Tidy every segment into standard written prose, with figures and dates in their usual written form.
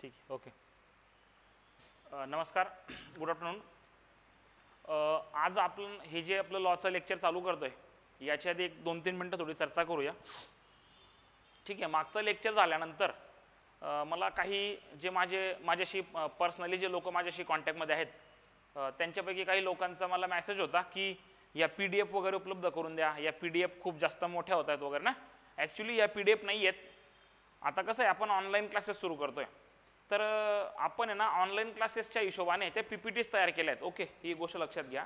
ठीक आहे, ओके. नमस्कार, गुड आफ्टरनून. आज आपण हे जे आपलं लॉचं लेक्चर चालू करतोय याच्या आधी एक 2-3 मिनटं थोडी चर्चा करूया. ठीक आहे. मागचं लेक्चर झाल्यानंतर मला काही जे माझ्याशी पर्सनली जे लोक माझ्याशी कॉन्टॅक्टमध्ये आहेत त्यांच्यापैकी काही लोकांचा मला मेसेज होता की या PDF वगैरे उपलब्ध करून द्या, या PDF खूप जास्त मोठ्या होत आहेत वगैरे ना. ॲक्च्युली या PDF नाही आहेत. आता कसं आहे, आपण ऑनलाईन क्लासेस सुरू करतोय, तर आपण आहे ना ऑनलाईन क्लासेसच्या हिशोबाने त्या PPTs तयार केल्या आहेत. ओके, ही गोष्ट लक्षात घ्या.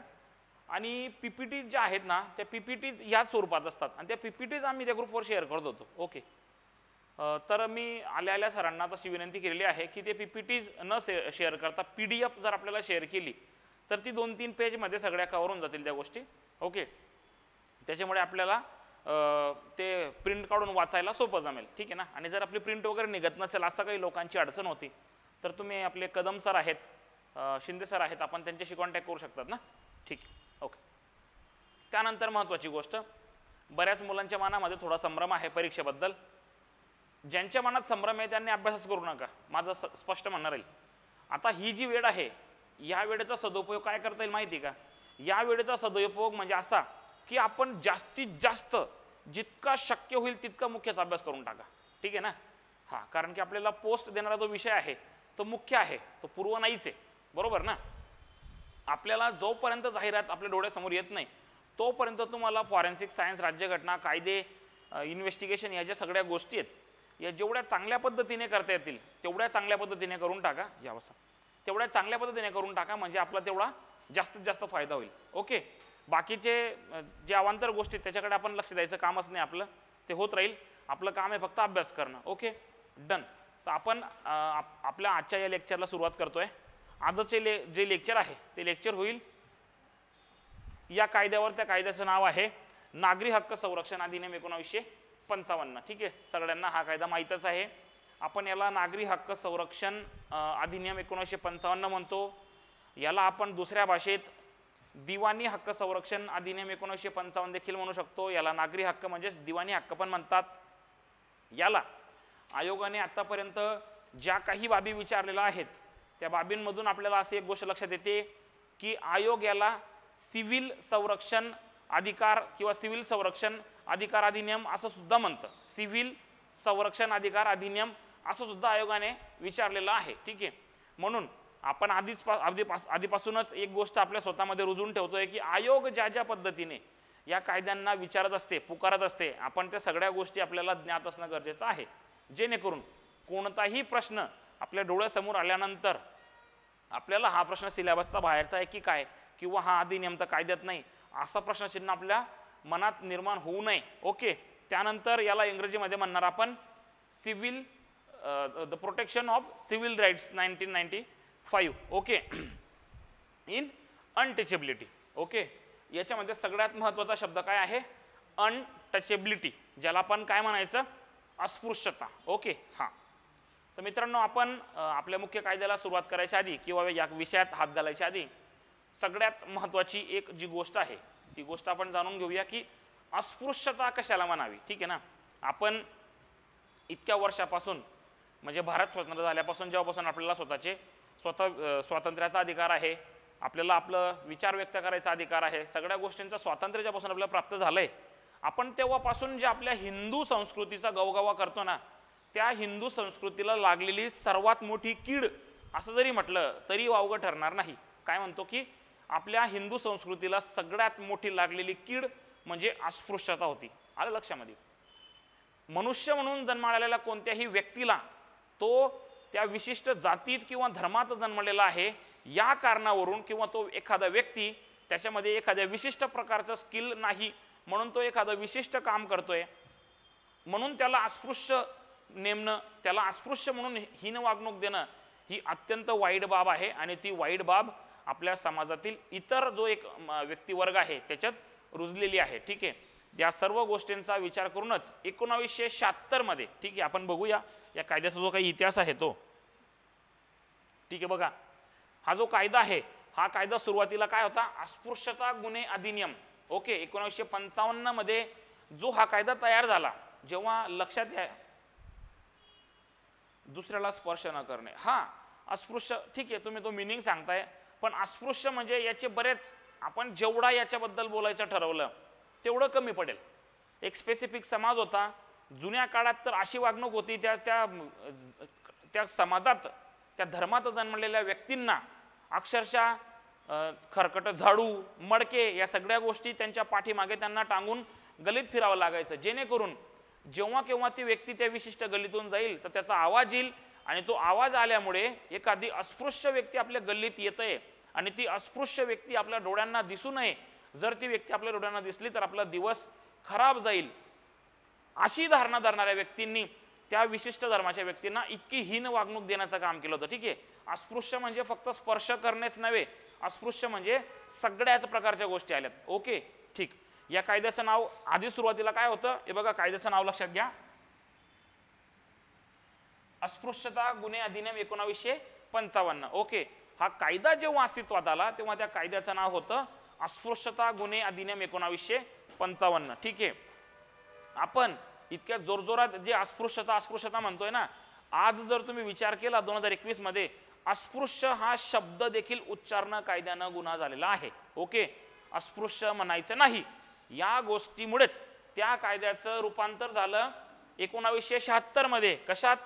आणि PPTs ज्या आहेत ना, त्या PPTs ह्याच स्वरूपात असतात आणि त्या PPTs आम्ही त्या ग्रुपवर शेअर करत होतो. ओके, तर मी आल्या सरांना तशी विनंती केलेली आहे की ते PPTs न शेअर करता PDF जर आपल्याला शेअर केली तर ती 2-3 पेजमध्ये सगळ्या कव्हर होऊन जातील त्या गोष्टी. ओके, त्याच्यामुळे आपल्याला ते प्रिंट काढून वाचायला सोपं जमेल. ठीक आहे ना. आणि जर आपली प्रिंट वगैरे निघत नसेल, असं काही लोकांची अडचण होती, तर तुम्ही आपले कदम सर आहेत, शिंदे सर आहेत, आपण त्यांच्याशी कॉन्टॅक्ट करू शकतात ना. ठीक आहे, ओके. त्यानंतर महत्त्वाची गोष्ट, बऱ्याच मुलांच्या मनामध्ये थोडा संभ्रम आहे परीक्षेबद्दल. ज्यांच्या मनात संभ्रम आहे त्यांनी अभ्यासच करू नका, माझं स्पष्ट म्हणणं राहील. आता ही जी वेळ आहे, या वेळेचा सदुपयोग काय करता येईल माहिती का? या वेळेचा सदुपयोग म्हणजे असा की आपण जास्तीत जास्त जितका शक्य होईल तितका मुख्यचा अभ्यास करून टाका. ठीक आहे ना. हां, कारण की आपल्याला पोस्ट देणारा जो विषय आहे तो मुख्य आहे, तो पूर्व नाहीच आहे, बरोबर ना. आपल्याला जोपर्यंत जाहिरात आपल्या डोळ्यासमोर येत नाही तोपर्यंत तुम्हाला फॉरेन्सिक सायन्स, राज्यघटना, कायदे, इन्व्हेस्टिगेशन या ज्या सगळ्या गोष्टी आहेत या जेवढ्या चांगल्या पद्धतीने करता येतील तेवढ्या चांगल्या पद्धतीने करून टाका. यावसा तेवढ्या चांगल्या पद्धतीने करून टाका, म्हणजे आपला तेवढा जास्तीत जास्त फायदा होईल. ओके, बाकीचे जे अवांतर गोष्टी त्याच्याकडे आपण लक्ष द्यायचं कामच नाही आपलं, ते होत राहील. आपलं काम आहे फक्त अभ्यास करणं. Okay, done. तर आपण आपल्या आजच्या या लेक्चरला सुरुवात करतोय. आजचे जे लेक्चर आहे ते लेक्चर होईल या कायद्यावर. त्या कायद्याचं नाव आहे नागरी हक्क संरक्षण अधिनियम 1955. ठीक आहे, सगळ्यांना हा कायदा माहीतच आहे. आपण याला नागरी हक्क संरक्षण अधिनियम 1955 म्हणतो. याला आपण दुसऱ्या भाषेत दिवाणी हक्क संरक्षण अधिनियम 1955 देखील म्हणू शकतो. याला नागरी हक्क म्हणजेच दिवाणी हक्क पण म्हणतात. याला आयोगाने आतापर्यंत ज्या काही बाबी विचारलेल्या आहेत त्या बाबींमधून आपल्याला अशी एक गोष्ट लक्षात येते की आयोग याला सिव्हिल संरक्षण अधिकार किंवा सिव्हिल संरक्षण अधिकार अधिनियम असं सुद्धा म्हणतं. सिव्हिल संरक्षण अधिकार अधिनियम असं सुद्धा आयोगाने विचारलेलं आहे. ठीक आहे, म्हणून आपण आधीपासूनच एक गोष्ट आपल्या स्वतःमध्ये रुजून ठेवतोय की आयोग ज्या ज्या पद्धतीने या कायद्यांना विचारत असते, पुकारत असते, आपण त्या सगळ्या गोष्टी आपल्याला ज्ञात असणं गरजेचं आहे, जेणेकरून कोणताही प्रश्न आपल्या डोळ्यासमोर आल्यानंतर आपल्याला हा प्रश्न सिलेबसचा बाहेरचा आहे की काय, किंवा हा अधिनियम तर कायद्यात नाही, असा प्रश्नचिन्ह आपल्या मनात निर्माण होऊ नये. ओके, त्यानंतर याला इंग्रजीमध्ये म्हणणार आपण civil the protection of civil rights 1995. Okay, in untouchability. Okay, याच्यामध्ये सगळ्यात महत्त्वाचा शब्द काय आहे? अनटचेबिलिटी, ज्याला आपण काय म्हणायचं? अस्पृश्यता. ओके, हां. तर मित्रांनो, आपण आपल्या मुख्य कायद्याला सुरुवात करायच्या आधी किंवा या विषयात हात घालायच्या आधी सगळ्यात महत्त्वाची एक जी गोष्ट आहे ती गोष्ट आपण जाणून घेऊया की अस्पृश्यता कशाला म्हणावी. ठीक आहे ना. आपण इतक्या वर्षापासून म्हणजे भारत स्वतंत्र झाल्यापासून जेव्हापासून आपल्याला स्वातंत्र्याचा अधिकार आहे, आपल्याला आपलं विचार व्यक्त करायचा अधिकार आहे, सगळ्या गोष्टींचा स्वातंत्र्य ज्यापासून आपल्याला प्राप्त झालं आहे, आपण तेव्हापासून जे आपल्या हिंदू संस्कृतीचा गवगवा करतो ना, त्या हिंदू संस्कृतीला लागलेली सर्वात मोठी कीड असं जरी म्हटलं तरी वावगं ठरणार नाही. काय म्हणतो की आपल्या हिंदू संस्कृतीला सगळ्यात मोठी लागलेली कीड म्हणजे अस्पृश्यता होती. आलं लक्षामध्ये? मनुष्य म्हणून जन्मालेल्या कोणत्याही व्यक्तीला तो त्या विशिष्ट जातीत किंवा धर्मात जन्मलेला आहे या कारणावरून, किंवा तो एखादा व्यक्ती त्याच्यामध्ये एखाद्या विशिष्ट प्रकारचं स्किल नाही म्हणून तो एखादं विशिष्ट काम करतोय म्हणून त्याला अस्पृश्य नेमणं, त्याला अस्पृश्य म्हणून हीन वागणूक देणं ही अत्यंत वाईट बाब आहे. आणि ती वाईट बाब आपल्या समाजातील इतर जो एक व्यक्तिवर्ग आहे त्याच्यात रुजलेली आहे. ठीक आहे, या सर्व गोष्टींचा विचार करूनच 1976 मध्ये, ठीक आहे, आपण बघूया या कायद्याचा जो काही इतिहास आहे तो. ठीक आहे, बघा, हा जो कायदा आहे हा कायदा सुरुवातीला काय होता? अस्पृश्यता गुन्हे अधिनियम. ओके, 1955 मध्ये जो हा कायदा तयार झाला, जेव्हा लक्षात दुसऱ्याला स्पर्श न करणे. हा, अस्पृश्य ठीक आहे, तुम्ही तो मिनिंग सांगताय, पण अस्पृश्य म्हणजे याचे बरेच, आपण जेवढा याच्याबद्दल बोलायचं ठरवलं तेवढं कमी पडेल. एक स्पेसिफिक समाज होता जुन्या काळात, तर अशी वागणूक होती त्या त्या त्या समाजात, त्या धर्मात जन्मलेल्या व्यक्तींना अक्षरशः खरकट झाडू, मडके या सगळ्या गोष्टी त्यांच्या पाठीमागे त्यांना टांगून गलीत फिरावं लागायचं, जेणेकरून जेव्हा केव्हा ती व्यक्ती त्या विशिष्ट गलीतून जाईल तर त्याचा आवाज येईल, आणि तो आवाज आल्यामुळे एखादी अस्पृश्य व्यक्ती आपल्या गल्लीत येते आणि ती अस्पृश्य व्यक्ती आपल्या डोळ्यांना दिसू नये. जर ती व्यक्ती आपल्या डोळ्यांना दिसली तर आपला दिवस खराब जाईल, अशी धारणा धरणाऱ्या व्यक्तींनी त्या विशिष्ट धर्माच्या व्यक्तींना इतकी हीन वागणूक देण्याचं काम केलं होतं. ठीक आहे, अस्पृश्य म्हणजे फक्त स्पर्श करणेच नव्हे, अस्पृश्य म्हणजे सगळ्याच प्रकारच्या गोष्टी आल्यात. ओके, ठीक. या कायद्याचं नाव आधी सुरुवातीला काय होतं हे बघा, कायद्याचं नाव लक्षात घ्या, अस्पृश्यता गुन्हे अधिनियम 1955. ओके, हा कायदा जेव्हा अस्तित्वात आला तेव्हा त्या कायद्याचं नाव होतं अस्पृश्यता गुन्हे अधिनियम 1955. ठीक आहे, आपण इतक्या जोरजोरात जे अस्पृश्यता म्हणतोय ना, आज जर तुम्ही विचार केला 2021 मध्ये, अस्पृश्य हा शब्द देखील उच्चारणं कायद्यानं गुन्हा झालेला आहे. ओके, अस्पृश्य म्हणायचं नाही. या गोष्टीमुळेच त्या कायद्याचं रूपांतर झालं 1976 मध्ये. कशात?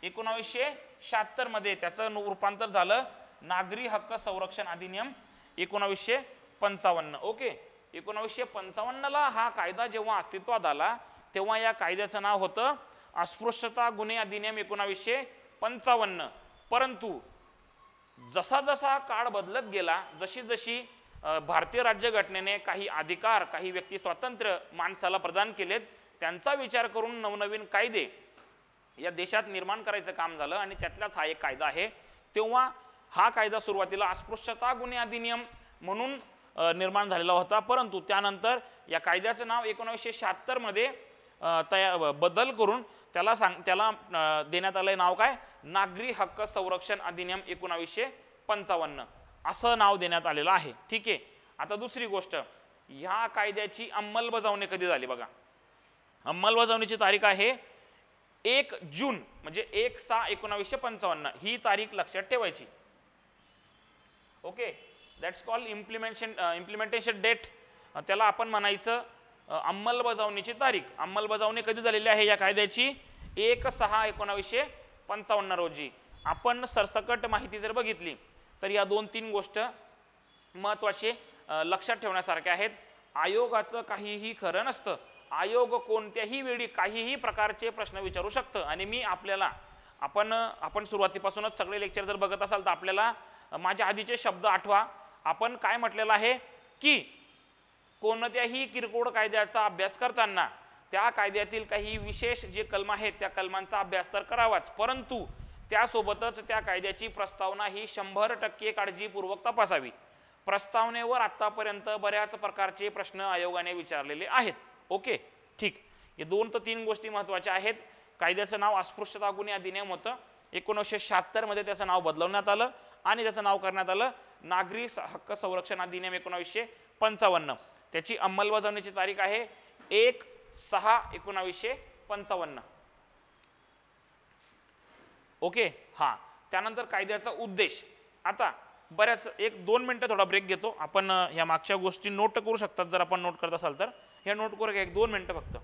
1976 मध्ये त्याचं रूपांतर झालं नागरी हक्क संरक्षण अधिनियम 1955. ओके, 1955ला हा कायदा जेव्हा अस्तित्वात आला तेव्हा या कायद्याचं नाव होतं अस्पृश्यता गुन्हे अधिनियम 1955. परंतु जसा जसा काळ बदलत गेला, जशी जशी भारतीय राज्यघटनेने काही अधिकार, काही व्यक्ती स्वातंत्र्य माणसाला प्रदान केलेत, त्यांचा विचार करून नवनवीन कायदे या देशात निर्माण करायचं काम झालं आणि त्यातलाच हा एक कायदा आहे. तेव्हा हा कायदा सुरुवातीला अस्पृश्यता गुन्हे अधिनियम म्हणून निर्माण झालेला होता, परंतु त्यानंतर या कायद्याचं नाव 1976 मध्ये बदल करून त्याला देण्यात आलंय नाव काय? नागरी हक्क संरक्षण अधिनियम 1955 असं नाव देण्यात आलेलं आहे. ठीक आहे, आता दुसरी गोष्ट, ह्या कायद्याची अंमलबजावणी कधी झाली बघा. अंमलबजावणीची तारीख आहे 1 जून, म्हणजे 1/6/1955 ही तारीख लक्षात ठेवायची. Okay, that's called implementation date, त्याला आपण म्हणायचं अंमलबजावणीची तारीख. अंमलबजावणी कधी झालेली आहे या कायद्याची? 1/6/1955 रोजी. आपण सरसकट माहिती जर बघितली तर या 2-3 गोष्ट महत्त्वाचे लक्षात ठेवण्यासारखे आहेत. आयोगाचं काहीही खरं नसतं. आयोग कोणत्याही वेळी काहीही प्रकारचे प्रश्न विचारू शकतं. आणि मी आपल्याला आपण सुरुवातीपासूनच सगळे लेक्चर जर बघत असाल तर आपल्याला माझ्या आधीचे शब्द आठवा. आपण काय म्हटलेलं आहे की कोणत्याही किरकोळ कायद्याचा अभ्यास करताना त्या कायद्यातील काही विशेष जे कलम आहेत त्या कलमांचा अभ्यास तर करावाच, परंतु त्यासोबतच त्या कायद्याची प्रस्तावना ही 100% काळजीपूर्वक तपासावी. प्रस्तावनेवर आतापर्यंत बऱ्याच प्रकारचे प्रश्न आयोगाने विचारलेले आहेत. ओके, ठीक. हे 2 ते 3 गोष्टी महत्त्वाच्या आहेत. कायद्याचं नाव अस्पृश्यता गुन्हे अधिनियम होतं. 1976 मध्ये त्याचं नाव बदलवण्यात आलं आणि त्याचं नाव करण्यात आलं नागरी हक्क संरक्षण अधिनियम 1955. त्याची अंमलबजावणीची तारीख आहे 1/6/1955. ओके, हा. त्यानंतर कायद्याचा उद्देश. आता बऱ्याच 1-2 मिनिटं थोडा ब्रेक घेतो. आपण ह्या मागच्या गोष्टी नोट करू शकतात जर आपण नोट करत असाल तर. ह्या नोट करू घ्या 1-2 मिनिटं फक्त.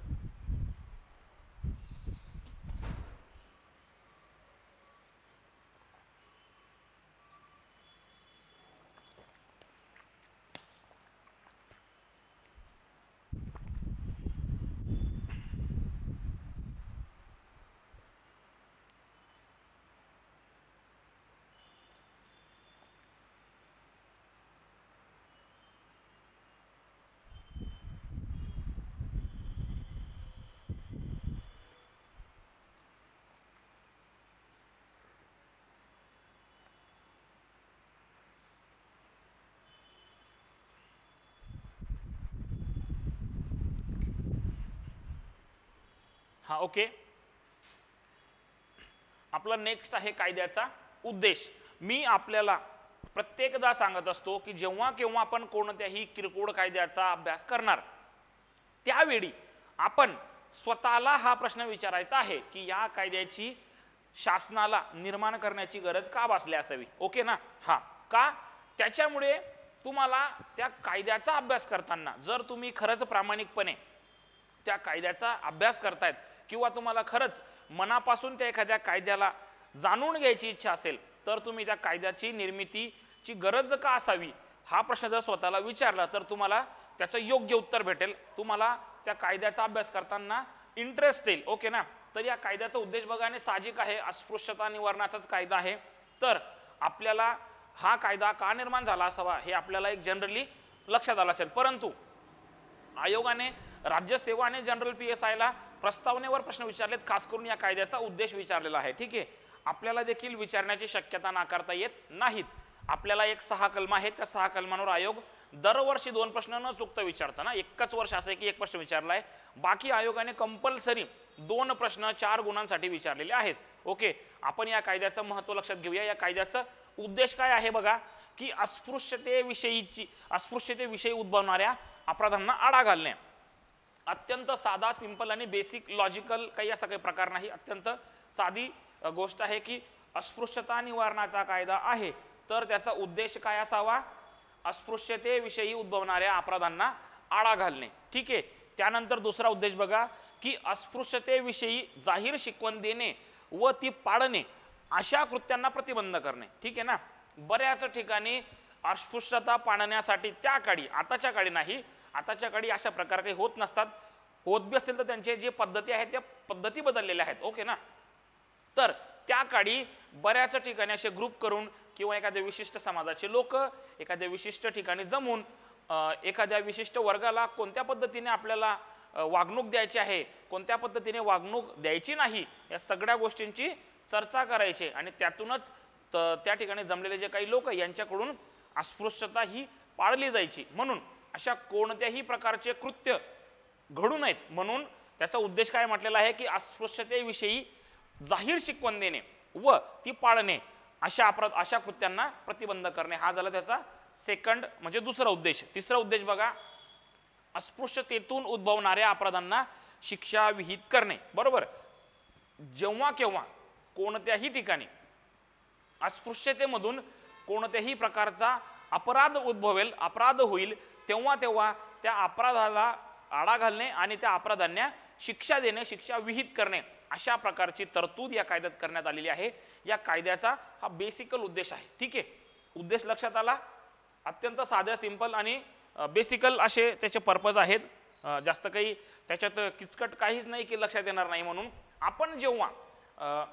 हा, ओके. आपला नेक्स्ट आहे कायद्याचा उद्देश. मी आपल्याला प्रत्येकदा सांगत असतो की जेव्हा केव्हा आपण कोणत्याही किरकोळ कायद्याचा अभ्यास करणार त्यावेळी आपण स्वतःला हा प्रश्न विचारायचा आहे की या कायद्याची शासनाला निर्माण करण्याची गरज का भासली असावी? ओके ना? हा, का? त्याच्यामुळे तुम्हाला त्या कायद्याचा अभ्यास करताना जर तुम्ही खरंच प्रामाणिकपणे त्या कायद्याचा अभ्यास करतायत किंवा तुम्हाला खरंच मनापासून त्या एखाद्या कायद्याला जाणून घ्यायची इच्छा असेल तर तुम्ही त्या कायद्याची निर्मितीची गरज का असावी हा प्रश्न जर स्वतःला विचारला तर तुम्हाला त्याचं योग्य उत्तर भेटेल. तुम्हाला त्या कायद्याचा अभ्यास करताना इंटरेस्ट येईल. ओके ना? तर या कायद्याचा उद्देश बघाने साहजिक आहे, अस्पृश्यता निवारणाचाच कायदा आहे. तर आपल्याला हा कायदा का निर्माण झाला असावा हे आपल्याला एक जनरली लक्षात आलं असेल. परंतु आयोगाने राज्यसेवा आणि जनरल PSIला प्रस्तावनेवर प्रश्न विचारलेत, खास करून या कायद्याचा उद्देश विचारलेला आहे. ठीक आहे, आपल्याला देखील विचारण्याची शक्यता नाकारता येत नाहीत. आपल्याला एक 6 कलम आहेत, त्या 6 कलमांवर आयोग दरवर्षी 2 प्रश्न न चुकता विचारताना एकच वर्ष असं आहे की 1 प्रश्न विचारलाय. बाकी आयोगाने कंपल्सरी 2 प्रश्न 4 गुणांसाठी विचारलेले आहेत. ओके, आपण या कायद्याचं महत्त्व लक्षात घेऊया. या कायद्याचा उद्देश काय आहे बघा, की अस्पृश्यतेविषयी उद्भवणाऱ्या अपराधांना आळा घालणे. अत्यंत साधा, सिंपल आणि बेसिक, लॉजिकल काही असा काही प्रकार नाही. अत्यंत साधी गोष्ट आहे की अस्पृश्यता निवारणाचा कायदा आहे तर त्याचा उद्देश काय असावा? अस्पृश्यतेविषयी उद्भवणाऱ्या अपराधांना आळा घालणे. ठीक आहे, त्यानंतर दुसरा उद्देश बघा की अस्पृश्यतेविषयी जाहीर शिकवण देणे व ती पाळणे अशा कृत्यांना प्रतिबंध करणे. ठीक आहे ना? बऱ्याच ठिकाणी अस्पृश्यता पाळण्यासाठी त्या काळी, आताच्या काळी नाही, आताच्या काळी अशा प्रकार काही होत नसतात. होत बी असतील तर त्यांचे जे पद्धती आहेत त्या पद्धती बदललेल्या आहेत. ओके ना? तर त्या काळी बऱ्याच ठिकाणी असे ग्रुप करून किंवा एखाद्या विशिष्ट समाजाचे लोक एखाद्या विशिष्ट ठिकाणी जमून एखाद्या विशिष्ट वर्गाला कोणत्या पद्धतीने आपल्याला वागणूक द्यायची आहे, कोणत्या पद्धतीने वागणूक द्यायची नाही, या सगळ्या गोष्टींची चर्चा करायची आणि त्यातूनच त्या ठिकाणी जमलेले जे काही लोक यांच्याकडून अस्पृश्यता ही पाळली जायची. म्हणून अशा कोणत्याही प्रकारचे कृत्य घडू नयेत म्हणून त्याचा उद्देश काय म्हटलेला आहे की अस्पृश्यतेविषयी जाहीर शिकवण देणे व ती पाळणे अशा कृत्यांना प्रतिबंध करणे हा झाला त्याचा सेकंड म्हणजे दुसरा उद्देश. तिसरा उद्देश बघा, अस्पृश्यतेतून उद्भवणाऱ्या अपराधांना शिक्षा विहित करणे. बरोबर, जेव्हा केव्हा कोणत्याही ठिकाणी अस्पृश्यतेमधून कोणत्याही प्रकारचा अपराध उद्भवेल, अपराध होईल, तेव्हा तेव्हा त्या अपराधाला आळा घालणे आणि त्या अपराधांना शिक्षा देणे, शिक्षा विहित करणे अशा प्रकारची तरतूद या कायद्यात करण्यात आलेली आहे. या कायद्याचा हा बेसिकल उद्देश आहे. ठीक आहे, उद्देश लक्षात आला. अत्यंत साध्या, सिंपल आणि बेसिकल असे त्याचे पर्पज आहेत. जास्त काही त्याच्यात किचकट काहीच नाही की लक्षात येणार नाही. म्हणून आपण जेव्हा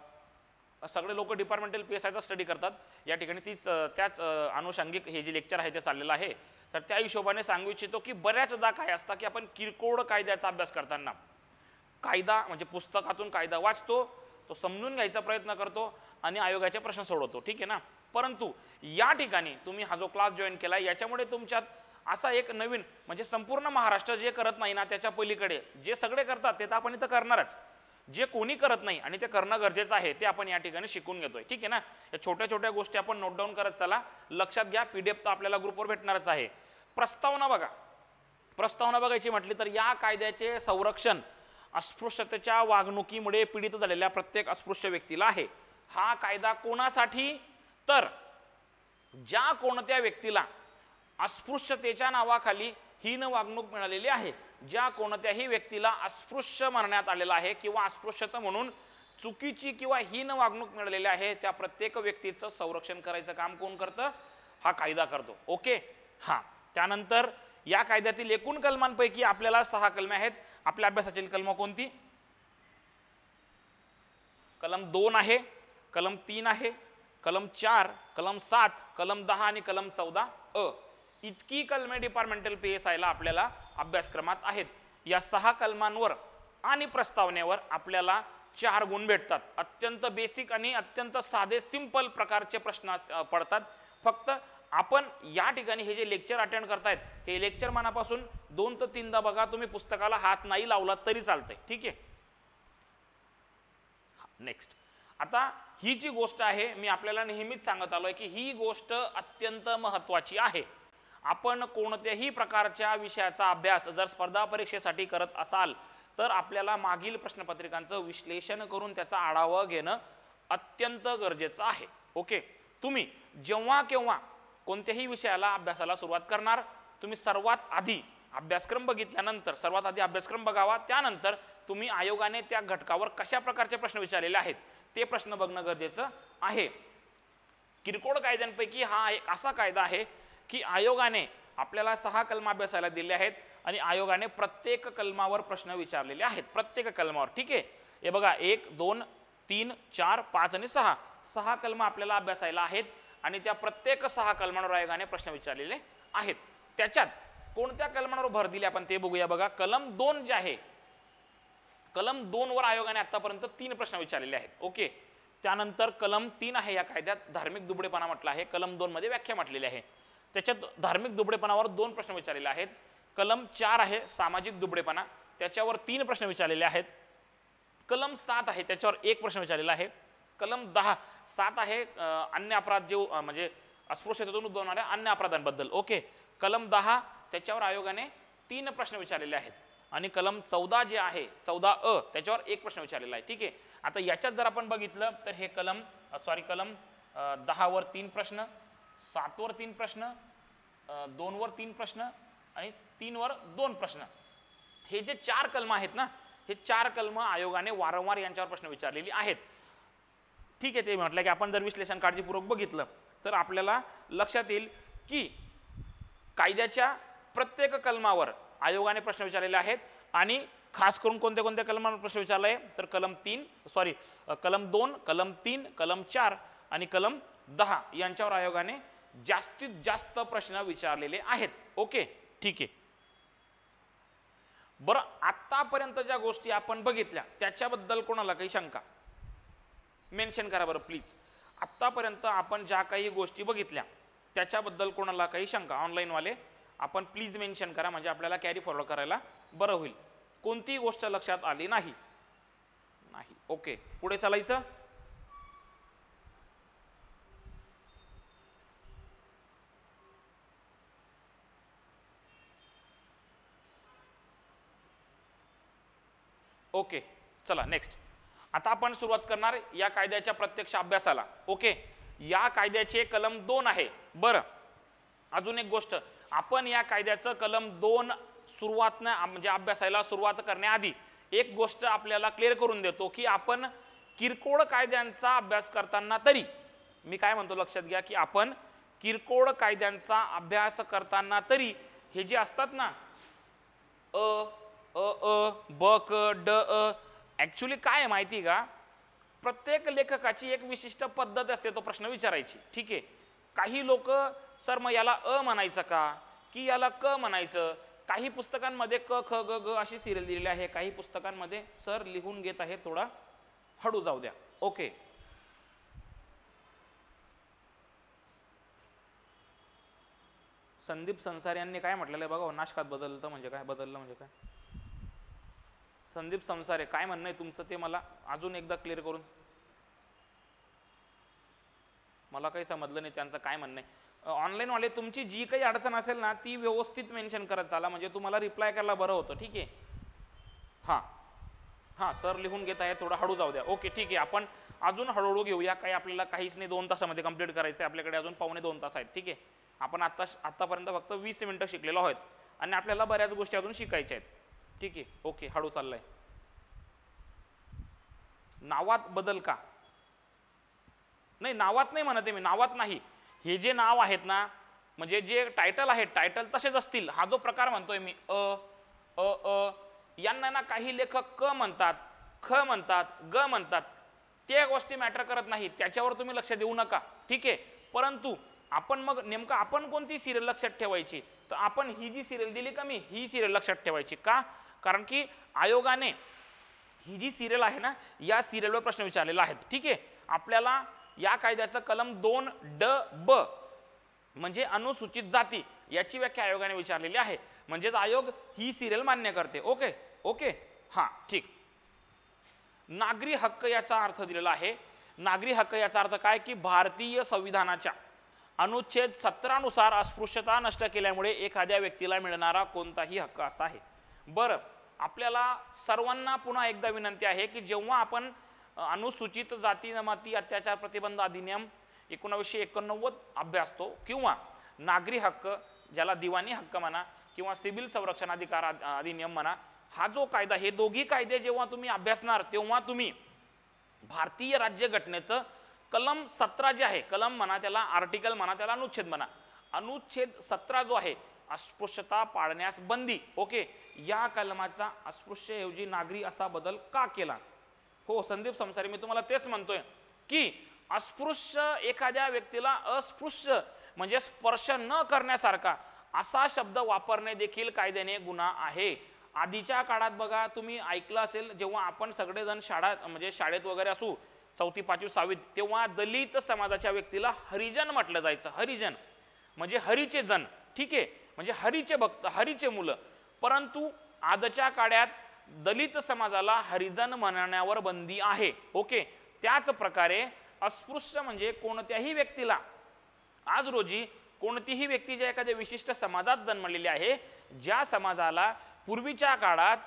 सगळे लोक डिपार्टमेंटल PSIचा स्टडी करतात, या ठिकाणी त्याच अनुषंगिक हे जे लेक्चर आहे ते चाललेलं आहे. तर त्या हिशोबाने सांगू इच्छितो की बऱ्याचदा काय असतं की आपण किरकोळ कायद्याचा अभ्यास करताना कायदा म्हणजे पुस्तकातून कायदा वाचतो, तो समजून घ्यायचा प्रयत्न करतो आणि आयोगाचे प्रश्न सोडवतो. ठीक आहे ना? परंतु या ठिकाणी तुम्ही हा जो क्लास जॉईन केला याच्यामुळे तुमच्यात असा एक नवीन म्हणजे संपूर्ण महाराष्ट्र जे करत नाही ना त्याच्या पलीकडे जे सगळे करतात ते तर आपण इथं करणारच, जे कोणी करत नाही आणि ते करणं गरजेचं आहे ते आपण या ठिकाणी शिकून घेतोय. ठीक आहे ना? या छोट्या छोट्या गोष्टी आपण नोट डाऊन करत चला. लक्षात घ्या, PDF तर आपल्याला ग्रुपवर भेटणारच आहे. प्रस्तावना बघा, प्रस्तावना बघायची म्हटली तर या कायद्याचे संरक्षण अस्पृश्यतेच्या वागणुकीमुळे पीडित झालेल्या प्रत्येक अस्पृश्य व्यक्तीला आहे. हा कायदा कोणासाठी? तर ज्या कोणत्या व्यक्तीला अस्पृश्यतेच्या नावाखाली हीन वागणूक मिळालेली आहे, ज्या कोणत्याही व्यक्तीला अस्पृश्य म्हणण्यात आलेला आहे किंवा अस्पृश्यता म्हणून चुकीची किंवा हीन वागणूक मिळालेली आहे, त्या प्रत्येक व्यक्तीचं संरक्षण करायचं काम कोण करतं? हा कायदा करतो. ओके, हा. त्यानंतर या कायद्यातील एकूण कलमांपैकी आपल्याला 6 कलमे आहेत. आपल्या अभ्यासातील कलम कोणती? कलम 2 आहे, कलम 3 आहे, कलम 4, कलम 7, कलम 10 आणि कलम 14 इतकी कलमे डिपार्टमेंटल PSIला आपल्याला अभ्यासक्रमात आहेत. या 6 कलमांवर आणि प्रस्तावनेवर आपल्याला 4 गुण भेटतात. अत्यंत बेसिक आणि अत्यंत साधे सिंपल प्रकारचे प्रश्न पडतात. फक्त आपण या ठिकाणी हे जे लेक्चर अटेंड करतायत हे लेक्चर मनापासून 2 ते 3दा बघा. तुम्ही पुस्तकाला हात नाही लावला तरी चालतंय. ठीक आहे. नेक्स्ट, आता ही जी गोष्ट आहे मी आपल्याला नेहमीच सांगत आलोय की ही गोष्ट अत्यंत महत्त्वाची आहे. आपण कोणत्याही प्रकारच्या विषयाचा अभ्यास जर स्पर्धा परीक्षेसाठी करत असाल तर आपल्याला मागील प्रश्नपत्रिकांचं विश्लेषण करून त्याचा आढावा घेणं अत्यंत गरजेचं आहे. ओके, तुम्ही जेव्हा केव्हा कोणत्याही विषयाला अभ्यासाला सुरुवात करणार, तुम्ही सर्वात आधी अभ्यासक्रम बघितल्यानंतर सर्वात आधी अभ्यासक्रम बघावा, त्यानंतर तुम्ही आयोगाने त्या घटकावर कशा प्रकारचे प्रश्न विचारलेले आहेत ते प्रश्न बघणं गरजेचं आहे. किरकोळ कायद्यांपैकी हा एक असा कायदा आहे की आयोगाने आपल्याला 6 कलम अभ्यासाला दिले आहेत आणि आयोगाने प्रत्येक कलमावर प्रश्न विचारलेले आहेत, प्रत्येक कलमावर. ठीक आहे, हे बघा 1 2 3 4 5 आणि 6 कलम आपल्याला अभ्यासायला आहेत आणि त्या प्रत्येक 6 कलमांवर आयोगाने प्रश्न विचारलेले आहेत. त्याच्यात कोणत्या कलमांवर भर दिली आपण ते बघूया. बघा कलम 2 जे आहे, कलम 2 वर आयोगाने आतापर्यंत 3 प्रश्न विचारलेले आहेत. ओके, त्यानंतर कलम 3 आहे या कायद्यात धार्मिक दुबळेपणा म्हटलं आहे, कलम 2 मध्ये व्याख्या म्हटलेली आहे. त्याच्यात धार्मिक दुबळेपणावर 2 प्रश्न विचारलेले आहेत. कलम 4 आहे सामाजिक दुबळेपणा, त्याच्यावर 3 प्रश्न विचारलेले आहेत. कलम 7 आहे त्याच्यावर 1 प्रश्न विचारलेला आहे. कलम 7 आहे अन्य अपराध जे म्हणजे अस्पृश्यतेतून उद्भवणाऱ्या अन्य अपराधांबद्दल. ओके, कलम 10 त्याच्यावर आयोगाने 3 प्रश्न विचारलेले आहेत आणि कलम 14 जे आहे 14 त्याच्यावर 1 प्रश्न विचारलेला आहे. ठीक आहे, आता याच्यात जर आपण बघितलं तर हे कलम 10 वर 3 प्रश्न, 7 वर 3 प्रश्न, 2 वर 3 प्रश्न आणि 3 वर 2 प्रश्न, हे जे 4 कलम आहेत ना, हे 4 कलम आयोगाने वारंवार यांच्यावर प्रश्न विचारलेली आहेत. ठीक आहे, ते म्हटलं की आपण जर विश्लेषण काळजीपूर्वक बघितलं तर आपल्याला लक्षात येईल की कायद्याच्या प्रत्येक कलमावर आयोगाने प्रश्न विचारलेले आहेत आणि खास करून कोणत्या कोणत्या कलमावर प्रश्न विचारला आहे तर कलम 2, कलम 3, कलम 4 आणि कलम 10 यांच्यावर आयोगाने जास्तीत जास्त प्रश्न विचारलेले आहेत. ओके, ठीक आहे. बरं, आतापर्यंत ज्या गोष्टी आपण बघितल्या त्याच्याबद्दल कोणाला काही शंका मेन्शन करा बरं प्लीज. आतापर्यंत आपण ज्या काही गोष्टी बघितल्या त्याच्याबद्दल कोणाला काही शंका ऑनलाईनवाले आपण प्लीज मेन्शन करा, म्हणजे आपल्याला कॅरी फॉरवर्ड करायला बरं होईल. कोणतीही गोष्ट लक्षात आली नाही. ओके, पुढे चालायचं. ओके, चला नेक्स्ट. आता आपण सुरुवात करणार या कायद्याच्या प्रत्यक्ष अभ्यासाला. ओके, या कायद्याचे कलम 2 आहे. बरं, अजून एक गोष्ट, आपण या कायद्याचं कलम 2 सुरुवात म्हणजे अभ्यासाला सुरुवात करण्याआधी एक गोष्ट आपल्याला क्लिअर करून देतो की आपण किरकोळ कायद्यांचा अभ्यास करताना तरी, मी काय म्हणतो लक्षात घ्या की आपण किरकोळ कायद्यांचा अभ्यास करताना तरी हे जे असतात ना ब क ड ॲक्च्युली काय आहे माहिती का, प्रत्येक लेखकाची एक विशिष्ट पद्धत असते तो प्रश्न विचारायची. ठीक आहे, काही लोक सर मग याला म्हणायचं का की याला क म्हणायचं. काही पुस्तकांमध्ये क ख ग ग अशी सिरियल दिलेली आहे, काही पुस्तकांमध्ये सर लिहून घेत आहे थोडा हळू जाऊ द्या. ओके, संदीप संसार यांनी काय म्हटलेलं आहे बघा, नाशकात बदलतं म्हणजे काय, बदललं म्हणजे काय. संदीप संसारे काय म्हणणं आहे तुमचं ते मला अजून एकदा क्लिअर करून, मला काही समजलं नाही त्यांचं काय म्हणणं आहे. ऑनलाईनवाले तुमची जी काही अडचण असेल ना ती व्यवस्थित मेन्शन करत चाला, म्हणजे तुम्हाला रिप्लाय करायला बरं होतं. ठीक आहे, हां सर लिहून घेत आहे थोडं हळू जाऊ द्या. ओके, ठीक आहे, आपण अजून हळूहळू घेऊया. काही आपल्याला काहीच नाही, 2 तासामध्ये कंप्लीट करायचं आहे. आपल्याकडे अजून 1.25 तास आहेत. ठीक आहे, आपण आत्तापर्यंत फक्त 20 मिनिटं शिकलेलो आहोत आणि आपल्याला बऱ्याच गोष्टी अजून शिकायच्या आहेत. ठीक आहे, ओके, हळू चाललाय. नावात बदल का नाही, नावात नाही म्हणते मी, नावात नाही. हे जे नाव आहेत ना, म्हणजे जे टायटल आहेत टायटल तसेच असतील. हा जो प्रकार म्हणतोय मी यांना ना काही लेखक क म्हणतात, ख म्हणतात, ग म्हणतात, त्या गोष्टी मॅटर करत नाही, त्याच्यावर तुम्ही लक्ष देऊ नका. ठीक आहे, परंतु आपण मग नेमकं आपण कोणती सिरियल लक्षात ठेवायची, तर आपण ही जी सिरियल दिली का मी, ही सिरियल लक्षात ठेवायची. का, कारण की आयोगाने ही जी सिरियल आहे ना या सिरियलवर प्रश्न विचारलेला आहे. ठीक आहे, आपल्याला या कायद्याचं कलम 2 ड ब म्हणजे अनुसूचित जाती याची व्याख्या आयोगाने विचारलेली आहे, म्हणजेच आयोग ही सिरियल मान्य करते. ओके ओके, हां ठीक. नागरी हक्क याचा अर्थ दिलेला आहे. नागरी हक्क याचा अर्थ काय की भारतीय संविधानाच्या अनुच्छेद 17 नुसार अस्पृश्यता नष्ट केल्यामुळे एखाद्या व्यक्तीला मिळणारा कोणताही हक्क असा आहे. बरं, आपल्याला सर्वांना पुन्हा एकदा विनंती आहे की जेव्हा आपण अनुसूचित जाती जमाती अत्याचार प्रतिबंध अधिनियम 1989 अभ्यासतो, किंवा नागरी हक्क ज्याला दिवाणी हक्क म्हणा किंवा सिव्हिल संरक्षण अधिकार अधिनियम म्हणा, हा जो कायदा, हे दोघी कायदे जेव्हा तुम्ही अभ्यासणार तेव्हा तुम्ही भारतीय राज्यघटनेचं कलम 17 जे आहे, कलम म्हणा त्याला, आर्टिकल म्हणा त्याला, अनुच्छेद म्हणा, अनुच्छेद 17 जो आहे अस्पृश्यता पाळण्यास बंदी, ओके, या कलमाचा अस्पृश्यऐवजी नागरी असा बदल का केला? हो संदीप संसारी, मी तुम्हाला तेच म्हणतोय की अस्पृश्य एखाद्या व्यक्तीला अस्पृश्य म्हणजे स्पर्श न करण्यासारखा असा शब्द वापरणे देखील कायद्याने गुन्हा आहे. आधीच्या काळात बघा, तुम्ही ऐकलं असेल, जेव्हा आपण सगळेजण शाळेत वगैरे असू, 4थी 5वी 6वी, तेव्हा दलित समाजाच्या व्यक्तीला हरिजन म्हटलं जायचं. हरिजन म्हणजे हरीचे जन, ठीक आहे, म्हणजे हरीचे भक्त, हरीचे मुलं. परंतु आजच्या काळात दलित समाजाला हरिजन म्हणण्यावर बंदी आहे, ओके. त्याच प्रकारे अस्पृश्य म्हणजे कोणत्याही व्यक्तीला, आज रोजी कोणतीही व्यक्ती ज्या एखाद्या विशिष्ट समाजात जन्मलेली आहे, ज्या समाजाला पूर्वीच्या काळात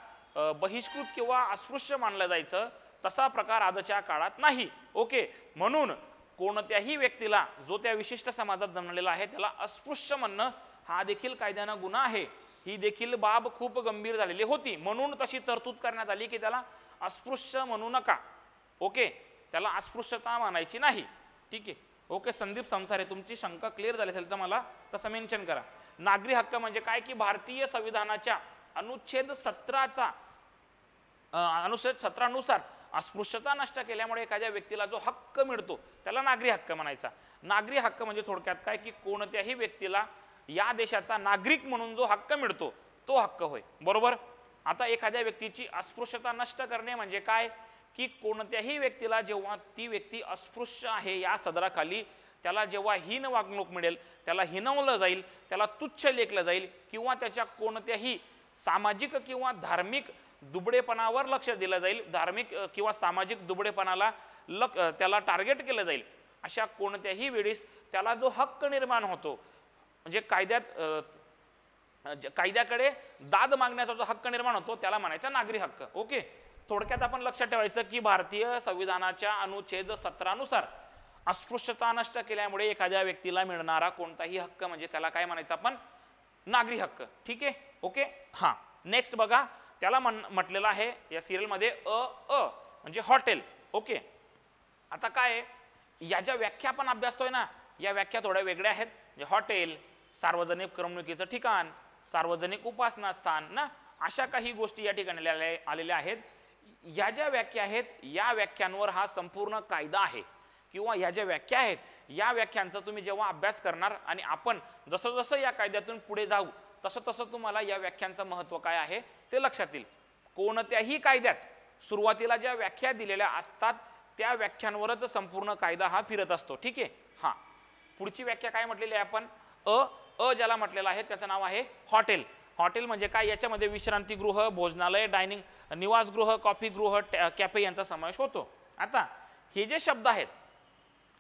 बहिष्कृत किंवा अस्पृश्य मानलं जायचं, तसा प्रकार आजच्या काळात नाही, ओके. म्हणून कोणत्याही व्यक्तीला जो त्या विशिष्ट समाजात जन्मलेला आहे त्याला अस्पृश्य म्हणणं हा देखील कायद्यानं गुन्हा आहे. ही देखील बाब खूप गंभीर झालेली होती, म्हणून तशी तरतूद करण्यात आली की त्याला अस्पृश्य म्हणू नका, ओके, त्याला अस्पृश्यता मानायची नाही, ठीक आहे, ओके. संदीप संसारे, तुमची शंका क्लिअर झाली असेल तर मला तसं मेन्शन करा. नागरी हक्क म्हणजे काय की भारतीय संविधानाच्या अनुच्छेद 17 नुसार अस्पृश्यता नष्ट केल्यामुळे एखाद्या व्यक्तीला जो हक्क मिळतो त्याला नागरी हक्क म्हणायचा. नागरी हक्क म्हणजे थोडक्यात काय की कोणत्याही व्यक्तीला या देशाचा नागरिक म्हणून जो हक्क मिळतो तो हक्क होय, बरोबर. आता एखाद्या व्यक्तीची अस्पृश्यता नष्ट करणे म्हणजे काय की कोणत्याही व्यक्तीला जेव्हा ती व्यक्ती अस्पृश्य आहे या सदराखाली त्याला जेव्हा हीन वागणूक मिळेल, त्याला हिनवलं जाईल, त्याला तुच्छ लेखलं जाईल, किंवा त्याच्या कोणत्याही सामाजिक किंवा धार्मिक दुबळेपणावर लक्ष दिलं जाईल, धार्मिक किंवा सामाजिक दुबळेपणाला त्याला टार्गेट केलं जाईल, अशा कोणत्याही वेळेस त्याला जो हक्क निर्माण होतो, म्हणजे कायद्याकडे दाद मागण्याचा जो हक्क निर्माण होतो त्याला म्हणायचा नागरी हक्क, ओके. थोडक्यात आपण लक्षात ठेवायचं की भारतीय संविधानाच्या अनुच्छेद 17 नुसार अस्पृश्यता नष्ट केल्यामुळे एखाद्या व्यक्तीला मिळणारा कोणताही हक्क म्हणजे त्याला काय म्हणायचं आपण, नागरी हक्क, ठीक आहे, ओके. हां, नेक्स्ट बघा, त्याला म्हटलेलं आहे या सिरियलमध्ये म्हणजे हॉटेल, ओके. आता काय, या ज्या व्याख्या आपण अभ्यासतोय ना, या व्याख्या थोड्या वेगळ्या आहेत. म्हणजे हॉटेल, सार्वजनिक करमणुकीचं ठिकाण, सार्वजनिक उपासना स्थान ना, अशा काही गोष्टी या ठिकाणी आलेल्या आहेत. या ज्या व्याख्या आहेत या व्याख्यांवर हा संपूर्ण कायदा आहे, किंवा या ज्या व्याख्या आहेत या व्याख्यांचा तुम्ही जेव्हा अभ्यास करणार आणि आपण जसं जसं या कायद्यातून पुढे जाऊ तसं तसं तुम्हाला या व्याख्यांचं महत्त्व काय आहे ते लक्षात येईल. कोणत्याही कायद्यात सुरुवातीला ज्या व्याख्या दिलेल्या असतात त्या व्याख्यांवरच संपूर्ण कायदा हा फिरत असतो, ठीक आहे. हां, पुढची व्याख्या काय म्हटलेली आहे आपण, ज्याला म्हटलेलं आहे त्याचं नाव आहे हॉटेल. हॉटेल म्हणजे काय, याच्यामध्ये विश्रांतीगृह, भोजनालय, डायनिंग, निवासगृह, कॉफीगृह, कॅफे यांचा समावेश होतो. आता हे जे शब्द आहेत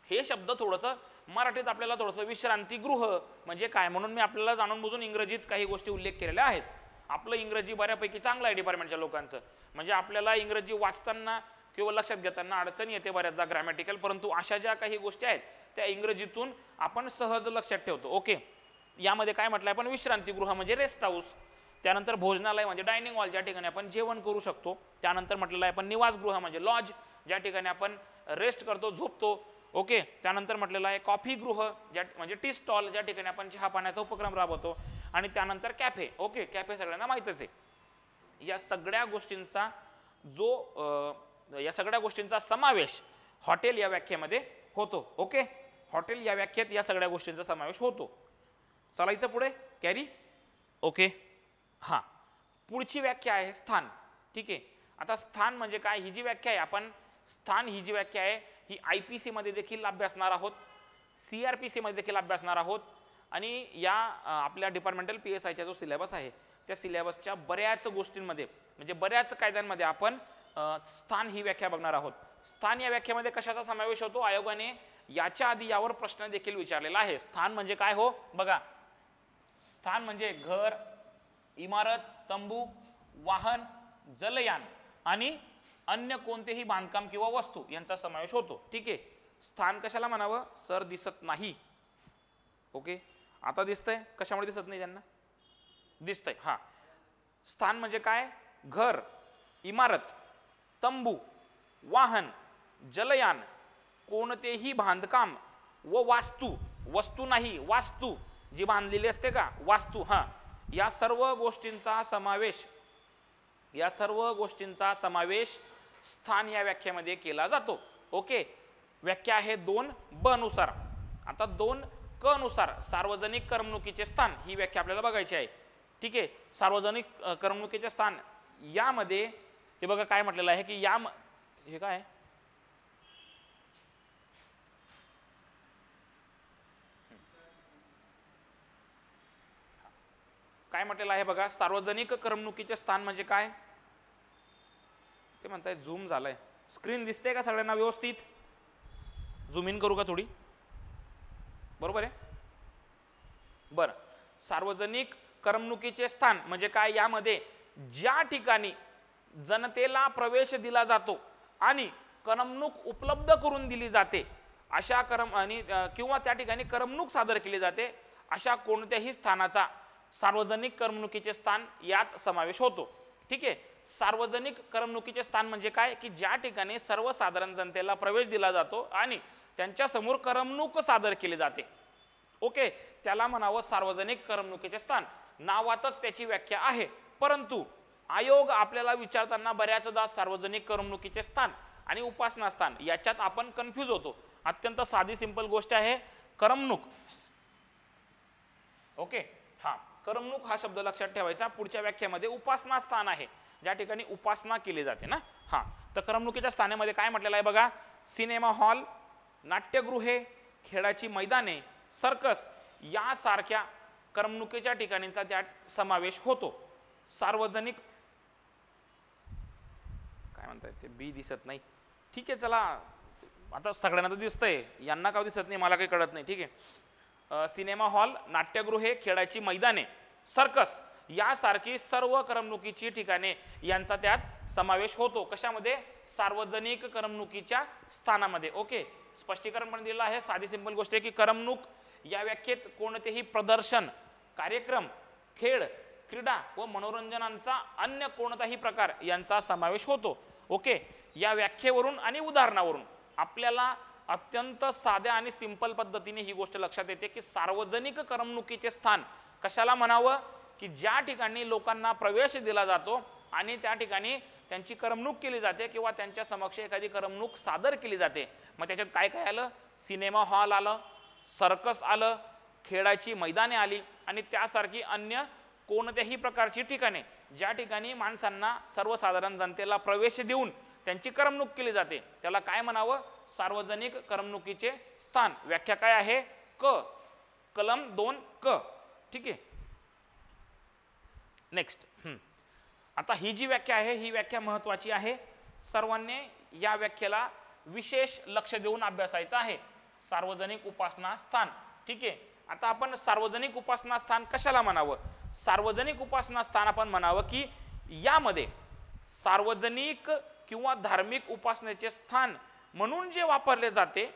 हे शब्द थोडंसं मराठीत आपल्याला थोडंसं विश्रांतीगृह म्हणजे काय म्हणून मी आपल्याला जाणून बुजून इंग्रजीत काही गोष्टी उल्लेख केलेल्या आहेत. आपलं इंग्रजी बऱ्यापैकी चांगलं आहे डिपार्टमेंटच्या लोकांचं, म्हणजे आपल्याला इंग्रजी वाचताना किंवा लक्षात घेताना अडचण येते बऱ्याचदा ग्रॅमॅटिकल, परंतु अशा ज्या काही गोष्टी आहेत त्या इंग्रजीतून आपण सहज लक्षात ठेवतो, ओके. यामध्ये काय म्हटलं आपण, विश्रांतीगृह म्हणजे रेस्ट हाऊस, त्यानंतर भोजनालय म्हणजे डायनिंग हॉल ज्या ठिकाणी आपण जेवण करू शकतो, त्यानंतर म्हटलेलं आहे आपण निवासगृह म्हणजे लॉज ज्या ठिकाणी आपण रेस्ट करतो, झोपतो, ओके. त्यानंतर म्हटलेलं आहे कॉफीगृह म्हणजे टी स्टॉल ज्या ठिकाणी आपण चहा पाण्याचा उपक्रम राबवतो, आणि त्यानंतर कॅफे, ओके. कॅफे सगळ्यांना माहीतच आहे. या सगळ्या गोष्टींचा समावेश हॉटेल या व्याख्येमध्ये होतो, ओके. हॉटेल या व्याख्येत या सगळ्या गोष्टींचा समावेश होतो. चालायचं पुढे, कॅरी, ओके. हां, पुढची व्याख्या आहे स्थान, ठीक आहे. आता स्थान म्हणजे काय, ही जी व्याख्या आहे आपण स्थान ही जी व्याख्या आहे ही IPC मध्ये देखील अभ्यासणार आहोत, CRPC मध्ये देखील अभ्यासणार आहोत, आणि या आपल्या डिपार्टमेंटल PSIचा जो सिलेबस आहे त्या सिलेबसच्या बऱ्याच गोष्टींमध्ये म्हणजे बऱ्याच कायद्यांमध्ये आपण स्थान ही व्याख्या बघणार आहोत. स्थान या व्याख्येमध्ये कशाचा समावेश होतो, आयोगाने याच्या आधी यावर प्रश्न देखील विचारलेला आहे. स्थान म्हणजे काय हो, बघा, स्थान म्हणजे घर, इमारत, तंबू, वाहन, जलयान आणि अन्य कोणतेही बांधकाम किंवा वस्तू यांचा समावेश होतो. ठीक आहे. स्थान कशाला म्हणावं? सर दिसत नाही. ओके, आता दिसतंय? कशामुळे दिसत नाही त्यांना? दिसतंय. हा, स्थान म्हणजे काय? घर, इमारत, तंबू, वाहन, जलयान, कोणतेही बांधकाम व वास्तू. वस्तू नाही, वास्तू जी बांधलेली असते का, वास्तू. हा, या सर्व गोष्टींचा समावेश स्थान या व्याख्येमध्ये केला जातो. ओके, व्याख्या आहे 2 नुसार. आता 2 नुसार सार्वजनिक करमणुकीचे स्थान ही व्याख्या आपल्याला बघायची आहे. ठीक आहे. सार्वजनिक करमणुकीचे स्थान यामध्ये हे बघा काय म्हटलेलं आहे की हे काय काय म्हटलेलं आहे बघा. सार्वजनिक करमणुकीचे स्थान म्हणजे काय ते म्हणताय? झूम झालंय, स्क्रीन दिसते का सगळ्यांना व्यवस्थित? झूम इन करू का थोडी? बरोबर आहे. बरं, सार्वजनिक करमणुकीचे स्थान म्हणजे काय? यामध्ये ज्या ठिकाणी जनतेला प्रवेश दिला जातो आणि करमणूक उपलब्ध करून दिली जाते अशा किंवा त्या ठिकाणी करमणूक सादर केली जाते अशा कोणत्याही स्थानाचा सार्वजनिक करमणुकीचे स्थान यात समावेश होतो. ठीक आहे. सार्वजनिक करमणुकीचे स्थान म्हणजे काय? की ज्या ठिकाणी सर्वसाधारण जनतेला प्रवेश दिला जातो आणि त्यांच्या समोर करमणूक सादर केली जाते. ओके, त्याला म्हणावं सार्वजनिक करमणुकीचे स्थान. नावातच त्याची व्याख्या आहे, परंतु आयोग आपल्याला विचारताना बऱ्याचदा सार्वजनिक करमणुकीचे स्थान आणि उपासना स्थान याच्यात आपण कन्फ्यूज होतो. अत्यंत साधी सिंपल गोष्ट आहे करमणूक. ओके, हा, करमणूक हा शब्द लक्षात ठेवायचा. पुढच्या व्याख्येमध्ये उपासना स्थान आहे, ज्या ठिकाणी उपासना केली जाते ना. हा, तर करमणुकीच्या स्थानामध्ये काय म्हटलेलं आहे बघा. सिनेमा हॉल, नाट्यगृहे, खेळाची मैदाने, सर्कस यासारख्या करमणुकीच्या ठिकाणींचा त्यात समावेश होतो. सार्वजनिक काय म्हणताय ते बी दिसत नाही. ठीक आहे, चला आता सगळ्यांना तर दिसतंय, यांना का दिसत नाही मला काही कळत नाही. ठीक आहे. सिनेमा हॉल, नाट्यगृहे, खेळाची मैदाने, सर्कस यासारखी सर्व करमणुकीची ठिकाणे यांचा त्यात समावेश होतो. कशामध्ये? सार्वजनिक करमणुकीच्या स्थानामध्ये. ओके, स्पष्टीकरण पण दिलेलं आहे. साधी सिंपल गोष्ट आहे की करमणूक या व्याख्येत कोणतेही प्रदर्शन, कार्यक्रम, खेळ, क्रीडा व मनोरंजनांचा अन्य कोणताही प्रकार यांचा समावेश होतो. ओके, या व्याख्येवरून आणि उदाहरणावरून आपल्याला अत्यंत साध्या आणि सिंपल पद्धतीने ही गोष्ट लक्षात येते की सार्वजनिक करमणुकीचे स्थान कशाला म्हणावं? की ज्या ठिकाणी लोकांना प्रवेश दिला जातो आणि त्या ठिकाणी त्यांची करमणूक केली जाते किंवा त्यांच्या समक्ष एखादी करमणूक सादर केली जाते. मग त्याच्यात काय काय आलं? सिनेमा हॉल आलं, सर्कस आलं, खेळाची मैदाने आली आणि त्यासारखी अन्य कोणत्याही प्रकारची ठिकाणे ज्या ठिकाणी माणसांना, सर्वसाधारण जनतेला प्रवेश देऊन त्यांची करमणूक केली जाते त्याला काय म्हणावं? सार्वजनिक करमणुकीचे स्थान. व्याख्या काय आहे? कलम 2 क. ठीक आहे. नेक्स्ट, आता ही जी व्याख्या आहे ही व्याख्या महत्वाची आहे. सर्वांनी या व्याख्येला विशेष लक्ष देऊन अभ्यासायचं आहे. सार्वजनिक उपासना स्थान. ठीक आहे. आता आपण सार्वजनिक उपासना स्थान कशाला म्हणावं? सार्वजनिक उपासना स्थान आपण म्हणावं की यामध्ये सार्वजनिक किंवा धार्मिक उपासनेचे स्थान म्हणून जे वापरले जाते,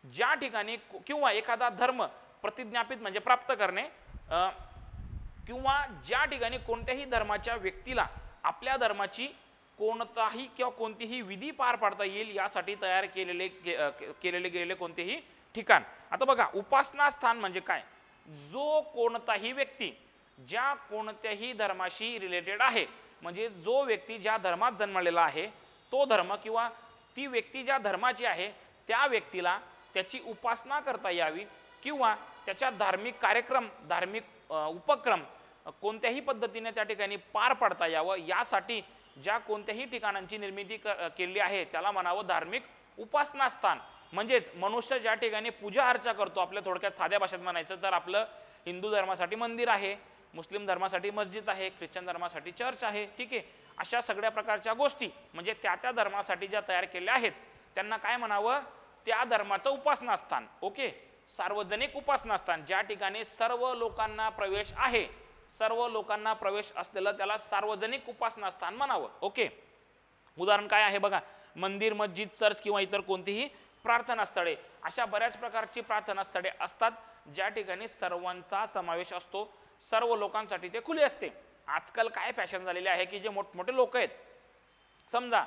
ज्या ठिकाणी किंवा एखादा धर्म प्रतिज्ञापित म्हणजे प्राप्त करणे किंवा ज्या ठिकाणी कोणत्याही धर्माच्या व्यक्तीला आपल्या धर्माची कोणताही किंवा कोणतीही विधी पार पाडता येईल यासाठी तयार केलेले गेलेले कोणतेही ठिकाण. आता बघा, उपासना स्थान म्हणजे काय? जो कोणताही व्यक्ती ज्या कोणत्याही धर्माशी रिलेटेड आहे, म्हणजे जो व्यक्ती ज्या धर्मात जन्मलेला आहे तो धर्म किंवा ती व्यक्ती ज्या धर्माची आहे त्या व्यक्तीला त्याची उपासना करता यावी किंवा त्याच्या धार्मिक कार्यक्रम, धार्मिक उपक्रम कोणत्याही पद्धतीने त्या ठिकाणी पार पाडता यावं यासाठी ज्या कोणत्याही ठिकाणांची निर्मिती केली आहे त्याला म्हणावं धार्मिक उपासना स्थान. म्हणजेच मनुष्य ज्या ठिकाणी पूजा अर्चा करतो, आपल्या थोडक्यात साध्या भाषेत म्हणायचं तर आपलं हिंदू धर्मासाठी मंदिर आहे, मुस्लिम धर्मासाठी मस्जिद आहे, ख्रिश्चन धर्मासाठी चर्च आहे. ठीक आहे. अशा सगळ्या प्रकारच्या गोष्टी म्हणजे त्या त्या धर्मासाठी ज्या तयार केल्या आहेत त्यांना काय म्हणावं? त्या धर्माचं उपासना स्थान. ओके, सार्वजनिक उपासना स्थान ज्या ठिकाणी सर्व लोकांना प्रवेश आहे, सर्व लोकांना प्रवेश असलेलं त्याला सार्वजनिक उपासना स्थान म्हणावं. ओके, उदाहरण काय आहे बघा, मंदिर, मस्जिद, चर्च किंवा इतर कोणतीही प्रार्थना स्थळे. अशा बऱ्याच प्रकारची प्रार्थना स्थळे असतात ज्या ठिकाणी सर्वांचा समावेश असतो, सर्व लोकांसाठी ते खुले असते. आजकाल काय फॅशन झालेली आहे की जे मोठमोठे लोक आहेत, समजा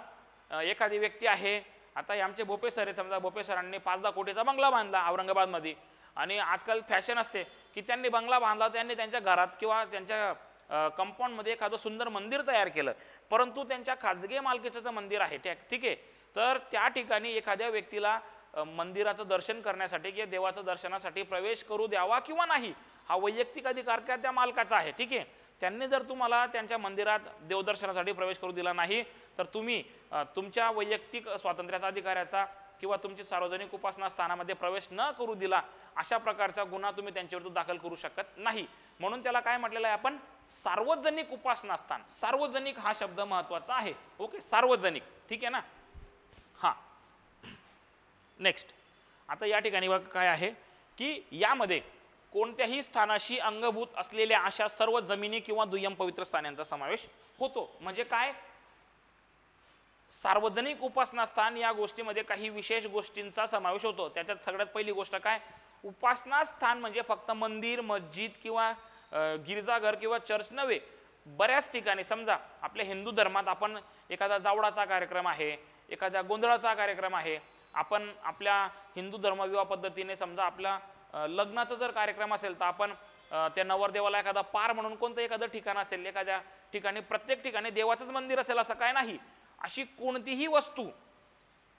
एखादी व्यक्ती आहे, आता आमचे भोपे सर आहे, समजा भोपे सरांनी 5-10 कोटीचा बंगला बांधला औरंगाबादमध्ये, आणि आजकाल फॅशन असते की त्यांनी बंगला बांधला, त्यांनी त्यांच्या घरात किंवा त्यांच्या कंपाऊंडमध्ये एखादं सुंदर मंदिर तयार केलं, परंतु त्यांच्या खाजगी मालकीचं मंदिर आहे, ठीक आहे, तर त्या ठिकाणी एखाद्या व्यक्तीला मंदिराचं दर्शन करण्यासाठी किंवा देवाचं दर्शनासाठी प्रवेश करू द्यावा किंवा नाही हा वैयक्तिक अधिकार त्या मालकाचा आहे. ठीक आहे, त्यांनी जर तुम्हाला त्यांच्या मंदिरात देवदर्शनासाठी प्रवेश करू दिला नाही तर तुम्ही तुमच्या वैयक्तिक स्वातंत्र्याचा अधिकाराचा किंवा तुमची सार्वजनिक उपासना स्थानामध्ये प्रवेश न करू दिला अशा प्रकारचा गुन्हा तुम्ही त्यांच्याविरुद्ध दाखल करू शकत नाही. म्हणून त्याला काय म्हटलेलं आहे आपण, सार्वजनिक उपासना स्थान. सार्वजनिक हा शब्द महत्वाचा आहे. ओके, सार्वजनिक. ठीक आहे ना. हां, नेक्स्ट. आता या ठिकाणी बघा काय आहे की यामध्ये कोणत्याही स्थानाशी अंगभूत असलेल्या अशा सर्व जमिनी किंवा दुय्यम पवित्र स्थानांचा समावेश होतो. म्हणजे काय, सार्वजनिक उपासना स्थान या गोष्टीमध्ये काही विशेष गोष्टींचा समावेश होतो. त्याच्यात सगळ्यात पहिली गोष्ट काय, उपासना स्थान म्हणजे फक्त मंदिर, मस्जिद किंवा गिरजाघर किंवा चर्च नव्हे. बऱ्याच ठिकाणी समजा आपल्या हिंदू धर्मात आपण एखादा जावडाचा कार्यक्रम आहे, एखाद्या गोंधळाचा कार्यक्रम आहे, आपण आपल्या हिंदू धर्मविवाह पद्धतीने समजा आपला लग्नाचा जर कार्यक्रम असेल तर आपण त्या नवरदेवाला एखादा पार म्हणून कोणतं एखादं ठिकाण असेल, एखाद्या ठिकाणी प्रत्येक ठिकाणी देवाचंच मंदिर असेल असं काय नाही. अशी कोणतीही वस्तू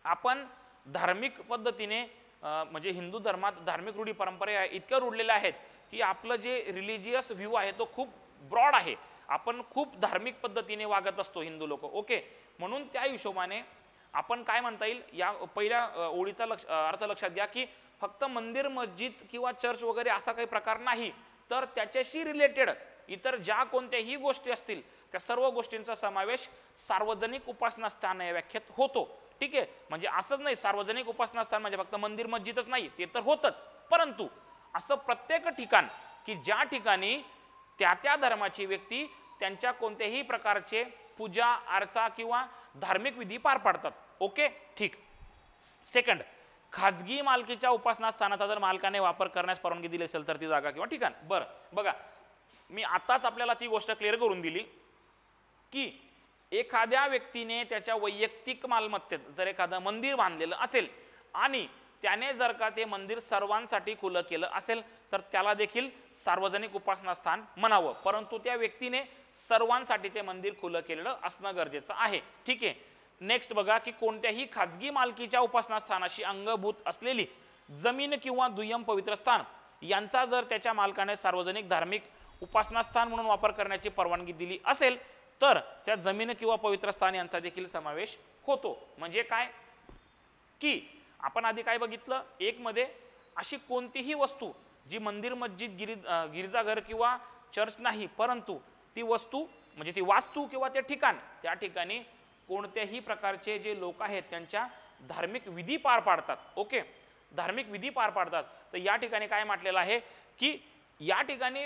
आपण धार्मिक पद्धतीने म्हणजे हिंदू धर्मात धार्मिक रूढी परंपरा इतक्या रुढलेल्या आहेत की आपलं जे रिलिजियस व्ह्यू आहे तो खूप ब्रॉड आहे. आपण खूप धार्मिक पद्धतीने वागत असतो हिंदू लोक. ओके, म्हणून त्या हिशोबाने आपण काय म्हणता येईल, या पहिल्या ओळीचा अर्थ लक्षात घ्या की फक्त मंदिर, मस्जिद किंवा चर्च वगैरे असा काही प्रकार नाही, तर त्याच्याशी रिलेटेड इतर ज्या कोणत्याही गोष्टी असतील त्या सर्व गोष्टींचा समावेश सार्वजनिक उपासना स्थान या व्याख्येत होतो. ठीक आहे, म्हणजे असंच नाही सार्वजनिक उपासना स्थान म्हणजे फक्त मंदिर, मस्जिदच नाही, ते तर होतच, परंतु असं प्रत्येक ठिकाण की ज्या ठिकाणी त्या धर्माची व्यक्ती त्यांच्या कोणत्याही प्रकारचे पूजा अर्चा किंवा धार्मिक विधी पार पाडतात. ओके, ठीक. सेकंड, खाजगी मालकीच्या उपासना स्थानाचा जर मालकाने वापर करण्यास परवानगी दिली असेल तर ती जागा किंवा ठिकाण. बरं बघा, मी आताच आपल्याला ती गोष्ट क्लिअर करून दिली की एखाद्या व्यक्तीने त्याच्या वैयक्तिक मालमत्तेत जर एखादं मंदिर बांधलेलं असेल आणि त्याने जर का ते मंदिर सर्वांसाठी खुलं केलं असेल तर त्याला देखील सार्वजनिक उपासना स्थान म्हणावं, परंतु त्या व्यक्तीने सर्वांसाठी ते मंदिर खुलं केलेलं असणं गरजेचं आहे. ठीक आहे. नेक्स्ट बघा की कोणत्याही खाजगी मालकीच्या उपासना स्थानाशी अंगभूत असलेली जमीन किंवा दुय्यम पवित्र स्थान यांचा जर त्याच्या मालकाने सार्वजनिक धार्मिक उपासना स्थान म्हणून वापर करण्याची परवानगी दिली असेल तर त्या जमीन किंवा पवित्र स्थान यांचा देखील समावेश होतो. म्हणजे काय की आपण आधी काय बघितलं, एक मध्ये अशी कोणतीही वस्तू जी मंदिर, मस्जिद, गिरजाघर किंवा चर्च नाही, परंतु ती वस्तू म्हणजे ती वास्तू किंवा ते ठिकाण त्या ठिकाणी कोणत्याही प्रकारचे जे लोक आहेत त्यांच्या धार्मिक विधी पार पाडतात. ओके, धार्मिक विधी पार पाडतात. तर या ठिकाणी काय म्हटलेलं आहे की या ठिकाणी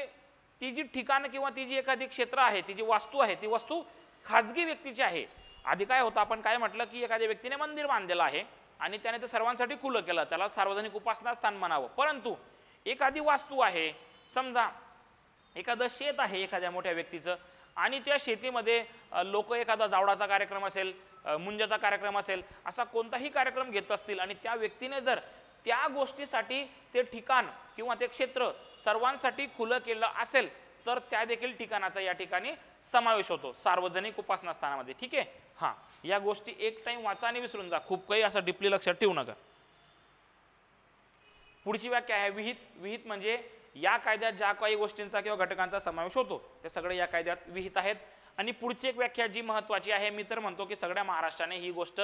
ती जी ठिकाण किंवा ती जी एखादी क्षेत्र आहे, ती जी वास्तू आहे, ती वस्तू खाजगी व्यक्तीची आहे. आधी काय होतं, आपण काय म्हटलं की एखाद्या व्यक्तीने मंदिर बांधलेलं आहे आणि त्याने ते सर्वांसाठी खुलं केलं, त्याला सार्वजनिक उपासना स्थान म्हणावं. परंतु एखादी वास्तू आहे, समजा एखादं शेत आहे एखाद्या मोठ्या व्यक्तीचं आणि त्या शेतीमध्ये लोक एखादा जावडाचा कार्यक्रम असेल, मुंजाचा कार्यक्रम असेल, असा कोणताही कार्यक्रम घेत असतील आणि त्या व्यक्तीने जर त्या गोष्टीसाठी ते ठिकाण किंवा ते क्षेत्र सर्वांसाठी खुलं केलं असेल तर त्या देखील ठिकाणाचा या ठिकाणी समावेश होतो सार्वजनिक उपासना स्थानामध्ये. ठीक आहे. हां, या गोष्टी एक टाइम वाचा आणि विसरून जा, खूप काही असं डीपली लक्षात ठेवू नका. पुढची व्याख्या आहे विहित. विहित म्हणजे या कायद्यात ज्या काही गोष्टींचा किंवा घटकांचा समावेश होतो ते सगळे या कायद्यात विहित आहेत. आणि पुढची एक व्याख्या जी महत्त्वाची आहे, मी तर म्हणतो की सगळ्या महाराष्ट्राने ही गोष्ट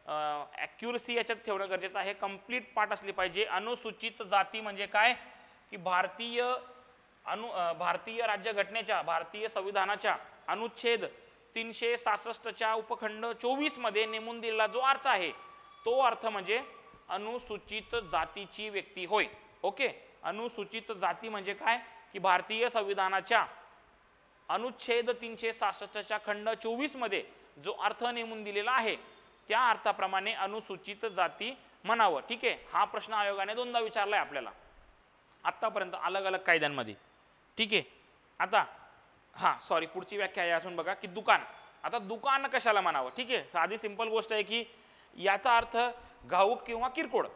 ॲक्युरसी याच्यात ठेवणं गरजेचं आहे, कंप्लीट पाठ असली पाहिजे. अनुसूचित जाती म्हणजे काय की भारतीय राज्यघटनेच्या, भारतीय संविधानाच्या अनुच्छेद 366च्या उपखंड 24 मध्ये नेमून दिलेला जो अर्थ आहे तो अर्थ म्हणजे अनुसूचित जातीची व्यक्ती होय. ओके, अनुसूचित जाती म्हणजे काय की भारतीय संविधानाच्या अनुच्छेद 366च्या खंड 24 मध्ये जो अर्थ नेमून दिलेला आहे त्या अर्थाप्रमाणे अनुसूचित जाती म्हणावं. ठीक आहे, हा प्रश्न आयोगाने दोनदा विचारलाय आपल्याला आत्तापर्यंत अलग अलग कायद्यांमध्ये. ठीक आहे, आता सॉरी पुढची व्याख्या आहे असून बघा की दुकान. आता दुकान कशाला म्हणावं? ठीक आहे, साधी सिंपल गोष्ट आहे की याचा अर्थ घाऊक किंवा किरकोळ.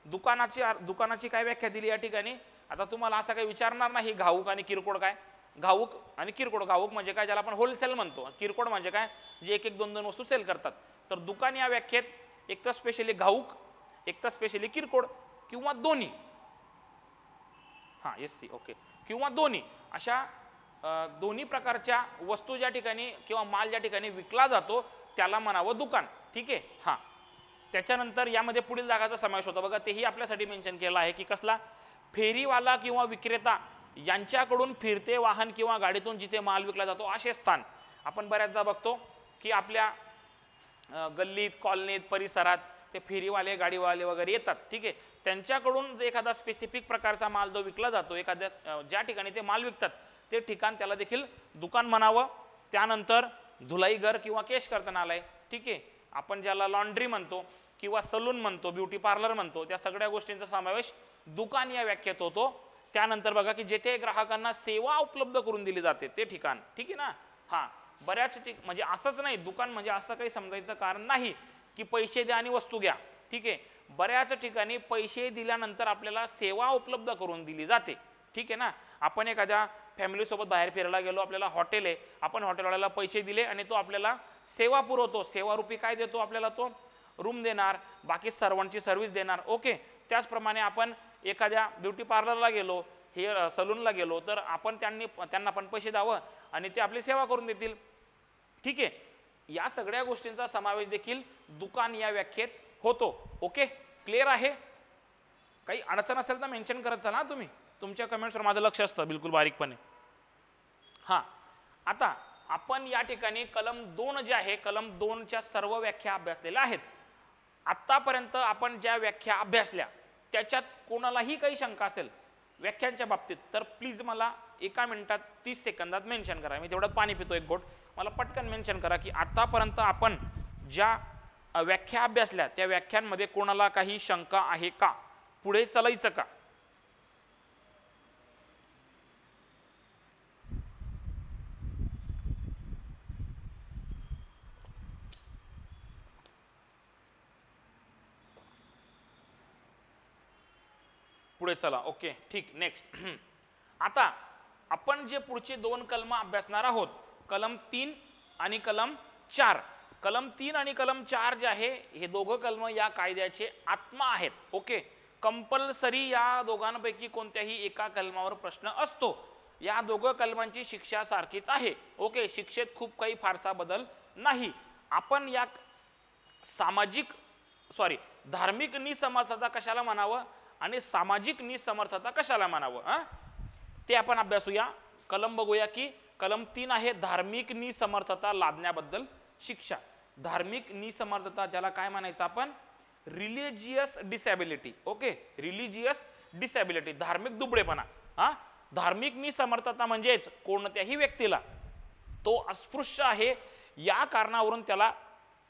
दुकानाची काय व्याख्या दिली या ठिकाणी? आता तुम्हाला असं काही विचारणार नाही घाऊक आणि किरकोळ काय. घाऊक आणि किरकोळ, घाऊक म्हणजे काय ज्याला आपण होलसेल म्हणतो, किरकोळ म्हणजे काय जे एक एक दोन दोन वस्तू सेल करतात. तर दुकान या व्याख्येत एक तर स्पेशली घाऊक, एक तर स्पेशली किरकोळ किंवा दोन्ही. SC ओके, किंवा दोन्ही अशा दोन्ही प्रकारच्या वस्तू ज्या ठिकाणी किंवा माल ज्या ठिकाणी विकला जातो त्याला म्हणावं दुकान. ठीक आहे, त्याच्यानंतर यामध्ये पुढील जागाचा समावेश होता बघा, तेही आपल्यासाठी मेन्शन केलं आहे की कसला? फेरीवाला किंवा विक्रेता यांच्याकडून फिरते वाहन किंवा गाडीतून जिथे माल विकला जातो असे स्थान. आपण बऱ्याचदा बघतो की आपल्या गल्लीत, कॉलनीत, परिसरात ते फेरीवाले, गाडीवाले वगैरे येतात. ठीक आहे, त्यांच्याकडून एखादा स्पेसिफिक प्रकारचा माल जो विकला जातो, एखाद्या ज्या ठिकाणी ते माल विकतात ते ठिकाण त्याला देखील दुकान म्हणावं. त्यानंतर धुलाईघर किंवा केश कर्तनालय. ठीक आहे, आपण ज्याला लॉन्ड्री म्हणतो किंवा सलून म्हणतो, ब्युटी पार्लर म्हणतो, त्या सगळ्या गोष्टींचा समावेश दुकान या व्याख्येत होतो. त्यानंतर बघा की जेथे ग्राहकांना सेवा उपलब्ध करून दिली जाते ते ठिकाण. ठीक आहे ना, बऱ्याच म्हणजे असंच नाही, दुकान म्हणजे असं काही समजायचं कारण नाही की पैसे द्या आणि वस्तू घ्या. ठीक आहे, बऱ्याच ठिकाणी पैसे दिल्यानंतर आपल्याला सेवा उपलब्ध करून दिली जाते. ठीक आहे ना, आपण एखाद्या फॅमिलीसोबत बाहेर फिरायला गेलो, आपल्याला हॉटेल आहे, आपण हॉटेलवाल्याला पैसे दिले आणि तो आपल्याला सेवा पुरवतो. सेवारूपी काय देतो आपल्याला? तो रूम देणार, बाकी सर्वांची सर्व्हिस देणार. ओके, त्याचप्रमाणे आपण एखाद्या ब्युटी पार्लरला गेलो, हेअर सलूनला गेलो तर आपण त्यांना पण पैसे द्यावं आणि ते आपली सेवा करून देतील. ठीक आहे, या सगळ्या गोष्टींचा समावेश देखील दुकान या व्याख्येत होतो. ओके, क्लिअर आहे? काही अडचण असेल तर मेन्शन करत चला तुम्ही, तुमच्या कमेंट्सवर माझं लक्ष असतं बिलकुल बारीकपणे. आता आपण या ठिकाणी कलम 2 जे आहे, कलम 2च्या सर्व व्याख्या अभ्यासलेल्या आहेत. आत्तापर्यंत आपण ज्या व्याख्या अभ्यासल्या त्याच्यात कोणालाही काही शंका असेल व्याख्यांच्या बाबतीत तर प्लीज मला 1 मिनिटात 30 सेकंदात मेन्शन करा. मी तेवढं पाणी पितो एक घोट, मला पटकन मेन्शन करा की आतापर्यंत आपण ज्या व्याख्या अभ्यासल्या त्या व्याख्यांमध्ये कोणाला काही शंका आहे का, पुढे चालायचं का? पुढे चला. ओके, ठीक, नेक्स्ट. आता आपण जे पुढचे 2 कलम अभ्यासणार आहोत, कलम 3 आणि कलम 4. कलम 3 आणि कलम 4 जे आहे हे दोघं कलम या कायद्याचे आत्मा आहेत. ओके, कंपल्सरी या दोघांपैकी कोणत्याही एका कलमावर प्रश्न असतो. या दोघं कलमांची शिक्षा सारखीच आहे. ओके, शिक्षेत खूप काही फारसा बदल नाही. आपण या धार्मिक निसमर्थता कशाला म्हणावं आणि सामाजिक निसमर्थता कशाला म्हणावं ते आपण अभ्यासूया. कलम बघूया की कलम 3 आहे धार्मिक निसमर्थता लादण्याबद्दल शिक्षा. धार्मिक निसमर्थता ज्याला काय म्हणायचं आपण? Religious disability. Okay, religious disability, धार्मिक दुबळेपणा. धार्मिक निसमर्थता म्हणजेच कोणत्याही व्यक्तीला तो अस्पृश्य आहे या कारणावरून त्याला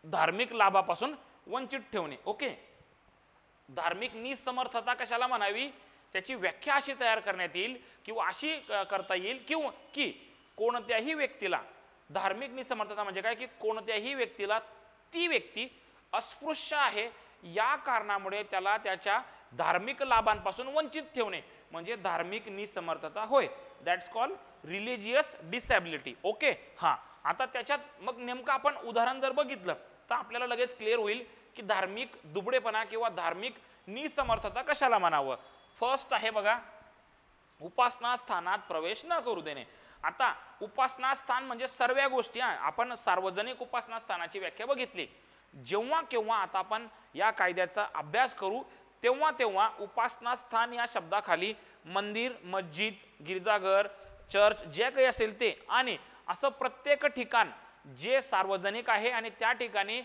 धार्मिक लाभापासून वंचित ठेवणे. ओके, धार्मिक निसमर्थता कशाला म्हणावी त्याची व्याख्या अशी तयार करण्यात येईल किंवा अशी करता येईल किंवा की कोणत्याही व्यक्तीला, धार्मिक निसमर्थता म्हणजे काय की कोणत्याही व्यक्तीला ती व्यक्ती अस्पृश्य आहे या कारणामुळे त्याला त्याच्या धार्मिक लाभांपासून वंचित ठेवणे म्हणजे धार्मिक निसमर्थता होय. That's called religious disability. Okay, आता त्याच्यात मग नेमकं आपण उदाहरण जर बघितलं तर आपल्याला लगेच क्लिअर होईल की धार्मिक दुबळेपणा किंवा धार्मिक निसमर्थता कशाला म्हणावं. फर्स्ट आहे बघा, उपासना स्थानात प्रवेश न करू देणे. आता उपासना स्थान म्हणजे सर्व गोष्टी. आपण सार्वजनिक उपासना स्थानाची व्याख्या बघितली. जेव्हा केव्हा आता आपण या कायद्याचा अभ्यास करू तेव्हा तेव्हा उपासना स्थान या शब्दाखाली मंदिर, मस्जिद, गिरजाघर, चर्च जे काही असेल ते आणि असं प्रत्येक ठिकाण जे सार्वजनिक आहे आणि त्या ठिकाणी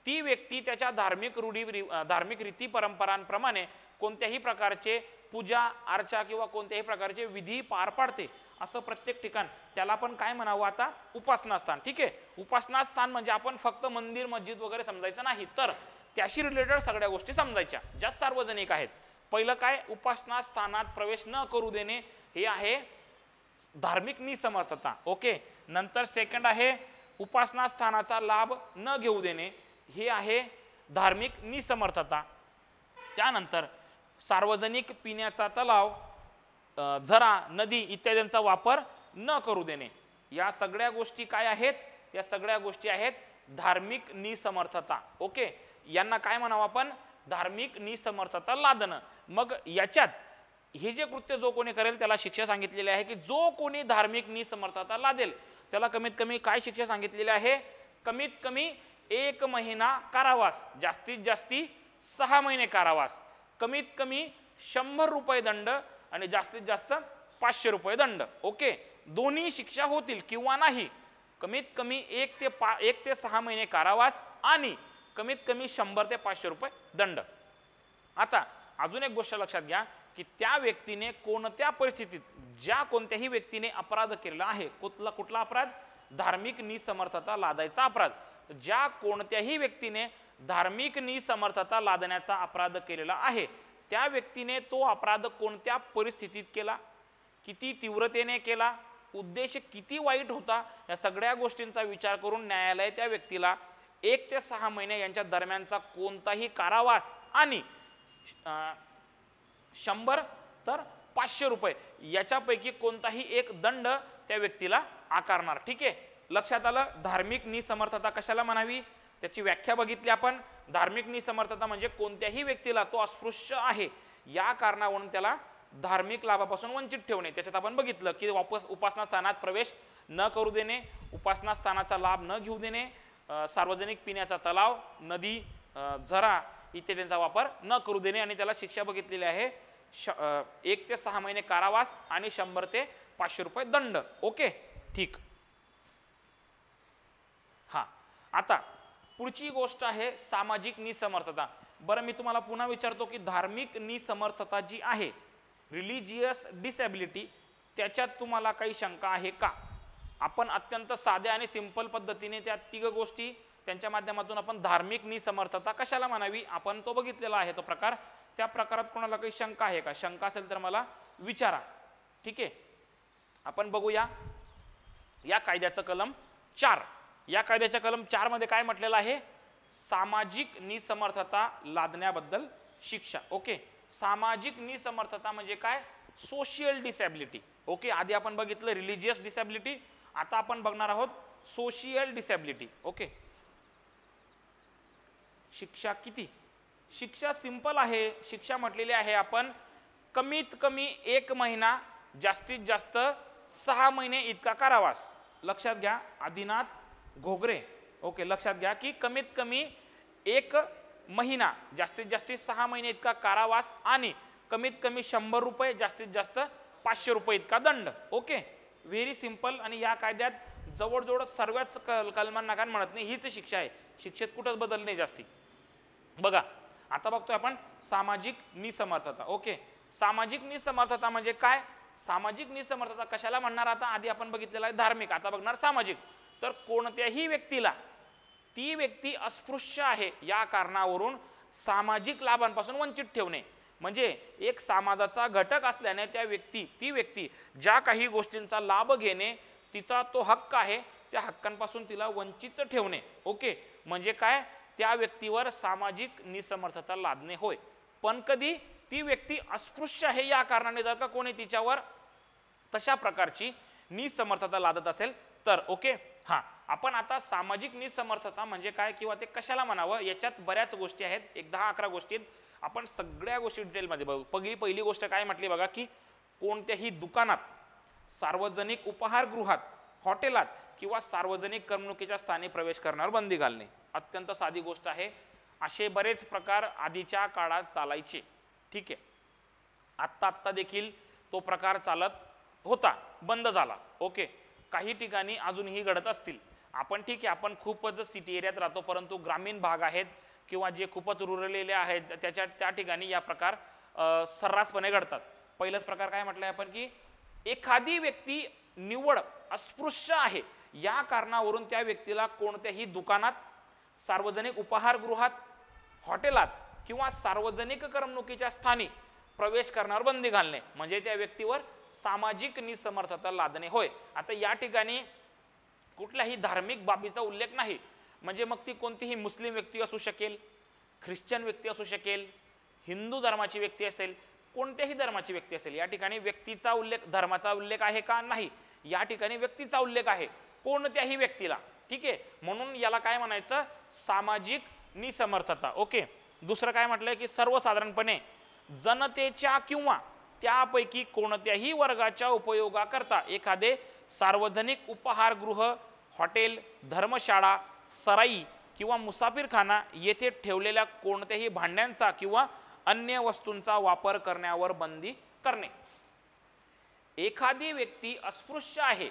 ती व्यक्ती त्याच्या धार्मिक रीती परंपरांप्रमाणे कोणत्याही प्रकारचे पूजा अर्चा किंवा कोणत्याही प्रकारचे विधी पार पाडते असं प्रत्येक ठिकाण, त्याला आपण काय म्हणावं आता, उपासना स्थान. ठीक आहे, उपासना स्थान म्हणजे आपण फक्त मंदिर मस्जिद वगैरे समजायचं नाही, तर त्याशी रिलेटेड सगळ्या गोष्टी समजायच्या ज्या सार्वजनिक आहेत. पहिलं काय, उपासना स्थानात प्रवेश न करू देणे, हे आहे धार्मिक निसमर्थता. ओके, नंतर सेकंड आहे उपासना स्थानाचा लाभ न घेऊ देणे, हे आहे धार्मिक निसमर्थता. त्यानंतर सार्वजनिक पिण्याचा तलाव, झरा, नदी इत्यादींचा वापर न करू देणे, या सगळ्या गोष्टी काय आहेत, या सगळ्या गोष्टी आहेत धार्मिक निसमर्थता. ओके, यांना काय म्हणावं आपण, धार्मिक निसमर्थता लादणं. मग याच्यात हे जे कृत्य जो कोणी करेल त्याला शिक्षा सांगितलेली आहे, की जो कोणी धार्मिक निसमर्थता लादेल त्याला कमीत कमी काय शिक्षा सांगितलेली आहे, कमीत कमी 1 महिना कारावास, जास्तीत जास्ती 6 महिने कारावास, कमीत कमी 100 रुपये दंड आणि जास्तीत जास्त 500 रुपये दंड. ओके, दोन्ही शिक्षा होतील किंवा नाही. कमीत कमी 1 ते 6 महिने कारावास आणि कमीत कमी 100 ते 500 रुपये दंड. आता अजून एक गोष्ट लक्षात घ्या, की त्या व्यक्तीने कोणत्या परिस्थितीत, ज्या कोणत्याही व्यक्तीने अपराध केलेला आहे, कुठला अपराध, धार्मिक निसमर्थता लादायचा अपराध, ज्या कोणत्याही व्यक्तीने धार्मिक निसमर्थता लादण्याचा अपराध केलेला आहे, त्या व्यक्तीने तो अपराध कोणत्या परिस्थितीत केला, किती तीव्रतेने केला, उद्देश किती वाईट होता, या सगळ्या गोष्टींचा विचार करून न्यायालय त्या व्यक्तीला 1 ते 6 महिने यांच्या दरम्यानचा कोणताही कारावास आणि 100 तर 500 रुपये याच्यापैकी कोणताही एक दंड त्या व्यक्तीला आकारणार. ठीक आहे, लक्षात आलं. धार्मिक निसमर्थता कशाला म्हणावी त्याची व्याख्या बघितली आपण. धार्मिक निसमर्थता म्हणजे कोणत्याही व्यक्तीला तो अस्पृश्य आहे या कारणावरून त्याला धार्मिक लाभापासून वंचित ठेवणे. त्याच्यात आपण बघितलं की उपासना स्थानात प्रवेश न करू देणे, उपासना स्थानाचा लाभ न घेऊ देणे, सार्वजनिक पिण्याचा तलाव, नदी, झरा इत्यादींचा वापर न करू देणे आणि त्याला शिक्षा बघितलेली आहे 1 ते 6 महिने कारावास आणि 100 ते 500 रुपये दंड. ओके, ठीक. हा, आता पुढची गोष्ट आहे सामाजिक निसमर्थता. बरं, मी तुम्हाला पुन्हा विचारतो की धार्मिक निसमर्थता जी आहे, रिलिजियस डिसॅबिलिटी, त्याच्यात तुम्हाला काही शंका आहे का? आपण अत्यंत साध्या आणि सिंपल पद्धतीने त्या 3 गोष्टी त्यांच्या माध्यमातून आपण धार्मिक निसमर्थता कशाला म्हणावी आपण तो बघितलेला आहे तो प्रकार. त्या प्रकारात कोणाला काही शंका आहे का? शंका असेल तर मला विचारा. ठीक आहे, आपण बघूया या कायद्याचं कलम 4. या कायद्याच्या कलम 4 मध्ये काय म्हटलेलं आहे, सामाजिक निसमर्थता लादण्याबद्दल शिक्षा. ओके, सामाजिक निसमर्थता म्हणजे काय, सोशियल डिसॅबिलिटी. ओके, आधी आपण बघितलं रिलिजियस डिसॅबिलिटी, आता आपण बघणार आहोत सोशियल डिसॅबिलिटी. ओके, शिक्षा किती? शिक्षा सिंपल आहे. शिक्षा म्हटलेली आहे आपण कमीत कमी 1 महिना, जास्तीत जास्त 6 महिने इतका कारावास. लक्षात घ्या, आदिनाथ घोगरे. ओके, लक्षात घ्या की कमीत कमी 1 महिना, जास्तीत जास्त 6 महिने इतका कारावास आणि कमीत कमी 100 रुपये, जास्तीत जास्त 500 रुपये इतका दंड. Okay, very simple. आणि या कायद्यात जवळजवळ सर्वच कलमांना काय म्हणत नाही, हीच शिक्षा आहे. शिक्षेत कुठंच बदल नाही जास्ती. बघा, आता बघतोय आपण सामाजिक निसमर्थता. ओके, सामाजिक निसमर्थता म्हणजे काय, सामाजिक निसमर्थता कशाला म्हणणार, आता आधी आपण बघितलेला आहे धार्मिक, आता बघणार सामाजिक. तर कोणत्याही व्यक्तीला, ती व्यक्ती अस्पृश्य आहे या कारणावरून सामाजिक लाभांपासून वंचित ठेवणे, म्हणजे एक समाजाचा घटक असल्याने ती व्यक्ती ज्या काही गोष्टींचा लाभ घेणे तिचा तो हक्क आहे, त्या हक्कांपासून तिला वंचित ठेवणे. ओके, म्हणजे काय, त्या व्यक्तीवर सामाजिक निसमर्थता लादणे होय. पण कधी ती व्यक्ती अस्पृश्य आहे या कारणाने जर का कोणी तिच्यावर तशा प्रकारची निसमर्थता लादत असेल तर. ओके, हा, आपण आता सामाजिक निसमर्थता म्हणजे काय किंवा ते कशाला म्हणावं याच्यात बऱ्याच गोष्टी आहेत, एक 10-11 गोष्टी. आपण सगळ्या गोष्टी डिटेलमध्ये बघू. पहिली गोष्ट काय म्हटली बघा, की कोणत्याही दुकानात, सार्वजनिक उपहारगृहात, हॉटेलात किंवा सार्वजनिक करमणुकीच्या स्थानी प्रवेश करण्यावर बंदी घालणे. अत्यंत साधी गोष्ट आहे. असे बरेच प्रकार आधीच्या काळात चालायचे. ठीक आहे, आत्ता देखील तो प्रकार चालत होता, बंद झाला. ओके, काही ठिकाणी अजूनही घडत असतील. आपण ठीक आहे, आपण खूपच सिटी एरियात राहतो, परंतु ग्रामीण भाग आहेत किंवा जे खूपच रुरल एरिया आहेत त्या ठिकाणी या प्रकार सर्रासपणे घडतात. पहिलाच प्रकार काय म्हटलंय आपण, की एखादी व्यक्ती निव्वळ अस्पृश्य आहे या कारणावरून त्या व्यक्तीला कोणत्याही दुकानात, सार्वजनिक उपाहारगृहात, हॉटेलात किंवा सार्वजनिक करमणुकीच्या स्थानी प्रवेश करण्यावर बंदी घालणे म्हणजे त्या व्यक्तीवर सामाजिक निसमर्थता लादणे होय. आता या ठिकाणी कुठल्याही धार्मिक बाबीचा उल्लेख नाही, म्हणजे मग ती कोणतीही मुस्लिम व्यक्ती असू शकेल, ख्रिश्चन व्यक्ती असू शकेल, हिंदू धर्माची व्यक्ती असेल, कोणत्याही धर्माची व्यक्ती असेल. या ठिकाणी व्यक्तीचा उल्लेख, धर्माचा उल्लेख आहे का? नाही. या ठिकाणी व्यक्तीचा उल्लेख आहे, कोणत्याही व्यक्तीला. ठीक आहे, म्हणून याला काय म्हणायचं? सामाजिक निसमर्थता. ओके. दुसरं काय म्हटलंय की सर्वसाधारणपणे जनतेच्या किंवा त्यापैकी कोणत्याही वर्गाच्या उपयोगाकरता एखादे सार्वजनिक उपहारगृह, हॉटेल, धर्मशाळा, सराई किंवा मुसाफिरखाना येथे ठेवलेल्या कोणत्याही भांड्यांचा किंवा अन्य वस्तूंचा वापर करण्यावर बंदी करणे. एखादी व्यक्ती अस्पृश्य आहे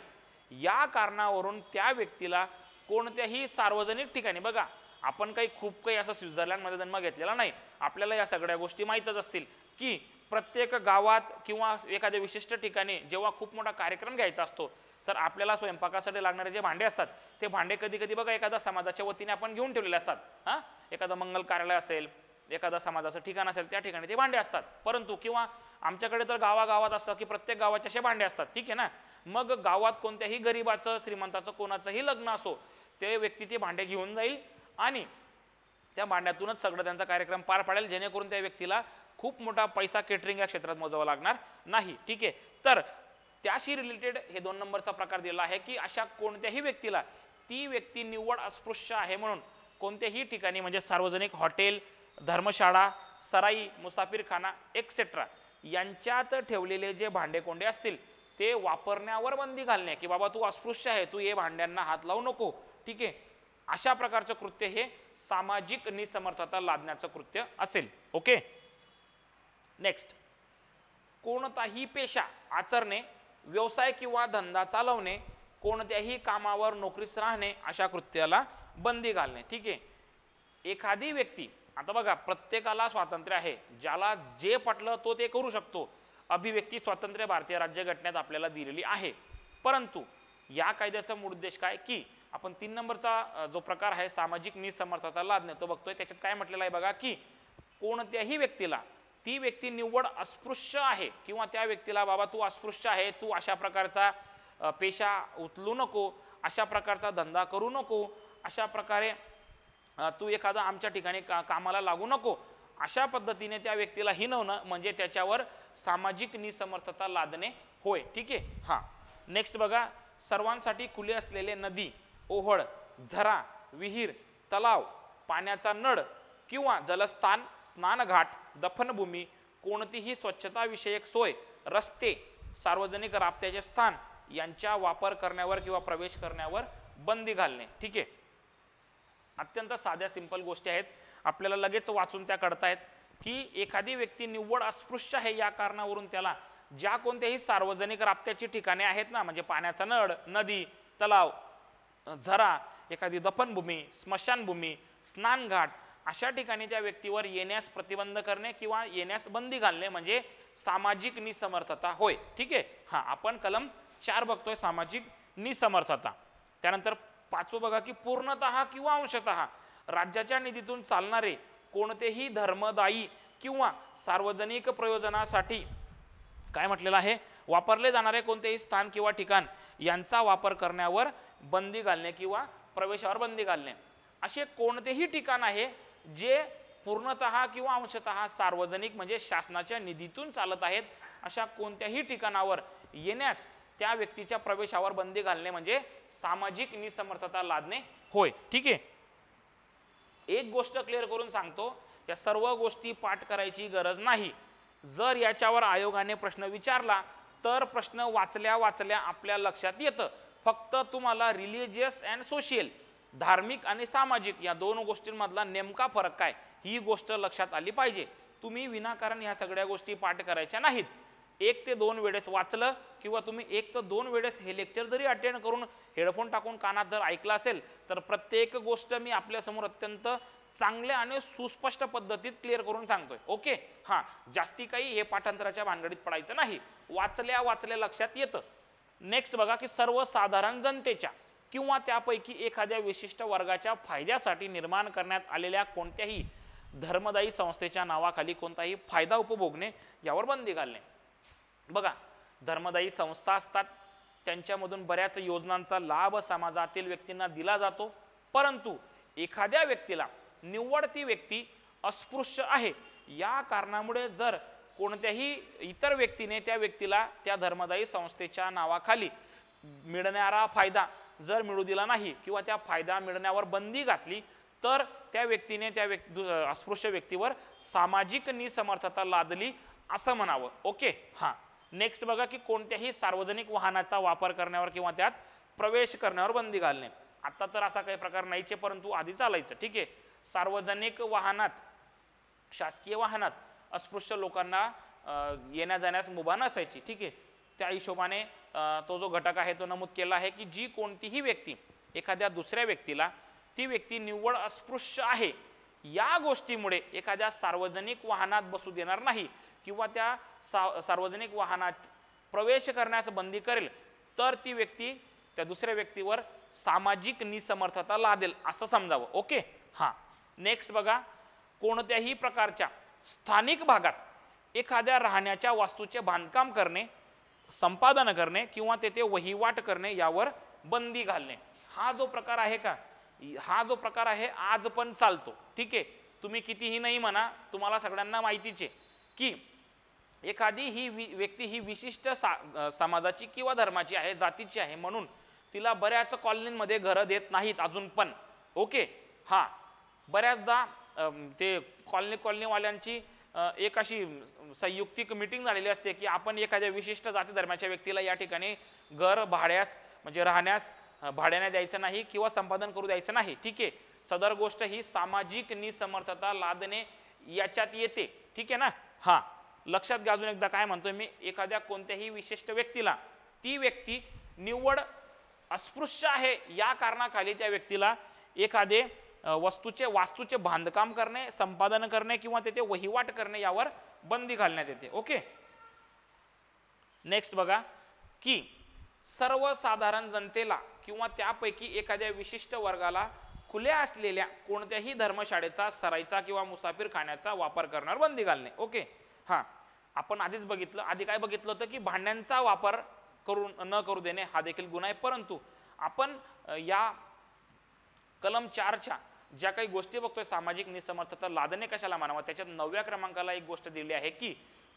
या कारणावरून त्या व्यक्तीला कोणत्याही सार्वजनिक ठिकाणी, बघा आपण खूप काही असं स्वित्झर्लंडमध्ये जन्म घेतलेला नाही, आपल्याला या सगळ्या गोष्टी माहीतच असतील की प्रत्येक गावात किंवा एखाद्या विशिष्ट ठिकाणी जेव्हा खूप मोठा कार्यक्रम घ्यायचा असतो तर आपल्याला स्वयंपाकासाठी लागणारे जे भांडे असतात ते भांडे कधी कधी बघा एखाद्या समाजाच्या वतीने आपण घेऊन ठेवलेले असतात. हां, एखादं मंगल कार्यालय असेल, एखादा समाजाचं ठिकाण असेल, त्या ठिकाणी ते भांडे असतात. परंतु किंवा आमच्याकडे तर गावागावात असतं की प्रत्येक गावाचे असे भांडे असतात. ठीक आहे ना. मग गावात कोणत्याही गरीबाचं, श्रीमंताचं, कोणाचंही लग्न असो, ते व्यक्ती ते भांडे घेऊन जाईल आणि त्या भांड्यातूनच सगळं त्यांचा कार्यक्रम पार पाडेल, जेणेकरून त्या व्यक्तीला खूप मोठा पैसा केटरिंग या क्षेत्रात मोजावा लागणार नाही. ठीक आहे. तर त्याशी रिलेटेड हे 2 नंबरचा प्रकार दिला आहे की अशा कोणत्याही व्यक्तीला, ती व्यक्ती निव्वळ अस्पृश्य आहे म्हणून कोणत्याही ठिकाणी म्हणजे सार्वजनिक हॉटेल, धर्मशाळा, सराई, मुसाफिरखाना एक्सेट्रा यांच्यात ठेवलेले जे भांडेकोंडे असतील ते वापरण्यावर बंदी घालणे की बाबा तू अस्पृश्य आहे, तू हे भांड्यांना हात लावू नको. ठीक आहे. अशा प्रकारचं कृत्य हे सामाजिक निसमर्थता लादण्याचं कृत्य असेल. ओके. नेक्स्ट, कोणताही पेशा आचरणे, व्यवसाय किंवा धंदा चालवणे, कोणत्याही कामावर नोकरीस राहणे अशा कृत्याला बंदी घालणे. ठीक आहे. एखादी व्यक्ती, आता बघा प्रत्येकाला स्वातंत्र्य आहे, ज्याला जे पटलं तो ते करू शकतो. अभिव्यक्ती स्वातंत्र्य भारतीय राज्यघटनेत आपल्याला दिलेली आहे. परंतु या कायद्याचा मूळ उद्देश काय की आपण 3 नंबरचा जो प्रकार आहे सामाजिक निसमर्थता लादणे तो बघतोय. त्याच्यात काय म्हटलेलं आहे बघा की कोणत्याही व्यक्तीला, ती व्यक्ती निव्वळ अस्पृश्य आहे किंवा त्या व्यक्तीला बाबा तू अस्पृश्य आहे, तू अशा प्रकारचा पेशा उचलू नको, अशा प्रकारचा धंदा करू नको, अशा प्रकारे तू एखादा आमच्या ठिकाणी कामाला लागू नको, अशा पद्धतीने त्या व्यक्तीला हिणवणं म्हणजे त्याच्यावर सामाजिक निसमर्थता लादणे होय. ठीक आहे. हां, नेक्स्ट बघा, सर्वांसाठी खुले असलेले नदी, ओहळ, झरा, विहीर, तलाव, पाण्याचा नळ किंवा जलस्थान, स्नानघाट, दफनभूमी, कोणतीही स्वच्छताविषयक सोय, रस्ते, सार्वजनिक राबत्याचे स्थान यांचा वापर करण्यावर किंवा प्रवेश करण्यावर बंदी घालणे. ठीक आहे. अत्यंत साध्या सिंपल गोष्टी आहेत, आपल्याला लगेच वाचून त्या कळतायत की एखादी व्यक्ती निव्वळ अस्पृश्य आहे या कारणावरून त्याला ज्या कोणत्याही सार्वजनिक राबत्याची ठिकाणे आहेत ना, म्हणजे पाण्याचा नळ, नदी, तलाव, झरा, एखादी दफनभूमी, स्मशानभूमी, स्नानघाट अशा ठिकाणी त्या व्यक्तीवर येण्यास प्रतिबंध करणे किंवा येण्यास बंदी घालणे म्हणजे सामाजिक निसमर्थता होय. ठीक आहे. हां, आपण कलम 4 बघतोय, सामाजिक निसमर्थता. त्यानंतर 5वं बघा की पूर्णतः किंवा अंशतः राज्याच्या निधीतून चालणारे कोणतेही धर्मदायी किंवा सार्वजनिक प्रयोजनासाठी काय म्हटलेलं आहे, वापरले जाणारे कोणतेही स्थान किंवा ठिकाण यांचा वापर करण्यावर बंदी घालणे किंवा प्रवेशावर बंदी घालणे. असे कोणतेही ठिकाण आहे जे पूर्णतः किंवा अंशतः सार्वजनिक म्हणजे शासनाच्या निधीतून चालत आहेत, अशा कोणत्याही ठिकाणावर येण्यास त्या व्यक्तीच्या प्रवेशावर बंदी घालणे म्हणजे सामाजिक निसमर्थता लादणे होय. ठीक आहे. एक गोष्ट क्लिअर करून सांगतो, या सर्व गोष्टी पाठ करायची गरज नाही. जर याच्यावर आयोगाने प्रश्न विचारला तर प्रश्न वाचल्या वाचल्या आपल्या लक्षात येतं. फक्त तुम्हाला रिलिजियस अँड सोशियल, धार्मिक आणि सामाजिक या 2 गोष्टींमधला नेमका फरक काय ही गोष्ट लक्षात आली पाहिजे. तुम्ही विनाकारण ह्या सगळ्या गोष्टी पाठ करायच्या नाहीत. 1 ते 2 वेळेस वाचलं किंवा तुम्ही 1 ते 2 वेळेस हे लेक्चर जरी अटेंड करून हेडफोन टाकून कानात जर ऐकलं असेल तर प्रत्येक गोष्ट मी आपल्यासमोर अत्यंत चांगल्या आणि सुस्पष्ट पद्धतीत क्लिअर करून सांगतोय. ओके, हां, जास्ती काही हे पाठांतराच्या भानगडीत पडायचं नाही, वाचल्या लक्षात येतं. नेक्स्ट बघा की सर्वसाधारण जनतेच्या किंवा त्यापैकी एखाद्या विशिष्ट वर्गाच्या फायद्यासाठी निर्माण करण्यात आलेल्या कोणत्याही धर्मदायी संस्थेच्या नावाखाली कोणताही फायदा उपभोगणे यावर बंदी घालणे. बघा, धर्मदायी संस्था असतात, त्यांच्यामधून बऱ्याच योजनांचा लाभ समाजातील व्यक्तींना दिला जातो, परंतु एखाद्या व्यक्तीला निव्वळ ती व्यक्ती अस्पृश्य आहे या कारणामुळे जर कोणत्याही इतर व्यक्तीने त्या व्यक्तीला त्या धर्मदायी संस्थेच्या नावाखाली मिळणारा फायदा जर मिळू दिला नाही किंवा त्या फायदा मिळण्यावर बंदी घातली तर त्या व्यक्तीने त्या अस्पृश्य व्यक्तीवर सामाजिक निसमर्थता लादली असं म्हणावं. ओके, हां. नेक्स्ट बघा की कोणत्याही सार्वजनिक वाहनाचा वापर करण्यावर किंवा त्यात प्रवेश करण्यावर बंदी घालणे. आता तर असा काही प्रकार नाहीचे, परंतु आधी चालायचं. ठीक आहे, सार्वजनिक वाहनात, शासकीय वाहनात अस्पृश्य लोकांना येण्या जाण्यास मुभा नसायची. ठीक आहे, त्या हिशोबाने तो जो घटक आहे तो नमूद केला आहे की जी कोणतीही व्यक्ती एखाद्या दुसऱ्या व्यक्तीला ती व्यक्ती निव्वळ अस्पृश्य आहे या गोष्टीमुळे एखाद्या सार्वजनिक वाहनात बसू देणार नाही किंवा त्या सार्वजनिक वाहनात प्रवेश करण्यास बंदी करेल तर ती व्यक्ती त्या दुसऱ्या व्यक्तीवर सामाजिक निसमर्थता लादेल असं समजावं. ओके, हां. नेक्स्ट बघा, कोणत्याही प्रकारच्या स्थानिक भागात एखाद्या राहण्याच्या वास्तूचे बांधकाम करणे, संपादन करणे किंवा तेथे वहिवाट करणे यावर बंदी घालणे. हा जो प्रकार आहे का, हा जो प्रकार आहे आज पण चालतो. ठीक आहे, तुम्ही कितीही नाही म्हणा, तुम्हाला सगळ्यांना माहितीच आहे की एखादी ही व्यक्ती ही विशिष्ट समाजाची किंवा धर्माची आहे, जातीची आहे, म्हणून तिला बऱ्याच कॉलनीमध्ये घरं देत नाहीत अजून पण. ओके, हां. बऱ्याचदा ते कॉलनीवाल्यांची एक अशी संयुक्तिक मीटिंग झालेली असते की आपण एखाद्या विशिष्ट जाती धर्माच्या व्यक्तीला या ठिकाणी घर भाड्यास म्हणजे राहण्यास भाड्याने द्यायचं नाही किंवा संपादन करू द्यायचं नाही. ठीक आहे, सदर गोष्ट ही सामाजिक निसमर्थता लादणे याच्यात येते. ठीक आहे ना, हां. लक्षात घ्या, अजून एकदा काय म्हणतोय मी, एखाद्या कोणत्याही विशिष्ट व्यक्तीला ती व्यक्ती निव्वळ अस्पृश्य आहे या कारणाखाली त्या व्यक्तीला एखादे वास्तूचे बांधकाम करणे, संपादन करणे किंवा तेथे वहिवाट करणे यावर बंदी घालण्यात येते. ओके, नेक्स्ट बघा की सर्वसाधारण जनतेला किंवा त्यापैकी एखाद्या विशिष्ट वर्गाला खुल्या असलेल्या कोणत्याही धर्मशाळेचा, सराईचा किंवा मुसाफिर खाण्याचा वापर करण्यावर बंदी घालणे. ओके, हां. आपण आधीच बघितलं, आधी काय बघितलं होतं की भांड्यांचा वापर न करू देणे हा देखील गुन्हा आहे, परंतु आपण या कलम 4च्या ज्या काही गोष्टी बघतोय सामाजिक निसमर्थता लादणे कशाला म्हणावं, त्याच्यात 9व्या क्रमांकाला एक गोष्ट दिली आहे की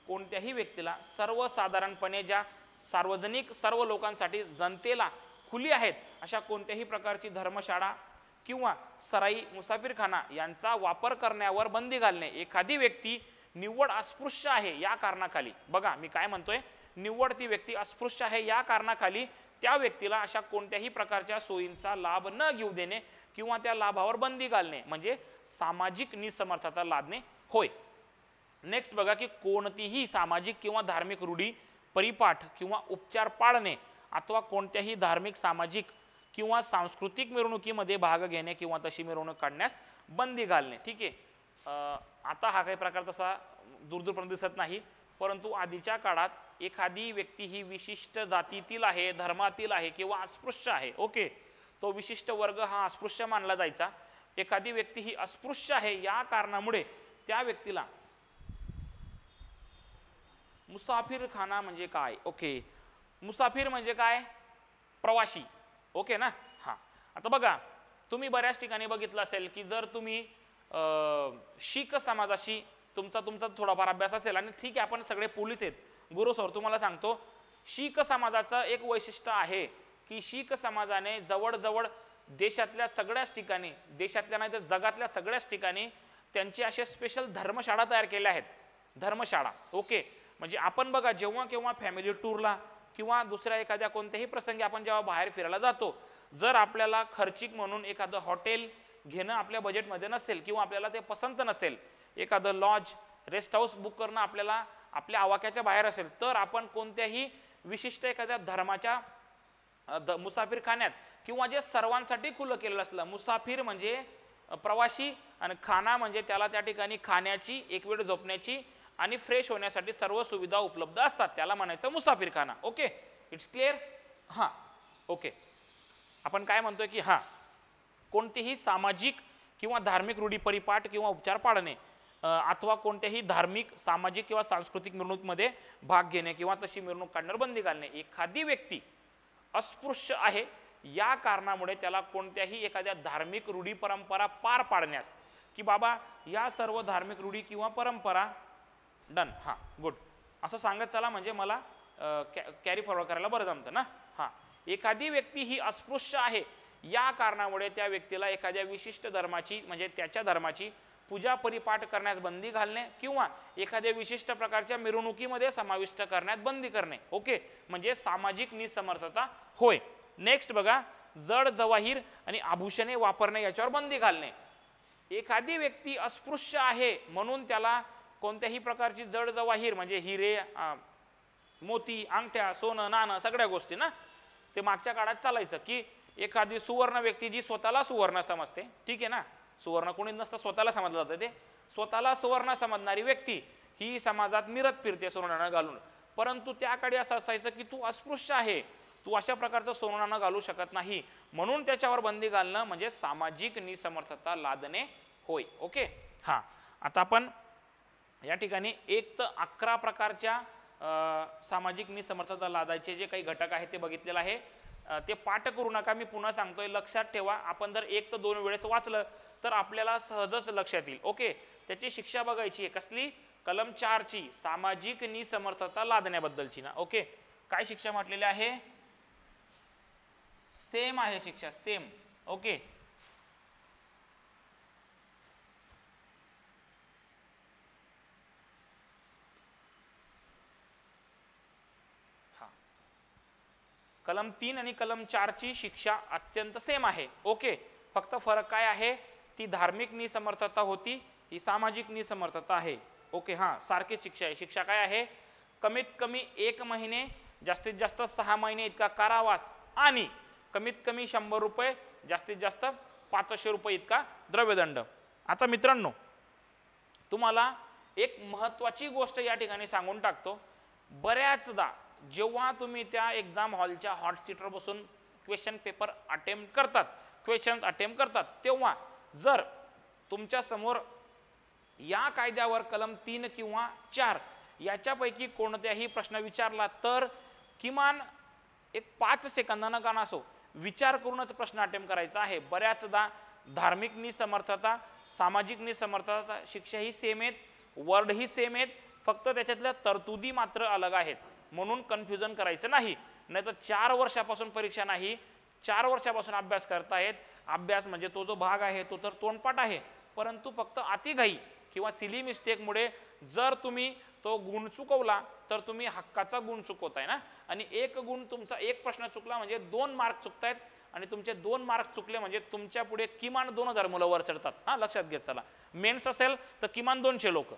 कोणत्याही व्यक्तीला सर्वसाधारणपणे ज्या सार्वजनिक सर्व लोकांसाठी जनतेला खुली आहेत अशा कोणत्याही प्रकारची धर्मशाळा किंवा सराई, मुसाफिरखाना यांचा वापर करण्यावर बंदी घालणे. एखादी व्यक्ती निव्वळ अस्पृश्य आहे या कारणाखाली, बघा मी काय म्हणतोय, निव्वळ ती व्यक्ती अस्पृश्य आहे या कारणाखाली त्या व्यक्तीला अशा कोणत्याही प्रकारच्या सोयींचा लाभ न घेऊ देणे किंवा त्या लाभावर बंदी घालणे म्हणजे सामाजिक निसमर्थता लादणे होय. नेक्स्ट बघा की कोणतीही सामाजिक किंवा धार्मिक रूढी, परिपाठ किंवा उपचार पाळणे अथवा कोणत्याही धार्मिक, सामाजिक किंवा सांस्कृतिक मिरवणुकीमध्ये भाग घेणे किंवा तशी मिरवणूक काढण्यास बंदी घालणे. ठीक आहे, आता हा काही प्रकार तसा दूरपर्यंत दिसत नाही, परंतु आधीच्या काळात एखादी व्यक्ती ही विशिष्ट जातीतील आहे, धर्मातील आहे किंवा अस्पृश्य आहे. ओके, तो विशिष्ट वर्ग हा अस्पृश्य मानला जायचा. एखादी व्यक्ती ही अस्पृश्य आहे या कारणामुळे त्या व्यक्तीला मुसाफिरखाना म्हणजे काय, ओके, मुसाफिर म्हणजे काय, प्रवासी. ओके ना, हां. आता बघा, तुम्ही बऱ्याच ठिकाणी बघितलं असेल की जर तुम्ही शीख समाजाशी तुमचा थोडाफार अभ्यास असेल आणि ठीक आहे आपण सगळे पोलीस आहेत, गुरु सर तुम्हाला सांगतो, शीख समाजाचं एक वैशिष्ट्य आहे की शीख समाजाने जवळजवळ देशातल्या सगळ्याच ठिकाणी, देशातल्या नाही तर जगातल्या सगळ्याच ठिकाणी त्यांची अशा स्पेशल धर्मशाळा तयार केल्या आहेत. धर्मशाळा. ओके, म्हणजे आपण बघा जेव्हा केव्हा फॅमिली टूरला किंवा दुसऱ्या एखाद्या कोणत्याही प्रसंगी आपण जेव्हा बाहेर फिरायला जातो, जर आपल्याला खर्चिक म्हणून एखादं हॉटेल घेणं आपल्या बजेटमध्ये नसेल किंवा आपल्याला ते पसंत नसेल, एखादं लॉज, रेस्ट हाऊस बुक करणं आपल्याला आपल्या आवाक्याच्या बाहेर असेल, तर आपण कोणत्याही विशिष्ट एखाद्या धर्माच्या मुसाफिरखान्यात किंवा जे सर्वांसाठी खुलं केलेलं असलं, मुसाफिर म्हणजे प्रवासी, आणि खाना म्हणजे त्याला त्या ठिकाणी खाण्याची, एक वेळ झोपण्याची आणि फ्रेश होण्यासाठी सर्व सुविधा उपलब्ध असतात, त्याला म्हणायचं मुसाफिरखाना. Okay, it's clear. हां, ओके. आपण काय म्हणतोय की हां, कोणतेही सामाजिक किंवा धार्मिक रूढी परिपाठ किंवा उपचार पाळणे अथवा कोणत्याही धार्मिक, सामाजिक किंवा सांस्कृतिक मिरवणुकीमध्ये भाग घेणे किंवा तशी मिरवणूक काढण्यावर बंदी घालणे. एखादी व्यक्ती अस्पृश्य आहे या कारणामुळे त्याला कोणत्याही एखाद्या धार्मिक रूढी परंपरा पार पाडण्यास, की बाबा या सर्व धार्मिक रूढी किंवा परंपरा डन, हां गुड असं सांगत चला, म्हणजे मला कॅरी फॉरवर्ड करायला बरं जमतं ना. हां, एखादी व्यक्ती ही अस्पृश्य आहे या कारणामुळे त्या व्यक्तीला एखाद्या विशिष्ट धर्माची, म्हणजे त्याच्या धर्माची पूजा परिपाठ करण्यास बंदी घालणे किंवा एखाद्या विशिष्ट प्रकारच्या मिरवणुकीमध्ये समाविष्ट करण्यात बंदी करणे. ओके, म्हणजे सामाजिक निसमर्थता होय. नेक्स्ट बघा, जड जवाहीर आणि आभूषणे वापरणे याच्यावर बंदी घालणे. एखादी व्यक्ती अस्पृश्य आहे म्हणून त्याला कोणत्याही प्रकारची जड जवाहीर म्हणजे हिरे, मोती, अंगठ्या, सोनं, नाणं, सगळ्या गोष्टी ना, ते मागच्या काळात चालायचं की एखादी सुवर्ण व्यक्ती जी स्वतःला सुवर्ण समजते, ठीक आहे ना, सुवर्ण कोणी नसतं, स्वतःला समजलं जातं, ते स्वतःला सुवर्ण समजणारी व्यक्ती ही समाजात मिरत फिरते सोनं घालून. परंतु त्याकडे असं असायचं की तू अस्पृश्य आहे, तू अशा प्रकारचं सोनं घालू शकत नाही, म्हणून त्याच्यावर बंदी घालणं म्हणजे सामाजिक निसमर्थता लादणे होय. ओके, हां, आता आपण या ठिकाणी 1 ते 11 प्रकारच्या सामाजिक निसमर्थता लादायचे जे काही घटक आहेत ते बघितलेलं आहे. ते पाठ करू नका, मी पुन्हा सांगतोय, लक्षात ठेवा. आपण जर 1 ते 2 वेळेस वाचलं तर आपल्याला सहजच लक्षात येईल. ओके, त्याची शिक्षा बघायची आहे कसली, कलम 4 ची, सामाजिक निसमर्थता लादण्याबद्दलची ना. ओके, काय शिक्षा म्हटलेली आहे, सेम आहे शिक्षा, सेम. ओके, कलम 3 आणि कलम 4 ची शिक्षा अत्यंत सेम आहे. ओके, फक्त फरक काय आहे, ती धार्मिक निसमर्थता होती, ही सामाजिक निसमर्थता आहे. ओके, हां, सारखीच शिक्षा आहे. शिक्षा काय आहे, कमीत कमी 1 महिने, जास्तीत जास्त 6 महिने इतका कारावास आणि कमीत कमी 100 रुपये, जास्तीत जास्त 500 रुपये इतका द्रव्यदंड. आता मित्रांनो, तुम्हाला एक महत्त्वाची गोष्ट या ठिकाणी सांगून टाकतो. बऱ्याचदा जेव्हा तुम्ही त्या एक्झाम हॉलच्या हॉट सीटवर बसून क्वेश्चन पेपर अटेम्प्ट करतात, क्वेश्चन्स अटेम्प्ट करतात, तेव्हा जर तुमच्या समोर या कायद्यावर कलम 3 किंवा 4 याच्यापैकी कोणत्याही प्रश्न विचारला तर किमान एक 5 सेकंदांना का नसो विचार करूनच प्रश्न अटेम्प्ट करायचा आहे. बऱ्याचदा धार्मिक निसमर्थता, सामाजिक निसमर्थता शिक्षा ही सेम आहेत, वर्ड ही सेम आहेत, फक्त त्याच्यातल्या तरतुदी मात्र अलग आहेत, म्हणून कन्फ्युजन करायचं नाही. नाहीतर 4 वर्षापासून परीक्षा नाही, 4 वर्षापासून अभ्यास करतायत. अभ्यास म्हणजे तो जो भाग आहे तो तर तोंडपाठ आहे, परंतु फक्त अतिघाई किंवा सिली मिस्टेकमुळे जर तुम्ही तो गुण चुकवला तर तुम्ही हक्काचा गुण चुकवताय ना. आणि 1 गुण तुमचा, 1 प्रश्न चुकला म्हणजे 2 मार्क चुकतायत, आणि तुमचे 2 मार्क चुकले म्हणजे तुमच्या पुढे किमान 2000 मुलं वर चढतात. हा, लक्षात घेत चला. मेन्स असेल तर किमान 200 लोक.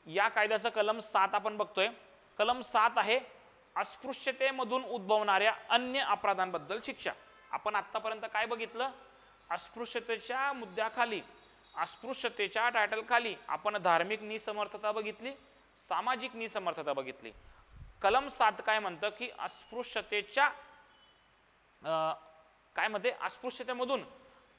या कायद्याचं कलम 7 आपण बघतोय. कलम 7 आहे अस्पृश्यतेमधून उद्भवणाऱ्या अन्य अपराधांबद्दल शिक्षा. आपण आतापर्यंत काय बघितलं, अस्पृश्यतेच्या मुद्द्याखाली, अस्पृश्यतेच्या टायटल खाली आपण धार्मिक निसमर्थता बघितली, सामाजिक निसमर्थता बघितली. कलम 7 काय म्हणतं की अस्पृश्यतेच्या काय म्हणते, अस्पृश्यतेमधून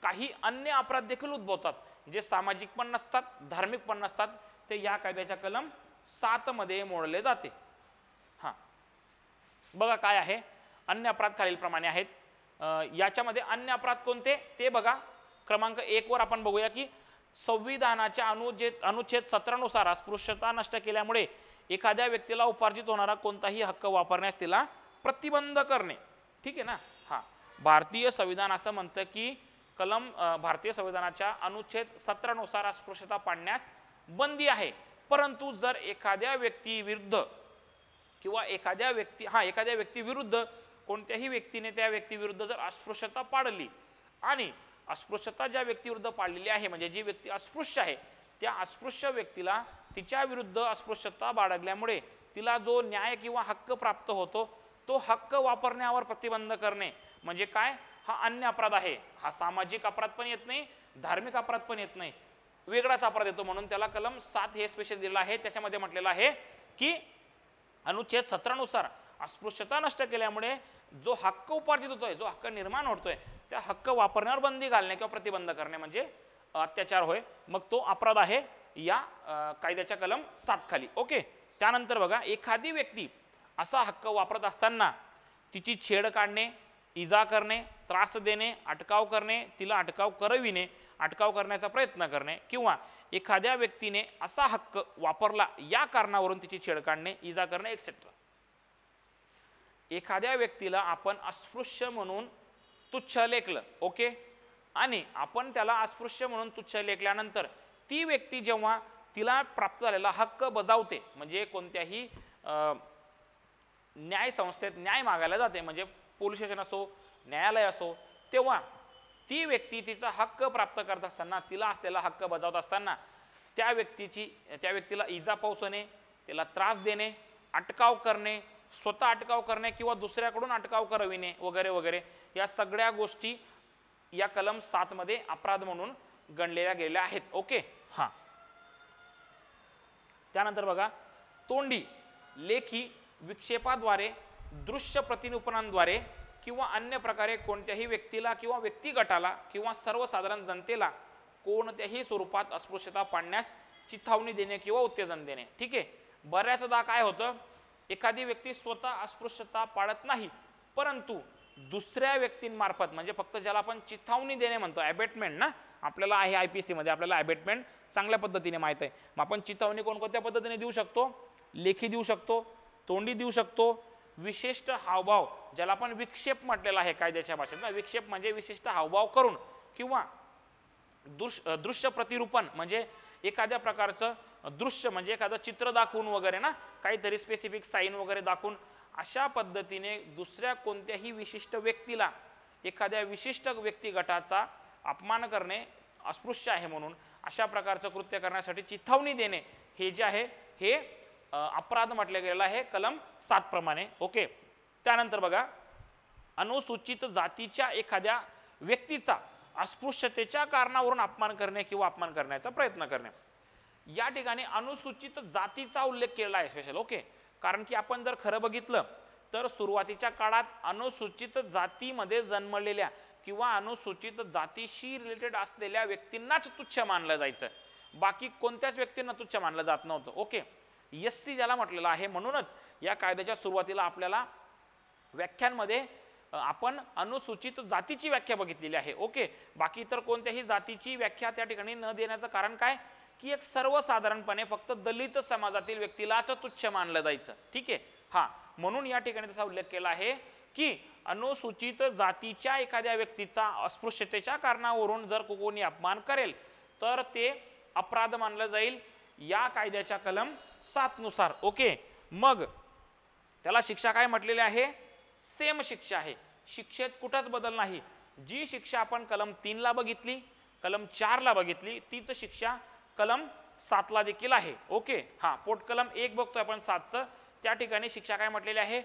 काही अन्य अपराध देखील उद्भवतात जे सामाजिक पण नसतात, धार्मिक पण नसतात, ते या कायद्याच्या कलम 7 मध्ये मोडले जाते. हां, बघा काय आहे, अन्य अपराध खालीलप्रमाणे आहेत. याच्यामध्ये अन्य अपराध कोणते ते बघा. क्रमांक 1 वर आपण बघूया की संविधानाच्या अनुच्छेद 17 नुसार अस्पृश्यता नष्ट केल्यामुळे एखाद्या व्यक्तीला उपार्जित होणारा कोणताही हक्क वापरण्यास तिला प्रतिबंध करणे. ठीक आहे ना. हां, भारतीय संविधान असं म्हणतं की भारतीय संविधानाच्या अनुच्छेद 17 नुसार अस्पृश्यता पाडण्यास बंदी आहे, परंतु जर एखाद्या व्यक्तीविरुद्ध किंवा एखाद्या व्यक्तीविरुद्ध कोणत्याही व्यक्तीने त्या व्यक्तीविरुद्ध जर अस्पृश्यता पाळली आणि अस्पृश्यता ज्या व्यक्तीविरुद्ध पाळलेली आहे म्हणजे जी व्यक्ती अस्पृश्य आहे त्या अस्पृश्य व्यक्तीला तिच्या विरुद्ध अस्पृश्यता बाळगल्यामुळे तिला जो न्याय किंवा हक्क प्राप्त होतो तो हक्क वापरण्यावर प्रतिबंध करणे म्हणजे काय, हा अन्य अपराध आहे, हा सामाजिक अपराध पण येत नाही, धार्मिक अपराध पण येत नाही, वेगळाच अपराध येतो, म्हणून त्याला कलम 7 हे स्पेशल दिलेलं आहे. त्याच्यामध्ये म्हटलेलं आहे की अनुच्छेद 17 नुसार अस्पृश्यता नष्ट केल्यामुळे जो हक्क उपार्जित होतोय, जो हक्क निर्माण होतोय, त्या हक्क वापरण्यावर बंदी घालणे किंवा प्रतिबंध करणे म्हणजे अत्याचार होय, मग तो अपराध आहे या कायद्याच्या कलम 7 खाली. ओके. त्यानंतर बघा, एखादी व्यक्ती असा हक्क वापरत असताना तिची छेड काढणे, इजा करणे, त्रास देणे, अटकाव करणे, तिला अटकाव करविणे, अटकाव करण्याचा प्रयत्न करणे किंवा एखाद्या व्यक्तीने असा हक्क वापरला या कारणावरून तिची छेड काढणे, इजा करणे एक्सेट्रा. एखाद्या व्यक्तीला आपण अस्पृश्य म्हणून तुच्छ लेखलं, ओके, आणि आपण त्याला अस्पृश्य म्हणून तुच्छ लेखल्यानंतर ती व्यक्ती जेव्हा तिला प्राप्त झालेला हक्क बजावते, म्हणजे कोणत्याही न्याय संस्थेत न्याय मागायला जाते, म्हणजे पोलीस स्टेशन असो, न्यायालय असो, तेव्हा ती व्यक्ती तिचा हक्क प्राप्त करत असताना, तिला असलेला हक्क बजावत असताना त्या व्यक्तीला इजा पोहोचवणे, त्याला त्रास देणे, अटकाव करणे, स्वतः अटकाव करणे किंवा दुसऱ्याकडून अटकाव करविणे वगैरे वगैरे, या सगळ्या गोष्टी या कलम 7 मध्ये अपराध म्हणून गणलेल्या गेलेल्या आहेत. ओके. हां. त्यानंतर बघा, तोंडी, लेखी विक्षेपाद्वारे, दृश्य प्रतिनिरूपणाद्वारे किंवा अन्य प्रकारे कोणत्याही व्यक्तीला किंवा व्यक्तिगटाला किंवा सर्वसाधारण जनतेला कोणत्याही स्वरूपात अस्पृश्यता पाडण्यास चिथावणी देणे किंवा उत्तेजन देणे. ठीक आहे. बऱ्याचदा काय होतं, एखादी व्यक्ती स्वतः अस्पृश्यता पाळत नाही, परंतु दुसऱ्या व्यक्तींमार्फत, म्हणजे फक्त ज्याला आपण चिथावणी देणे म्हणतो, ॲबेटमेंट ना, आपल्याला आहे IPSC मध्ये आपल्याला ॲबेटमेंट चांगल्या पद्धतीने माहीत आहे. मग आपण चिथावणी कोणकोणत्या पद्धतीने देऊ शकतो? लेखी देऊ शकतो, तोंडी देऊ शकतो, विशिष्ट हावभाव ज्याला आपण विक्षेप म्हटलेला आहे कायद्याच्या भाषेत ना, विक्षेप म्हणजे विशिष्ट हावभाव करून किंवा दृश्य प्रतिरूपण म्हणजे एखाद्या प्रकारचं दृश्य म्हणजे एखादं चित्र दाखवून वगैरे ना, काहीतरी स्पेसिफिक साईन वगैरे दाखवून अशा पद्धतीने दुसऱ्या कोणत्याही विशिष्ट व्यक्तीला, एखाद्या विशिष्ट व्यक्तिगटाचा अपमान करणे अस्पृश्य आहे म्हणून अशा प्रकारचं कृत्य करण्यासाठी चिथावणी देणे हे जे आहे हे अपराध म्हटले गेलेला आहे कलम 7 प्रमाणे. ओके. त्यानंतर बघा, अनुसूचित जातीच्या एखाद्या व्यक्तीचा अस्पृश्यतेच्या कारणावरून अपमान करणे किंवा अपमान करण्याचा प्रयत्न करणे. या ठिकाणी अनुसूचित जातीचा उल्लेख केलेला आहे स्पेशल. ओके. कारण की आपण जर खरं बघितलं तर सुरुवातीच्या काळात अनुसूचित जातीमध्ये जन्मलेल्या किंवा अनुसूचित जातीशी रिलेटेड असलेल्या व्यक्तींनाच तुच्छ मानलं जायचं, बाकी कोणत्याच व्यक्तींना तुच्छ मानलं जात नव्हतं. ओके. SC ज्याला म्हटलेलं आहे, म्हणूनच या कायद्याच्या सुरुवातीला आपल्याला व्याख्यांमध्ये आपण अनुसूचित जातीची व्याख्या बघितलेली आहे. ओके. बाकी इतर कोणत्याही जातीची व्याख्या त्या ठिकाणी न देण्याचं कारण काय, की एक सर्वसाधारणपणे फक्त दलित समाजातील व्यक्तीलाच तुच्छ मानलं जायचं. ठीक आहे. हा, म्हणून या ठिकाणी त्याचा उल्लेख केला आहे की अनुसूचित जातीच्या एखाद्या व्यक्तीचा अस्पृश्यतेच्या कारणावरून जर कोणी अपमान करेल तर ते अपराध मानलं जाईल या कायद्याच्या कलम 7 नुसार. ओके. मग त्याला शिक्षा काय म्हटलेली आहे? सेम शिक्षा आहे. शिक्षेत कुठंच बदल नाही. जी शिक्षा आपण कलम 3 ला बघितली, कलम 4 ला बघितली, तीच शिक्षा कलम 7 ला देखील आहे. ओके. हा, पोट कलम 1 बघतोय आपण 7चं, त्या ठिकाणी शिक्षा काय म्हटलेली आहे?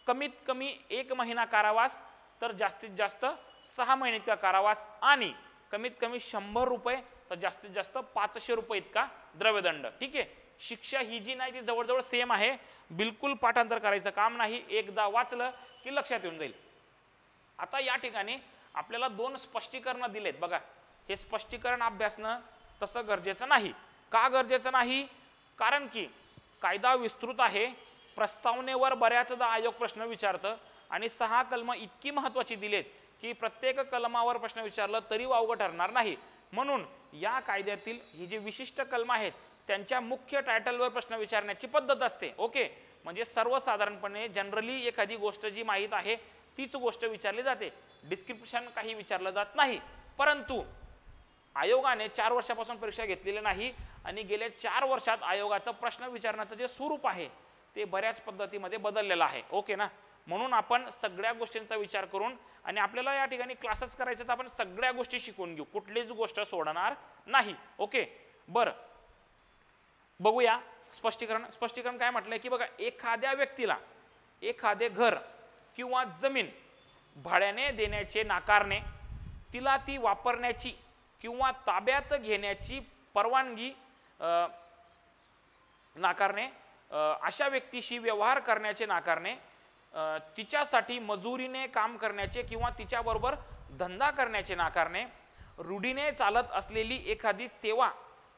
कमीत कमी 1 महिना कारावास तर जास्तीत जास्त 6 महिने इतका कारावास आणि कमीत कमी 100 रुपये तर जास्तीत जास्त 500 रुपये इतका द्रव्यदंड. ठीक आहे. शिक्षा ही जी नाही ती जवळजवळ सेम आहे, बिलकुल पाठांतर करायचं काम नाही, एकदा वाचलं की लक्षात येऊन जाईल. आता या ठिकाणी आपल्याला 2 स्पष्टीकरण दिलेत बघा. हे स्पष्टीकरण अभ्यासणं तसं गरजेचं नाही. का गरजेचं नाही? कारण की कायदा विस्तृत आहे, प्रस्तावनेवर बऱ्याचदा आयोग प्रश्न विचारतं आणि 6 कलम इतकी महत्त्वाची दिलेत की प्रत्येक कलमावर प्रश्न विचारलं तरी वावगं ठरणार नाही. म्हणून या कायद्यातील ही जी विशिष्ट कलम आहेत त्यांच्या मुख्य टायटलवर प्रश्न विचारण्याची पद्धत असते. ओके. म्हणजे सर्वसाधारणपणे जनरली एखादी गोष्ट जी माहीत आहे तीच गोष्ट विचारली जाते, डिस्क्रिप्शन काही विचारलं जात नाही. परंतु आयोगाने 4 वर्षापासून परीक्षा घेतलेली नाही आणि गेल्या 4 वर्षात आयोगाचं प्रश्न विचारण्याचं जे स्वरूप आहे ते बऱ्याच पद्धतीमध्ये बदललेलं आहे. ओके ना. म्हणून आपण सगळ्या गोष्टींचा विचार करून आणि आपल्याला या ठिकाणी क्लासेस करायचे तर आपण सगळ्या गोष्टी शिकून घेऊ, कुठलीच गोष्ट सोडणार नाही. ओके. बरं, बघूया स्पष्टीकरण. स्पष्टीकरण काय म्हटलंय की बघा, एखाद्या व्यक्तीला एखादे घर किंवा जमीन भाड्याने देण्याचे नाकारणे, तिला ती वापरण्याची किंवा ताब्यात घेण्याची परवानगी नाकारणे, अशा व्यक्तीशी व्यवहार करण्याचे नाकारणे, तिच्यासाठी मजुरीने काम करण्याचे किंवा तिच्याबरोबर धंदा करण्याचे नाकारणे, रूढीने चालत असलेली एखादी सेवा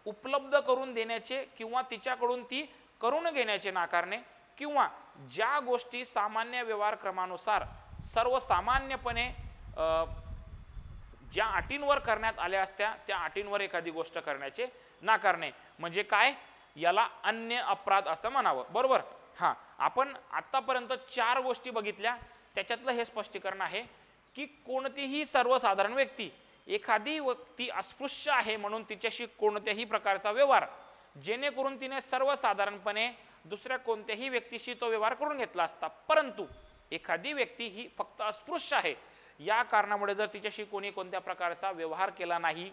उपलब्ध करून देण्याचे किंवा तिच्याकडून ती करून घेण्याचे नाकारणे, किंवा ज्या गोष्टी सामान्य व्यवहार क्रमानुसार सर्वसामान्यपणे ज्या अटींवर करण्यात आल्या असत्या त्या अटींवर एखादी गोष्ट करण्याचे नाकारणे. म्हणजे काय, याला अन्य अपराध असं म्हणावं. बरोबर. हां, आपण आत्तापर्यंत 4 गोष्टी बघितल्या. त्याच्यातलं हे स्पष्टीकरण आहे की कोणतीही सर्वसाधारण व्यक्ती, एखादी व्यक्ती अस्पृश्य आहे म्हणून तिच्याशी कोणत्याही प्रकारचा व्यवहार जेणेकरून तिने सर्वसाधारणपणे दुसऱ्या कोणत्याही व्यक्तीशी तो व्यवहार करून घेतला असता, परंतु एखादी व्यक्ती ही फक्त अस्पृश्य आहे या कारणामुळे जर तिच्याशी कोणी कोणत्या प्रकारचा व्यवहार केला नाही,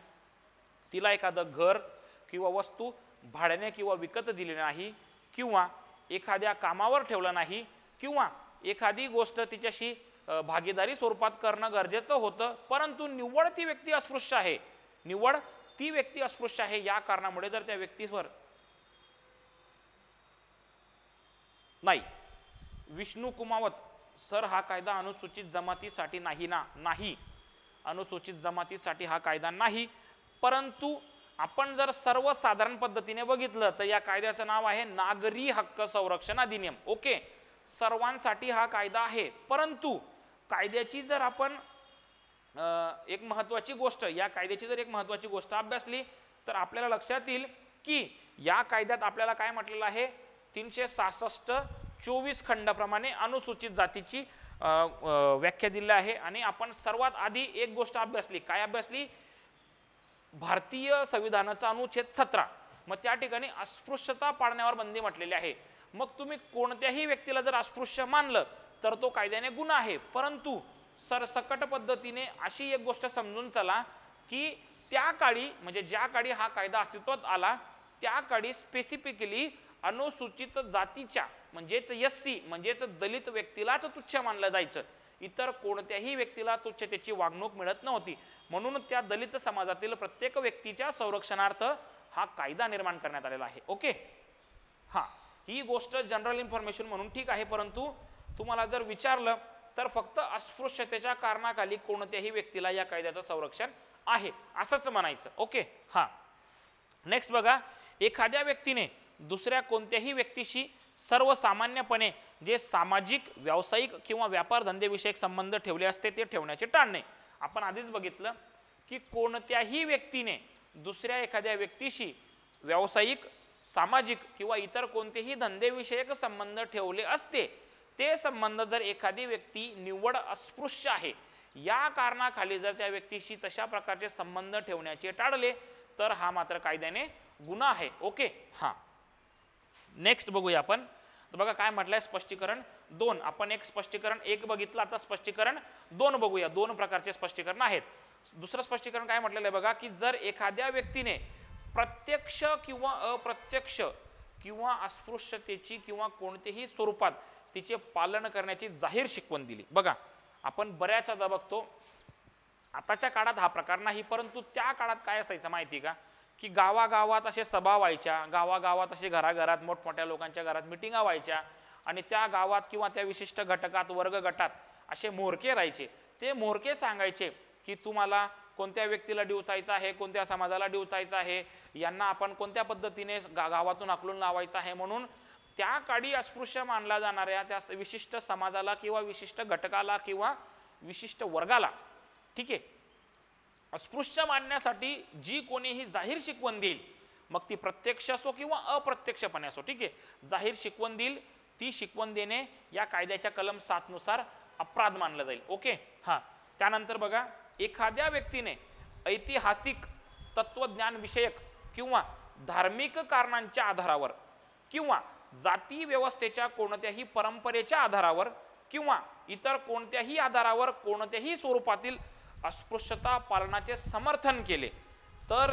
तिला एखादं घर किंवा वस्तू भाड्याने किंवा विकत दिली नाही, किंवा एखाद्या कामावर ठेवलं नाही, किंवा एखादी गोष्ट तिच्याशी भागीदारी स्वरूपात करणं गरजेचं होतं, परंतु निव्वळ ती व्यक्ती अस्पृश्य आहे, निव्वळ ती व्यक्ती अस्पृश्य आहे या कारणामुळे जर त्या व्यक्तीवर नाही. विष्णू कुमावत सर, हा कायदा अनुसूचित जमातीसाठी नाही ना? नाही, अनुसूचित जमातीसाठी हा कायदा नाही, परंतु आपण जर सर्वसाधारण पद्धतीने बघितलं तर या कायद्याचं नाव आहे नागरी हक्क संरक्षण अधिनियम. ओके, सर्वांसाठी हा कायदा आहे, परंतु कायद्याची जर आपण एक महत्त्वाची गोष्ट, या कायद्याची जर एक महत्त्वाची गोष्ट अभ्यासली तर आपल्याला लक्षात येईल की या कायद्यात आपल्याला काय म्हटलेलं आहे, 366(24) खंडाप्रमाणे अनुसूचित जातीची व्याख्या दिली आहे. आणि आपण सर्वात आधी एक गोष्ट अभ्यासली, काय अभ्यासली, भारतीय संविधानाचा अनुच्छेद 17. मग त्या ठिकाणी अस्पृश्यता पाळण्यावर बंदी म्हटलेली आहे. मग तुम्ही कोणत्याही व्यक्तीला जर अस्पृश्य मानलं तर तो कायद्याने गुन्हा आहे, परंतु सरसकट पद्धतीने अशी एक गोष्ट समजून चला की त्या काळी, म्हणजे ज्या काळी हा कायदा अस्तित्वात आला त्या काळी स्पेसिफिकली अनुसूचित जातीच्या म्हणजेच एससी म्हणजेच दलित व्यक्तीलाच तुच्छ मानलं जायचं, इतर कोणत्याही व्यक्तीला तुच्छतेची वागणूक मिळत नव्हती. म्हणून त्या दलित समाजातील प्रत्येक व्यक्तीच्या संरक्षणार्थ हा कायदा निर्माण करण्यात आलेला आहे. ओके, हां, ही गोष्ट जनरल इन्फॉर्मेशन म्हणून ठीक आहे, परंतु तुम्हाला जर विचारलं तर फक्त अस्पृश्यतेच्या कारणाखाली कोणत्याही व्यक्तीला या कायद्याचं संरक्षण आहे असंच म्हणायचं. ओके, हां. नेक्स्ट बघा, एखाद्या व्यक्तीने दुसऱ्या कोणत्याही व्यक्तीशी सर्वसामान्यपणे जे सामाजिक, व्यावसायिक किंवा व्यापार धंदेविषयक संबंध ठेवले असते ते ठेवण्याचे टाळणे. आपण आधीच बघितलं की कोणत्याही व्यक्तीने दुसऱ्या एखाद्या व्यक्तीशी व्यावसायिक, सामाजिक किंवा इतर कोणतेही धंदेविषयक संबंध ठेवले असते, ते संबंध जर एखादी व्यक्ती निव्वळ अस्पृश्य आहे या कारणाखाली जर त्या व्यक्तीशी तशा प्रकारचे संबंध ठेवण्याचे टाळले तर हा मात्र कायद्याने गुन्हा आहे. ओके, हां. नेक्स्ट बघूया आपण. तर बघा काय म्हटलंय, स्पष्टीकरण 2. आपण एक स्पष्टीकरण 1 बघितलं, आता स्पष्टीकरण 2 बघूया. 2 प्रकारचे स्पष्टीकरण आहेत. दुसरं स्पष्टीकरण काय म्हटलेलं आहे बघा, की जर एखाद्या व्यक्तीने प्रत्यक्ष किंवा अप्रत्यक्ष किंवा अस्पृश्यतेची किंवा कोणत्याही स्वरूपात तिचे पालन करण्याची जाहीर शिकवण दिली. बघा आपण बऱ्याचदा बघतो, आताच्या काळात हा प्रकार नाही, परंतु त्या काळात काय असायचं माहिती का, की गावागावात असे सभा व्हायच्या, गावागावात असे घराघरात मोठमोठ्या लोकांच्या घरात मिटिंगा व्हायच्या आणि त्या गावात किंवा त्या विशिष्ट घटकात, वर्ग गटात असे म्होरके राहायचे. ते म्होरके सांगायचे की तुम्हाला कोणत्या व्यक्तीला डिवचायचं आहे, कोणत्या समाजाला डिवचायचं आहे, यांना आपण कोणत्या पद्धतीने गावातून हाकलून लावायचं आहे. म्हणून त्या काळी अस्पृश्य मानला जाणाऱ्या त्या विशिष्ट समाजाला किंवा विशिष्ट घटकाला किंवा विशिष्ट वर्गाला, ठीक आहे, अस्पृश्य मानण्यासाठी जी कोणीही जाहीर शिकवण देईल, मग ती प्रत्यक्ष असो किंवा अप्रत्यक्षपणे असो, ठीक आहे, जाहीर शिकवण देईल, ती शिकवण देणे या कायद्याच्या कलम 7 नुसार अपराध मानलं जाईल. ओके, हां. त्यानंतर बघा, एखाद्या व्यक्तीने ऐतिहासिक, तत्वज्ञान विषयक किंवा धार्मिक कारणांच्या आधारावर किंवा जाती व्यवस्थेच्या कोणत्याही परंपरेच्या आधारावर किंवा इतर कोणत्याही आधारावर कोणत्याही स्वरूपातील अस्पृश्यता पालनाचे समर्थन केले तर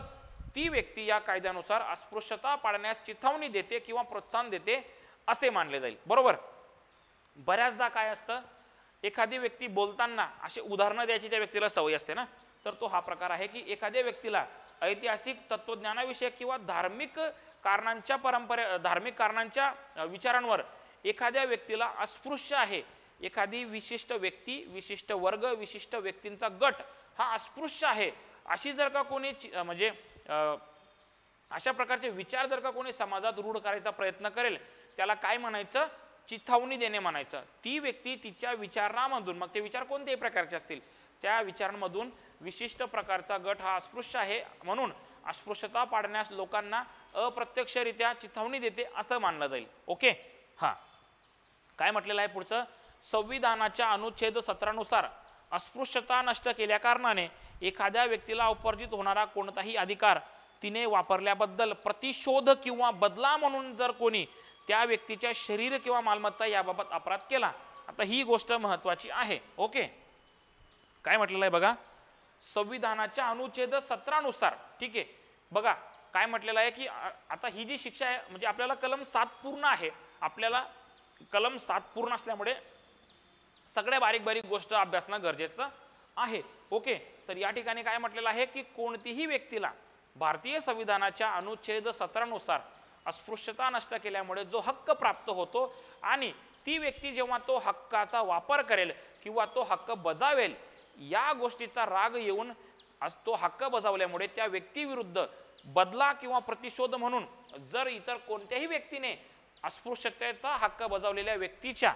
ती व्यक्ती या कायद्यानुसार अस्पृश्यता पाळण्यास चिथावणी देते किंवा प्रोत्साहन देते असे मानले जाईल. बरोबर. बऱ्याचदा काय असतं एखादी व्यक्ती बोलताना असे उदाहरणं द्यायची त्या व्यक्तीला सवय असते ना, तर तो हा प्रकार आहे की एखाद्या व्यक्तीला ऐतिहासिक तत्वज्ञानाविषयक किंवा धार्मिक कारणांच्या विचारांवर एखाद्या व्यक्तीला अस्पृश्य आहे, एखादी विशिष्ट व्यक्ती, विशिष्ट वर्ग, विशिष्ट व्यक्तींचा गट हा अस्पृश्य आहे, अशी जर का कोणी म्हणजे अशा प्रकारचे विचार जर का कोणी समाजात रूढ करायचा प्रयत्न करेल, त्याला काय म्हणायचं? चिथावणी देणे म्हणायचं. ती व्यक्ती तिच्या विचारांमधून, मग ते विचार कोणत्याही प्रकारचे असतील, त्या विचारांमधून विशिष्ट प्रकारचा गट हा अस्पृश्य आहे म्हणून अस्पृश्यता पाडण्यास लोकांना अप्रत्यक्षरित्या चिथावणी देते असं मानलं जाईल. ओके. हा काय म्हटलेलं आहे पुढचं? संविधानाच्या अनुच्छेद 17 नुसार अस्पृश्यता नष्ट केल्या कारणाने एखाद्या व्यक्तीला उपवर्जित होणारा कोणताही अधिकार तिने वापरल्याबद्दल प्रतिशोध किंवा बदला म्हणून जर कोणी त्या व्यक्तीच्या शरीर किंवा मालमत्ता याबाबत अपराध केला. आता ही गोष्ट महत्वाची आहे. ओके. काय म्हटलेलं आहे बघा, संविधानाच्या अनुच्छेद 17 नुसार, ठीक आहे. बघा काय म्हटलेलं आहे की आता ही जी शिक्षा आहे म्हणजे आपल्याला कलम 7 पूर्ण आहे, आपल्याला कलम 7 पूर्ण असल्यामुळे सगळ्या बारीक बारीक गोष्ट अभ्यासणं गरजेचं आहे. ओके. तर या ठिकाणी काय म्हटलेलं आहे की कोणतीही व्यक्तीला भारतीय संविधानाच्या अनुच्छेद 17 नुसार अस्पृश्यता नष्ट केल्यामुळे जो हक्क प्राप्त होतो आणि ती व्यक्ती जेव्हा तो हक्काचा वापर करेल किंवा तो हक्क बजावेल, या गोष्टीचा राग येऊन तो हक्क बजावल्यामुळे त्या व्यक्तीविरुद्ध बदला किंवा प्रतिशोध म्हणून जर इतर कोणत्याही व्यक्तीने अस्पृश्यतेचा हक्क बजावलेल्या व्यक्तीच्या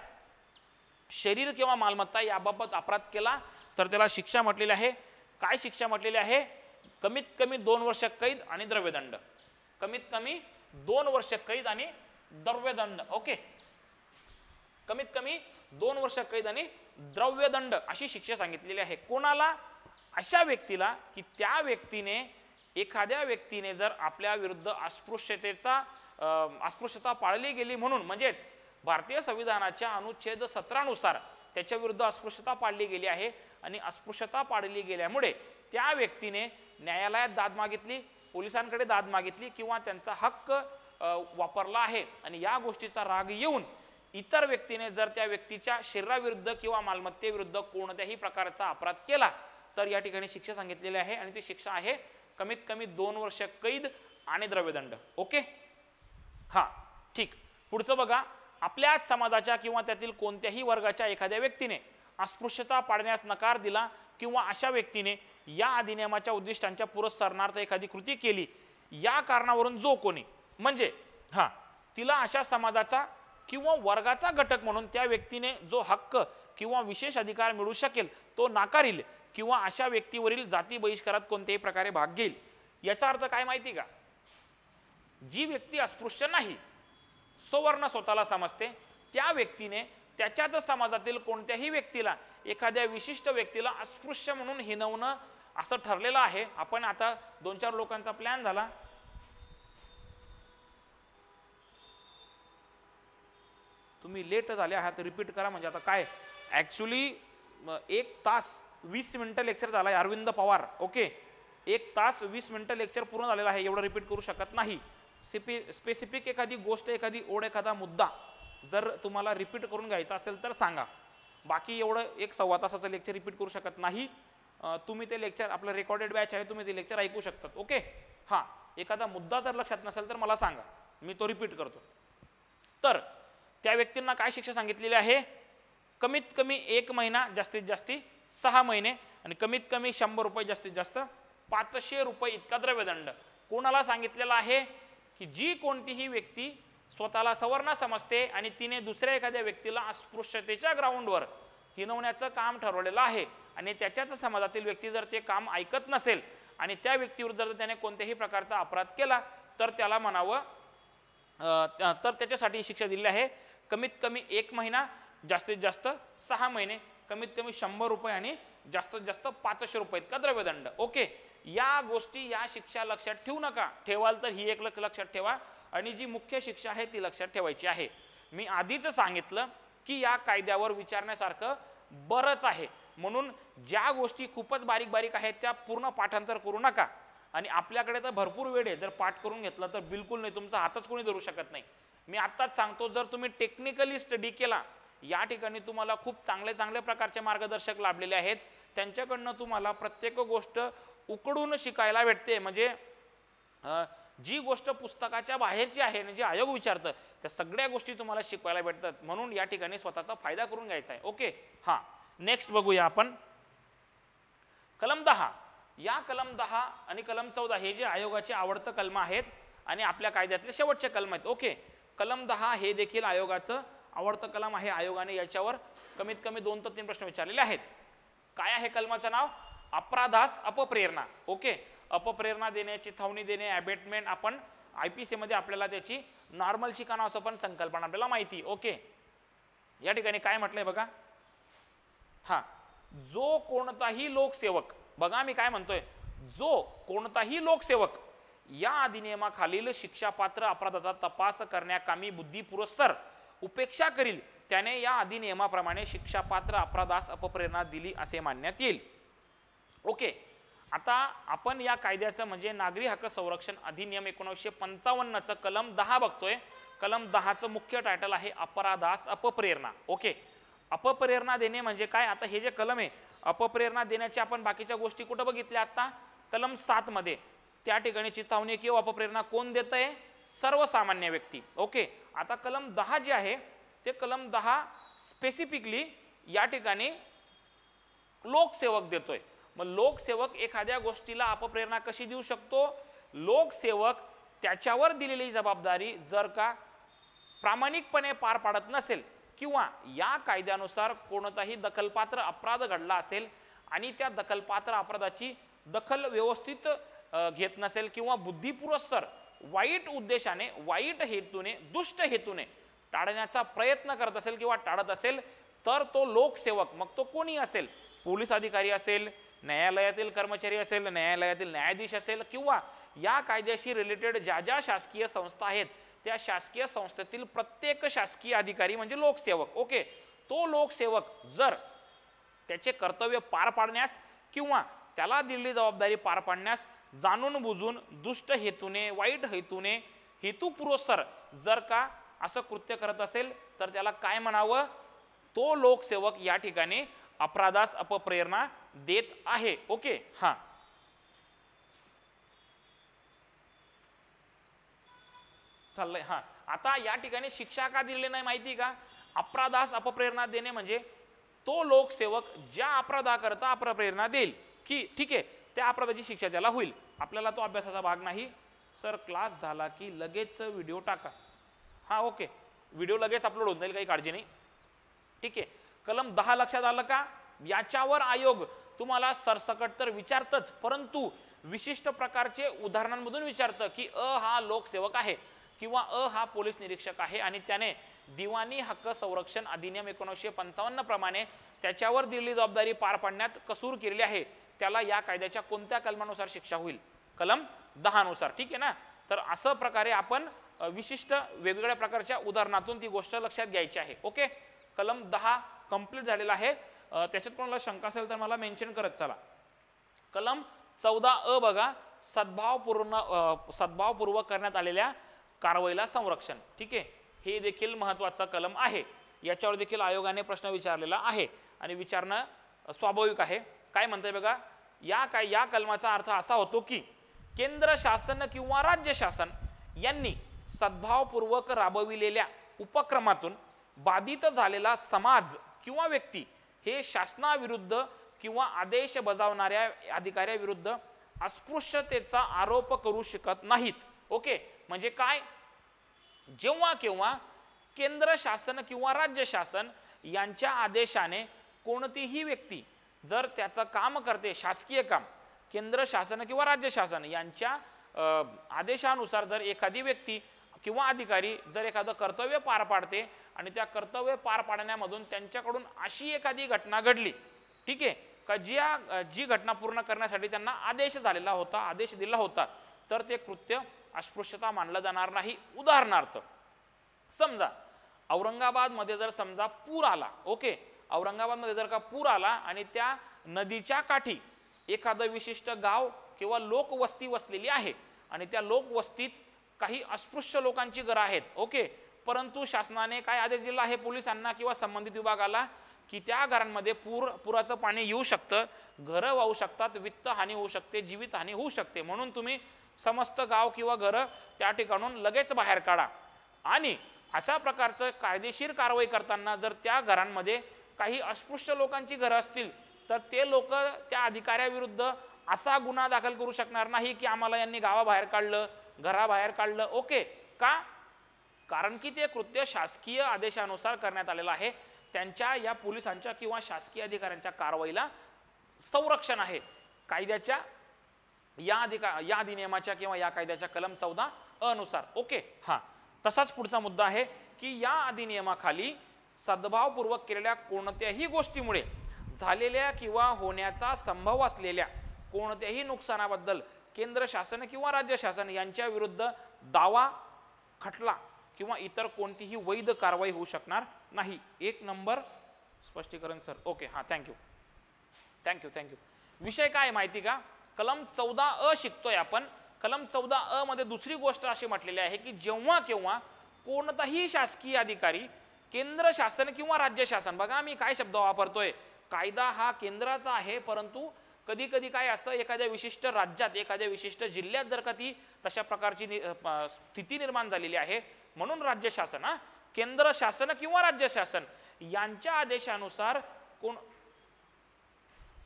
शरीर किंवा मालमत्ता याबाबत अपराध केला तर त्याला शिक्षा म्हटलेली आहे. काय शिक्षा म्हटलेली आहे? कमीत कमी 2 वर्ष कैद आणि द्रव्यदंड. कमीत कमी 2 वर्ष कैद आणि द्रव्यदंड. ओके. कमीत कमी 2 वर्ष कैद आणि द्रव्यदंड अशी शिक्षा सांगितलेली आहे. कोणाला? अशा व्यक्तीला की त्या व्यक्तीने, एखाद्या व्यक्तीने जर आपल्या विरुद्ध अस्पृश्यता पाळली गेली म्हणून, म्हणजेच भारतीय संविधानाच्या अनुच्छेद 17 नुसार त्याच्या विरुद्ध अस्पृश्यता पाळली गेली आहे आणि अस्पृश्यता पाळली गेल्यामुळे त्या व्यक्तीने न्यायालयात दाद मागितली, पोलिसांकडे दाद मागितली किंवा त्यांचा हक्क वापरला आहे आणि या गोष्टीचा राग येऊन इतर व्यक्तीने जर त्या व्यक्तीच्या शरीराविरुद्ध किंवा मालमत्तेविरुद्ध कोणत्याही प्रकारचा अपराध केला तर या ठिकाणी शिक्षा सांगितलेली आहे आणि ती शिक्षा आहे कमीत कमी 2 वर्ष कैद आणि द्रव्यदंड. ओके. हा ठीक. पुढचं बघा, आपल्याच समाजाच्या किंवा त्यातील कोणत्याही वर्गाच्या एखाद्या व्यक्तीने अस्पृश्यता पाडण्यास नकार दिला किंवा अशा व्यक्तीने या अधिनियमाच्या उद्दिष्टांच्या पुरस्कारार्थ एखादी कृती केली, या कारणावरून जो कोणी, म्हणजे तिला अशा समाजाचा किंवा वर्गाचा घटक म्हणून त्या व्यक्तीने जो हक्क किंवा विशेष अधिकार मिळू शकेल तो नाकारील किंवा अशा व्यक्तीवरील जाती बहिष्कारात कोणत्याही प्रकारे भाग घेईल. याचा अर्थ काय माहिती का? जी व्यक्ती अस्पृश्य नाही, सवर्ण स्वतःला समजते, त्या व्यक्तीने त्याच्याच समाजातील कोणत्याही व्यक्तीला, एखाद्या विशिष्ट व्यक्तीला अस्पृश्य म्हणून हिणवणं असं ठरलेलं आहे. आपण आता 2-4 लोकांचा प्लॅन झाला. तुम्ही लेट झाले आहात, रिपीट करा. म्हणजे आता काय ॲक्च्युली 1 तास 20 मिनिटं लेक्चर झाला आहे अरविंद पवार. ओके. 1 तास 20 मिनिटं लेक्चर पूर्ण झालेला आहे, एवढं रिपीट करू शकत नाही. स्पेसिफिक एखादी गोष्ट, एखादी ओढ, एखादा मुद्दा जर तुम्हाला रिपीट करून घ्यायचा असेल तर सांगा. बाकी एवढं 1-1.25 तासाचं लेक्चर रिपीट करू शकत नाही. तुम्ही ते लेक्चर, आपलं रेकॉर्डेड बॅच आहे, तुम्ही ते लेक्चर ऐकू शकतात. ओके. हां, एखादा मुद्दा जर लक्षात नसेल तर मला सांगा, मी तो रिपीट करतो. तर त्या व्यक्तींना काय शिक्षा सांगितलेली आहे? कमीत कमी 1 महिना, जास्तीत जास्त 6 महिने आणि कमीत कमी 100 रुपये, जास्तीत जास्त 500 रुपये इतका द्रव्यदंड. कोणाला सांगितलेला आहे? की जी कोणतीही व्यक्ती स्वतःला सवर्ण समजते आणि तिने दुसऱ्या एखाद्या व्यक्तीला अस्पृश्यतेच्या ग्राउंडवर हिणवण्याचं काम ठरवलेलं आहे आणि त्याच्याच समाजातील व्यक्ती जर ते काम ऐकत नसेल आणि त्या व्यक्तीविरुद्ध जर त्याने कोणत्याही प्रकारचा अपराध केला तर त्याला म्हणावं, तर त्याच्यासाठी शिक्षा दिलेली आहे कमीत कमी 1 महिना, जास्तीत जास्त 6 महिने, कमीत कमी 100 रुपये आणि जास्तीत जास्त 500 रुपये इतका द्रव्यदंड. ओके. या गोष्टी, या शिक्षा लक्षात ठेवू नका. ठेवाल तर ही एक लक्षात ठेवा आणि जी मुख्य शिक्षा आहे ती लक्षात ठेवायची आहे. मी आधीच सांगितलं की या कायद्यावर विचारण्यासारखं बरंच आहे, म्हणून ज्या गोष्टी खूपच बारीक बारीक आहेत त्या पूर्ण पाठांतर करू नका. आणि आपल्याकडे तर भरपूर वेळ आहे, जर पाठ करून घेतला तर बिलकुल नाही, तुमचा हातच कोणी धरू शकत नाही. मी आत्ताच सांगतो, जर तुम्ही टेक्निकली स्टडी केला, या ठिकाणी तुम्हाला खूप चांगले प्रकारचे मार्गदर्शक लाभलेले आहेत, त्यांच्याकडनं तुम्हाला प्रत्येक गोष्ट उकडून शिकायला भेटते. म्हणजे जी गोष्ट पुस्तकाच्या बाहेरची आहे आणि जे आयोग विचारतं त्या सगळ्या गोष्टी तुम्हाला शिकवायला भेटतात. म्हणून या ठिकाणी स्वतःचा फायदा करून घ्यायचा आहे. ओके, हां, नेक्स्ट बघूया आपण कलम 10. या कलम 10 आणि कलम 14 हे जे आयोगाचे आवडतं कलम आहेत आणि आपल्या कायद्यातले शेवटचे कलम आहेत. ओके, कलम 10 हे देखील आयोगाचं आवडतं कलम आहे. आयोगाने याच्यावर कमीत कमी 2 ते 3 प्रश्न विचारलेले आहेत. काय आहे कलमाचं नाव? अपराधास अपप्रेरणा. ओके, अपप्रेरणा देणे, चिथावणी देणे, अबेटमेंट. आपण IPC मध्ये आपल्याला त्याची नॉर्मल शिकाणं असं पण संकल्पना आपल्याला माहिती. ओके, या ठिकाणी काय म्हटलंय बघा, हा, जो कोणताही लोकसेवक, बघा मी काय म्हणतोय, जो कोणताही लोकसेवक या अधिनियमाखालील शिक्षापात्र अपराधाचा तपास करण्याकामी बुद्धिपुरस्सर उपेक्षा करील त्याने या अधिनियमाप्रमाणे शिक्षापात्र अपराधास अपप्रेरणा दिली असे मानण्यात येईल. ओके, आता आपण या कायद्याचं म्हणजे नागरी हक्क संरक्षण अधिनियम 1955चं कलम 10 बघतोय. कलम 10चं मुख्य टायटल आहे अपराधास अपप्रेरणा. ओके, अपप्रेरणा देणे म्हणजे काय? आता हे जे कलम आहे अपप्रेरणा देण्याच्या आपण बाकीच्या गोष्टी कुठं बघितल्या? आता कलम 7 मध्ये त्या ठिकाणी चिथावणी किंवा अपप्रेरणा कोण देत आहे? सर्वसामान्य व्यक्ती. ओके, आता कलम 10 जे आहे ते कलम 10 स्पेसिफिकली या ठिकाणी लोकसेवक देतोय. मग लोकसेवक एखाद्या गोष्टीला अपप्रेरणा कशी देऊ शकतो? लोकसेवक त्याच्यावर दिलेली जबाबदारी जर का प्रामाणिकपणे पार पाडत नसेल किंवा या कायद्यानुसार कोणताही दखलपात्र अपराध घडला असेल आणि त्या दखलपात्र अपराधाची दखल व्यवस्थित घेत नसेल किंवा बुद्धिपुरस्सर वाईट उद्देशाने, वाईट हेतूने, दुष्ट हेतूने टाळण्याचा प्रयत्न करत असेल किंवा टाळत असेल तर तो लोकसेवक, मग तो कोणी असेल, पोलीस अधिकारी असेल, न्यायालयातील कर्मचारी असेल, न्यायालयातील न्यायाधीश असेल किंवा या कायद्याशी रिलेटेड ज्या ज्या शासकीय संस्था आहेत त्या शासकीय संस्थेतील प्रत्येक शासकीय अधिकारी म्हणजे लोकसेवक. ओके, तो लोकसेवक जर त्याचे कर्तव्य पार पाडण्यास किंवा त्याला दिलेली जबाबदारी पार पाडण्यास जाणून बुजून दुष्ट हेतूने, वाईट हेतूने, हेतुपुरस्सर जर का असं कृत्य करत असेल तर त्याला काय म्हणावं? तो लोकसेवक या ठिकाणी अपराधास अपप्रेरणा देत आहे. ओके, हा, चाललंय. हा, आता या ठिकाणी शिक्षा का दिलेली नाही माहिती का? अपराधास अपप्रेरणा देणे म्हणजे तो लोकसेवक ज्या अपराधाकरता अपप्रेरणा देईल की ठीक आहे त्या अपराधाची शिक्षा त्याला होईल. आपल्याला तो अभ्यासाचा भाग नाही. सर क्लास झाला की लगेच व्हिडिओ टाका. हा, ओके, व्हिडिओ लगेच अपलोड होऊन जाईल, काही काळजी नाही. ठीक आहे, कलम 10 लक्षात आलं का? याच्यावर आयोग तुम्हाला सरसकट तर विचारतच परंतु विशिष्ट प्रकारचे उदाहरणांमधून विचारतं की हा लोकसेवक आहे किंवा हा पोलीस निरीक्षक आहे आणि त्याने दिवाणी हक्क संरक्षण अधिनियम 1955 प्रमाणे त्याच्यावर दिलेली जबाबदारी पार पाडण्यात कसूर केलेली आहे, त्याला या कायद्याच्या कोणत्या कलमानुसार शिक्षा होईल? कलम 10 नुसार. ठीक आहे ना? तर असं प्रकारे आपण विशिष्ट वेगवेगळ्या प्रकारच्या उदाहरणातून ती गोष्ट लक्षात घ्यायची आहे. ओके, कलम 10 कंप्लीट झालेला आहे. त्याच्यात कोणाला शंका असेल तर मला मेन्शन करत चला. कलम 14 बघा, सद्भावपूर्वक करण्यात आलेल्या कारवाईला संरक्षण. ठीक आहे, हे देखील महत्त्वाचा कलम आहे. याच्यावर देखील आयोगाने प्रश्न विचारलेला आहे आणि विचारणं स्वाभाविक आहे. काय म्हणतंय बघा, या कलमाचा अर्थ असा होतो की केंद्र शासन किंवा राज्य शासन यांनी सद्भावपूर्वक राबविलेल्या उपक्रमातून बाधित झालेला समाज किंवा व्यक्ती हे शासनाविरुद्ध किंवा आदेश बजावणाऱ्या अधिकाऱ्याविरुद्ध अस्पृश्यतेचा आरोप करू शकत नाहीत. ओके, म्हणजे काय? जेव्हा केव्हा केंद्र शासन किंवा राज्य शासन यांच्या आदेशाने कोणतीही व्यक्ती जर त्याचं काम करते, शासकीय काम, केंद्र शासन किंवा राज्य शासन यांच्या आदेशानुसार जर एखादी व्यक्ती किंवा अधिकारी जर एखादं कर्तव्य पार पाडते आणि त्या कर्तव्य पार पाडण्यामधून त्यांच्याकडून अशी एखादी घटना घडली, ठीक आहे का, जी घटना पूर्ण करण्यासाठी त्यांना आदेश झालेला होता, आदेश दिला होता, तर ते कृत्य अस्पृश्यता मानलं जाणार नाही. उदाहरणार्थ समजा औरंगाबादमध्ये जर समजा पूर आला. ओके, औरंगाबादमध्ये जर का पूर आला आणि त्या नदीच्या काठी एखादं विशिष्ट गाव किंवा लोकवस्ती वसलेली आहे आणि त्या लोकवस्तीत काही अस्पृश्य लोकांची घरं आहेत. ओके, परंतु शासनाने काय आदेश दिला आहे पोलिसांना किंवा संबंधित विभागाला की त्या घरांमध्ये पुराचं पाणी येऊ शकतं, घरं वाहू शकतात, वित्तहानी होऊ शकते, जीवितहानी होऊ शकते, म्हणून तुम्ही समस्त गाव किंवा घरं त्या ठिकाणून लगेच बाहेर काढा. आणि अशा प्रकारचं कायदेशीर कारवाई करताना जर त्या घरांमध्ये काही अस्पृश्य लोकांची घरं असतील तर ते लोक त्या अधिकाऱ्याविरुद्ध असा गुन्हा दाखल करू शकणार नाही की आम्हाला यांनी गावाबाहेर काढलं, घराबाहेर काढलं. ओके का? कारण की ते कृत्य शासकीय आदेशानुसार करण्यात आलेलं आहे. त्यांच्या या पोलिसांच्या किंवा शासकीय अधिकाऱ्यांच्या कारवाईला संरक्षण आहे कायद्याच्या या अधिनियमाच्या किंवा या कायद्याच्या कलम 14 अनुसार. ओके हां. तसाच पुढचा मुद्दा आहे की या अधिनियमाखाली सद्भावपूर्वक केलेल्या कोणत्याही गोष्टीमुळे झालेल्या किंवा होण्याचा संभव असलेल्या कोणत्याही नुकसानाबद्दल केंद्र शासन किंवा राज्य शासन यांच्या विरुद्ध दावा, खटला किंवा इतर कोणतीही वैध कारवाई होऊ शकणार नाही. 1 नंबर स्पष्टीकरण सर. ओके हां, थँक्यू. विषय काय माहिती का? कलम 14 शिकतोय आपण. कलम 14 मध्ये दुसरी गोष्ट अशी म्हटलेली आहे की जेव्हा केव्हा कोणताही शासकीय अधिकारी केंद्र शासन किंवा राज्य शासन, बघा मी काय शब्द वापरतोय, कायदा हा केंद्राचा आहे, परंतु कधी कधी काय असतं एखाद्या विशिष्ट राज्यात एखाद्या विशिष्ट जिल्ह्यात जर का ती तशा प्रकारची स्थिती निर्माण झालेली आहे म्हणून राज्य शासन, केंद्र शासन किंवा राज्य शासन यांच्या आदेशानुसार कोण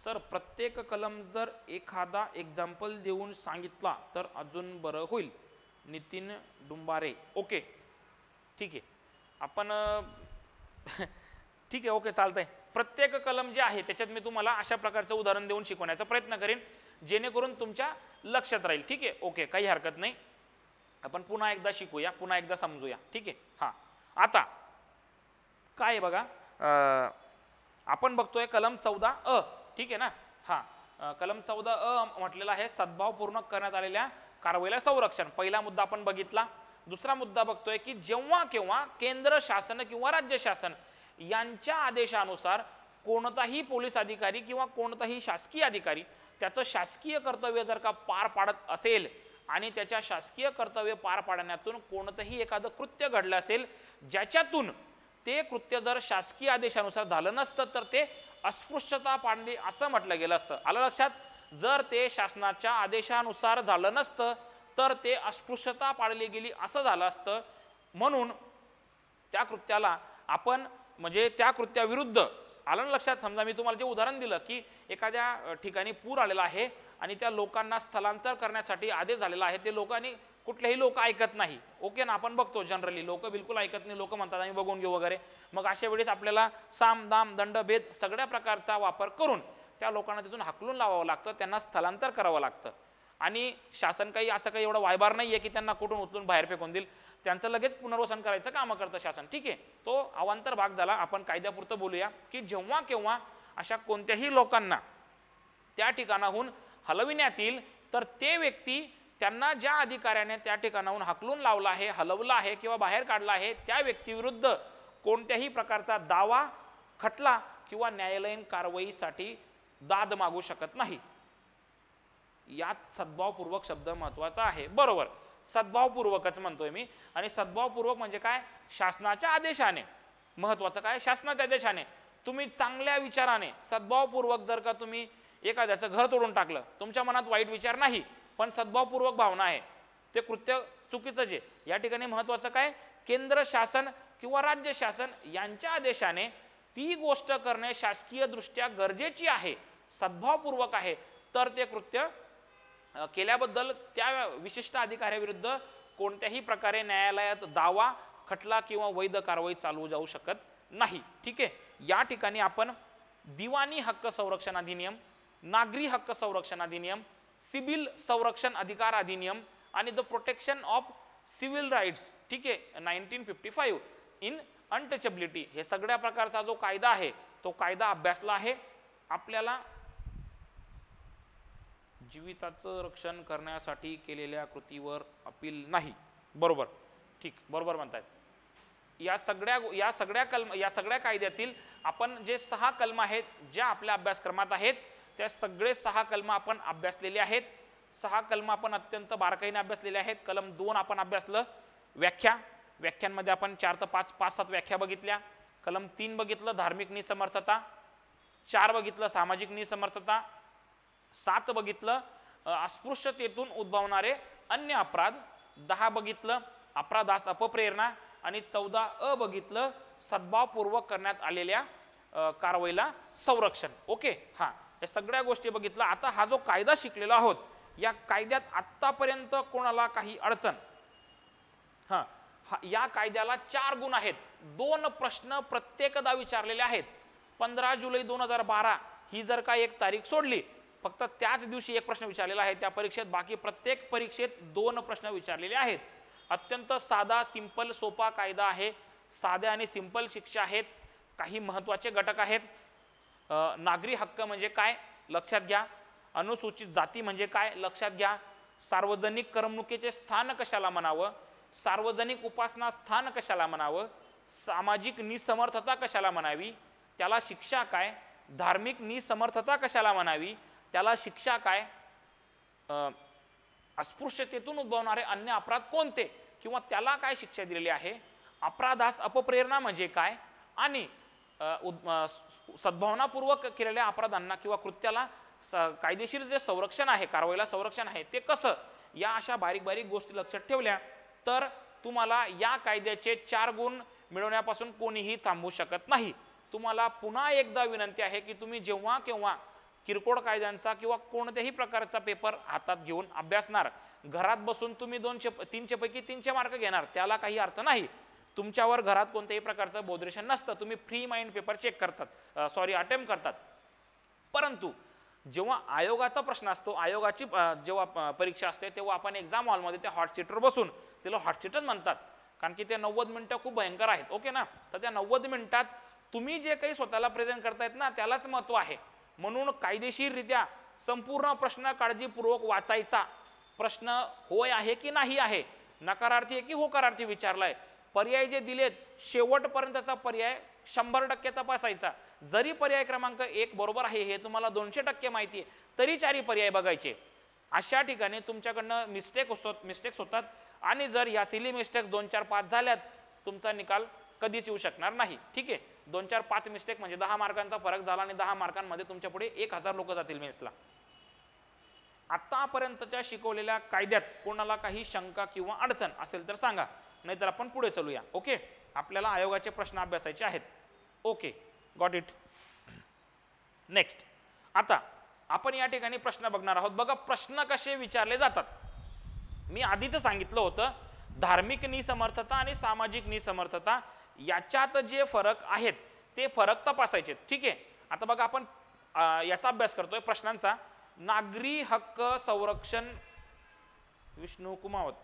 सर प्रत्येक कलम जर एखादा एक्झाम्पल देऊन सांगितला तर अजून बरं होईल. नितीन डुंबारे. ओके ठीक आहे आपण ठीक आहे ओके चालतंय. प्रत्येक कलम जे आहे त्याच्यात मी तुम्हाला अशा प्रकारचं उदाहरण देऊन शिकवण्याचा प्रयत्न करेन जेणेकरून तुमच्या लक्षात राहील. ठीक आहे ओके काही हरकत नाही. आपण पुन्हा एकदा शिकूया, पुन्हा एकदा समजूया. ठीक आहे हां. आता काय बघा आपण बघतोय कलम 14 ठीक आहे ना. हां कलम 14 म्हटलेलं आहे सद्भावपूर्ण करण्यात आलेल्या कारवाईला संरक्षण. पहिला मुद्दा आपण बघितला. दुसरा मुद्दा बघतोय की जेव्हा केव्हा केंद्र शासन किंवा राज्य शासन यांच्या आदेशानुसार कोणताही पोलीस अधिकारी किंवा कोणताही शासकीय अधिकारी त्याचं शासकीय कर्तव्य जर का पार पाडत असेल आणि त्याच्या शासकीय कर्तव्य पार पाडण्यातून कोणतंही एखादं कृत्य घडलं असेल ज्याच्यातून ते कृत्य जर शासकीय आदेशानुसार झालं नसतं तर ते अस्पृश्यता पाडली असं म्हटलं गेलं असतं. आलं लक्षात? जर ते शासनाच्या आदेशानुसार झालं नसतं तर ते अस्पृश्यता पाडली गेली असं झालं असतं. म्हणून त्या कृत्याला आपण म्हणजे त्या कृत्याविरुद्ध आलं लक्षात. समजा मी तुम्हाला जे उदाहरण दिलं की एखाद्या ठिकाणी पूर आलेला आहे आणि त्या लोकांना स्थलांतर करण्यासाठी आदेश झालेला आहे, ते लोकांनी कुठलेही लोक ऐकत नाही. ओके ना. आपण बघतो जनरली लोक बिलकुल ऐकत नाही. लोक म्हणतात आम्ही बघून घेऊ वगैरे. मग अशा वेळेस आपल्याला साम दाम दंड भेद सगळ्या प्रकारचा वापर करून त्या लोकांना तिथून हाकलून लावावं लागतं, त्यांना स्थलांतर करावं लागतं. आणि शासन काही असं काही एवढं वायबार नाही आहे की त्यांना कुठून उचलून बाहेर फेकून देईल. त्यांचं लगेच पुनर्वसन करायचं कामं करतं शासन. ठीक आहे. तो अवांतर भाग झाला. आपण कायद्यापुरतं बोलूया की जेव्हा केव्हा अशा कोणत्याही लोकांना त्या ठिकाणाहून हलविण्यात येईल तर ते व्यक्ती त्यांना ज्या अधिकाऱ्याने त्या ठिकाणाहून हाकलून लावलं आहे, हलवलं आहे किंवा बाहेर काढलं आहे त्या व्यक्तीविरुद्ध कोणत्याही प्रकारचा दावा, खटला किंवा न्यायालयीन कारवाईसाठी दाद मागू शकत नाही. यात सद्भावपूर्वक शब्द महत्वाचा आहे. बरोबर सद्भावपूर्वकच म्हणतोय मी. आणि सद्भावपूर्वक म्हणजे काय? शासनाच्या आदेशाने. महत्वाचं काय? शासनाच्या आदेशाने तुम्ही चांगल्या विचाराने सद्भावपूर्वक जर का तुम्ही एखाद्याचं घर तोडून टाकलं, तुमच्या मनात वाईट विचार नाही पण सद्भावपूर्वक भावना आहे, ते कृत्य चुकीचं जे. या ठिकाणी महत्वाचं काय? केंद्र शासन किंवा राज्य शासन यांच्या आदेशाने ती गोष्ट करणे शासकीय दृष्ट्या गरजेची आहे, सद्भावपूर्वक आहे, तर ते कृत्य केल्याबद्दल त्या विशिष्ट अधिकाऱ्याविरुद्ध कोणत्याही प्रकारे न्यायालयात दावा, खटला किंवा वैध कारवाई चालवू जाऊ शकत नाही. ठीक आहे. या ठिकाणी आपण दिवाणी हक्क संरक्षण अधिनियम, नागरी हक्क संरक्षण अधिनियम, सिव्हिल संरक्षण अधिकार अधिनियम आणि the protection of civil rights, ठीक आहे, 1955 इन अनटचेबिलिटी, हे सगळ्या प्रकारचा जो कायदा आहे तो कायदा अभ्यासला आहे. आपल्याला जीविताचं रक्षण करण्यासाठी केलेल्या कृतीवर अपील नाही. बरोबर. ठीक बरोबर म्हणतात. या सगळ्या कायद्यातील आपण जे 6 कलम आहेत ज्या आपल्या अभ्यासक्रमात आहेत त्या सगळे 6 कलम आपण अभ्यासलेले आहेत. 6 कलम आपण अत्यंत बारकाईने अभ्यासलेले आहेत. कलम 2 आपण अभ्यासलं व्याख्या, व्याख्यांमध्ये आपण 4 ते 5-7 व्याख्या बघितल्या. कलम 3 बघितलं धार्मिक निसमर्थता, 4 बघितलं सामाजिक निसमर्थता, 7 बघितलं अस्पृश्यतेतून उद्भवणारे अन्य अपराध, 10 बघितलं अपराधास अपप्रेरणा आणि 14 अ बघितलं सद्भावपूर्वक करण्यात आलेल्या कारवाईला संरक्षण. ओके, हां, या सगळ्या गोष्टी बघितल्या. आता हा जो कायदा शिकलेला आहोत, या कायद्यात आत्तापर्यंत कोणाला काही अडचण? हां, या कायद्याला 4 गुण आहेत. 2 प्रश्न प्रत्येकदा विचारलेले आहेत. 15 जुलै 2012 ही जर का एक तारीख सोडली, फक्त त्याच दिवशी एक प्रश्न विचारलेला आहे त्या परीक्षेत, बाकी प्रत्येक परीक्षेत 2 प्रश्न विचारलेले आहेत. अत्यंत साधा सिंपल सोपा कायदा आहे. साध्या आणि सिंपल शिक्षा आहेत. काही महत्त्वाचे घटक आहेत. नागरी हक्क म्हणजे काय लक्षात घ्या. अनुसूचित जाती म्हणजे काय लक्षात घ्या. सार्वजनिक करमणुकीचे स्थान कशाला म्हणावं, सार्वजनिक उपासना स्थान कशाला म्हणावं, सामाजिक निसमर्थता कशाला म्हणावी, त्याला शिक्षा काय, धार्मिक निसमर्थता कशाला म्हणावी, त्याला शिक्षा काय, अस्पृश्यतेतून उद्भवणारे अन्य अपराध कोणते किंवा त्याला काय शिक्षा दिलेली आहे, अपराधास अपप्रेरणा म्हणजे काय, आणि सद्भावनापूर्वक केलेल्या अपराधांना किंवा कृत्याला कायदेशीर जे संरक्षण आहे, कारवाईला संरक्षण आहे ते कसं, या अशा बारीक बारीक गोष्टी लक्षात ठेवल्या तर तुम्हाला या कायद्याचे 4 गुण मिळवण्यापासून कोणीही थांबवू शकत नाही. तुम्हाला पुन्हा एकदा विनंती आहे की तुम्ही जेव्हा केव्हा किरकोळ कायद्यांचा किंवा कोणत्याही प्रकारचा पेपर हातात घेऊन अभ्यासणार, घरात बसून तुम्ही 300 पैकी 300 मार्क घेणार, त्याला काही अर्थ नाही. तुमच्यावर घरात कोणत्याही प्रकारचं बोधरेशन नसतं, तुम्ही फ्री माइंड पेपर चेक करतात, अटेम्प्ट करतात. परंतु जेव्हा आयोगाचा प्रश्न असतो, आयोगाची जेव्हा परीक्षा असते, तेव्हा आपण एक्झाम हॉलमध्ये त्या हॉट सीटवर बसून, त्याला हॉट सीटच म्हणतात कारण की ते 90 मिनिटं खूप भयंकर आहेत. ओके ना, तर त्या 90 मिनिटात तुम्ही जे काही स्वतःला प्रेझेंट करतायत ना, त्यालाच महत्त्व आहे. म्हणून कायदेशीररित्या संपूर्ण प्रश्न काळजीपूर्वक वाचायचा. प्रश्न होय आहे की नाही आहे, नकारार्थी आहे की होकारार्थी विचारलाय, पर्याय जे दिलेत शेवटपर्यंतचा पर्याय 100% तपासायचा. जरी पर्याय क्रमांक 1 बरोबर आहे हे तुम्हाला 200% माहिती आहे, तरी 4 पर्याय बघायचे. अशा ठिकाणी तुमच्याकडनं मिस्टेक्स होतात आणि जर या सिली मिस्टेक्स 2, 4, 5 झाल्यात, तुमचा निकाल कधीच येऊ शकणार नाही. ठीक आहे, 2, 4, 5 मिस्टेक म्हणजे 10 मार्कांचा फरक झाला आणि 10 मार्कांमध्ये तुमच्या पुढे 1000 लोक जातील मेन्सला. आतापर्यंतच्या शिकवलेल्या कायद्यात कोणाला काही शंका किंवा अडचण असेल तर सांगा, नाहीतर आपण पुढे चलूया. ओके, आपल्याला आयोगाचे प्रश्न अभ्यासायचे आहेत. Okay, got it. नेक्स्ट, आता आपण या ठिकाणी प्रश्न बघणार आहोत. बघा प्रश्न कसे विचारले जातात. मी आधीच सांगितलं होतं, धार्मिक निसमर्थता आणि सामाजिक निसमर्थता याच्यात जे फरक आहेत ते फरक तपासायचे. ठीक आहे, आता बघा आपण याचा अभ्यास करतोय प्रश्नांचा. नागरी हक्क संरक्षण, विष्णू कुमावत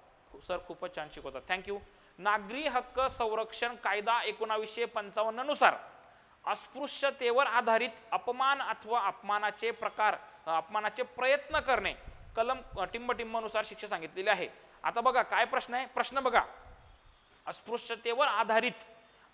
सर खूपच छान शिकवतात, थँक्यू. नागरी हक्क संरक्षण कायदा 1955 नुसार अस्पृश्यतेवर आधारित अपमान अथवा अपमानाचे प्रकार, अपमानाचे प्रयत्न करणे कलम टिंबटिंबनुसार शिक्षा सांगितलेली आहे. आता बघा काय प्रश्न आहे. प्रश्न बघा, अस्पृश्यतेवर आधारित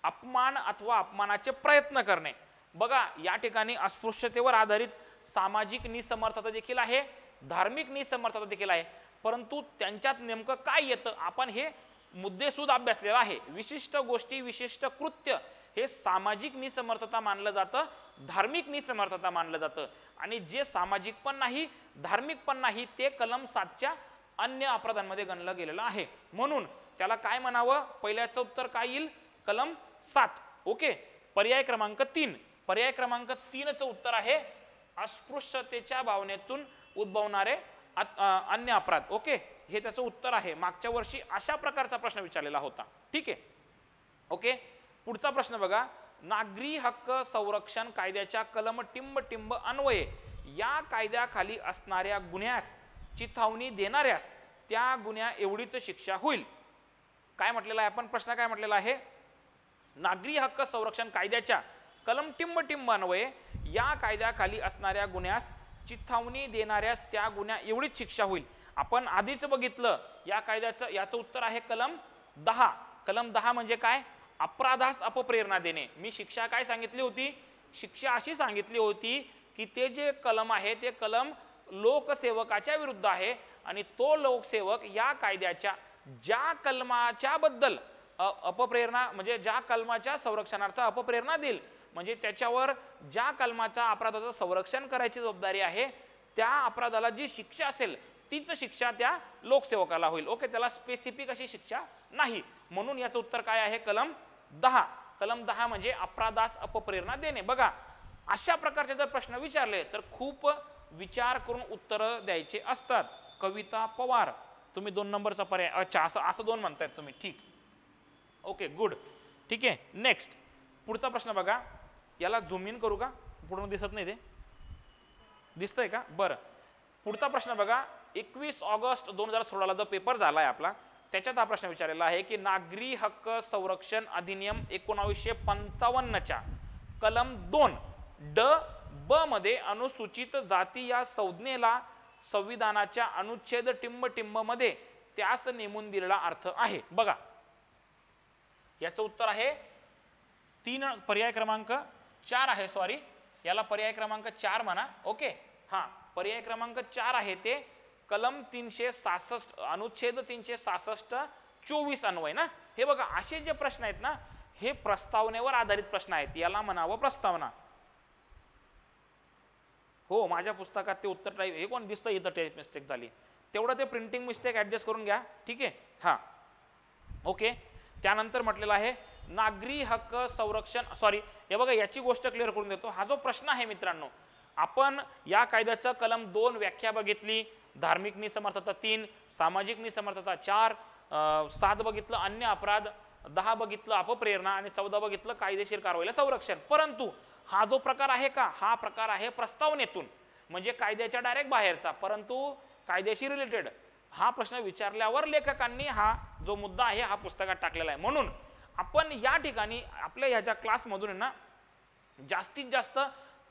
अपमान अथवा अपमानाचे प्रयत्न करणे. बघा या ठिकाणी अस्पृश्यतेवर आधारित सामाजिक निसमर्थता देखील आहे, धार्मिक निसमर्थता देखील आहे, परंतु त्यांच्यात नेमकं काय येतं आपण हे मुद्देसूद अभ्यासलेला आहे. विशिष्ट गोष्टी विशिष्ट कृत्य हे सामाजिक निसमर्थता मानलं जातं, धार्मिक निसमर्थता मानलं जातं, आणि जे सामाजिक पण नाही धार्मिक पण नाही ते कलम 7च्या अन्य अपराधांमध्ये गणलं गेलेलं आहे. म्हणून त्याला काय म्हणावं, पहिल्याचं उत्तर काय येईल, कलम 7. ओके, पर्याय क्रमांक 3. पर्याय क्रमांक 3चं उत्तर आहे अस्पृश्यतेच्या भावनेतून उद्भवणारे अन्य अपराध. ओके, हे त्याचं उत्तर आहे. मागच्या वर्षी अशा प्रकारचा प्रश्न विचारलेला होता. ठीक आहे, ओके. पुढचा प्रश्न बघा, नागरी हक्क संरक्षण कायद्याच्या कलम टिंब अन्वये या कायद्याखाली असणाऱ्या गुन्ह्यास चिथावणी देणाऱ्यास त्या गुन्ह्या एवढीच शिक्षा होईल. काय म्हटलेलं आहे आपण, प्रश्न काय म्हटलेला आहे, नागरी हक्क संरक्षण कायद्याच्या कलम टिंब अन्वये या कायद्याखाली असणाऱ्या गुन्ह्यास चिथावणी देणाऱ्यास त्या गुन्ह्या एवढीच शिक्षा होईल. आपण आधीच बघितलं या कायद्याचं, याचं उत्तर आहे कलम 10. कलम 10 म्हणजे काय, अपराधास अपप्रेरणा देणे. मी शिक्षा काय सांगितली होती, शिक्षा अशी सांगितली होती की ते जे कलम आहे ते कलम लोकसेवकाच्या विरुद्ध आहे आणि तो लोकसेवक या कायद्याच्या ज्या कलमाच्या बद्दल अपप्रेरणा म्हणजे ज्या कलमाच्या संरक्षणार्थ अपप्रेरणा देईल, म्हणजे त्याच्यावर ज्या कलमाच्या अपराधाचं संरक्षण करायची जबाबदारी आहे त्या अपराधाला जी शिक्षा असेल तीच शिक्षा त्या लोकसेवकाला होईल. ओके, त्याला स्पेसिफिक अशी शिक्षा नाही. म्हणून याचं उत्तर काय आहे? कलम 10. कलम 10 म्हणजे अपराधास अपप्रेरणा देणे. बघा, अशा प्रकारचे जर प्रश्न विचारले तर खूप विचार करून उत्तर द्यायचे असतात. कविता पवार, तुम्ही 2 नंबरचा पर्याय, अच्छा असं 2 म्हणतायत तुम्ही, ठीक, ओके, गुड, ठीक आहे. नेक्स्ट पुढचा प्रश्न बघा, याला झूम इन करू का? पूर्ण दिसत नाही, ते दिसतंय का? बरं, पुढचा प्रश्न बघा, 21 ऑगस्ट 2016 जो पेपर झालाय आपला, त्याच्यात हा प्रश्न विचारलेला आहे की नागरी हक्क संरक्षण अधिनियम 1955च्या कलम 2 ड ब मध्ये अनुसूचित जाती या संज्ञेला संविधानाच्या अनुच्छेद टिंब मध्ये त्यास नेमून दिलेला अर्थ आहे. बघा, याचं उत्तर आहे 3, पर्याय क्रमांक 4 आहे, सॉरी, याला पर्याय क्रमांक 4 म्हणा. ओके, हा पर्याय क्रमांक 4 आहे ते कलम 366 अनुच्छेद 366 24 अन्वय ना. हे बघा, असे जे प्रश्न आहेत ना, हे प्रस्तावनेवर आधारित प्रश्न आहेत, याला म्हणावं प्रस्तावना. हो, माझ्या पुस्तकात ते उत्तर टाईप, हे कोण दिसतं इथं टाईप मिस्टेक झाली, तेवढं ते प्रिंटिंग मिस्टेक ऍडजस्ट करून घ्या, ठीक आहे. हा, ओके. त्यानंतर म्हटलेलं आहे नागरी हक्क संरक्षण, सॉरी, हे बघा, याची गोष्ट क्लिअर करून देतो. हा जो प्रश्न आहे मित्रांनो, आपण या कायद्याचं कलम 2 व्याख्या बघितली, धार्मिक निसमर्थता 3, सामाजिक निसमर्थता 4, 7 बघितलं अन्य अपराध, 10 बघितलं अपप्रेरणा आणि 14 बघितलं कायदेशीर कारवाईला संरक्षण. परंतु हा जो प्रकार आहे का, हा प्रकार आहे प्रस्तावनेतून, म्हणजे कायद्याच्या डायरेक्ट बाहेरचा, परंतु कायद्याशी रिलेटेड. हा प्रश्न विचारल्यावर लेखकांनी हा जो मुद्दा आहे हा पुस्तकात टाकलेला आहे. म्हणून आपण या ठिकाणी आपल्या ह्याच्या क्लासमधून ना जास्तीत जास्त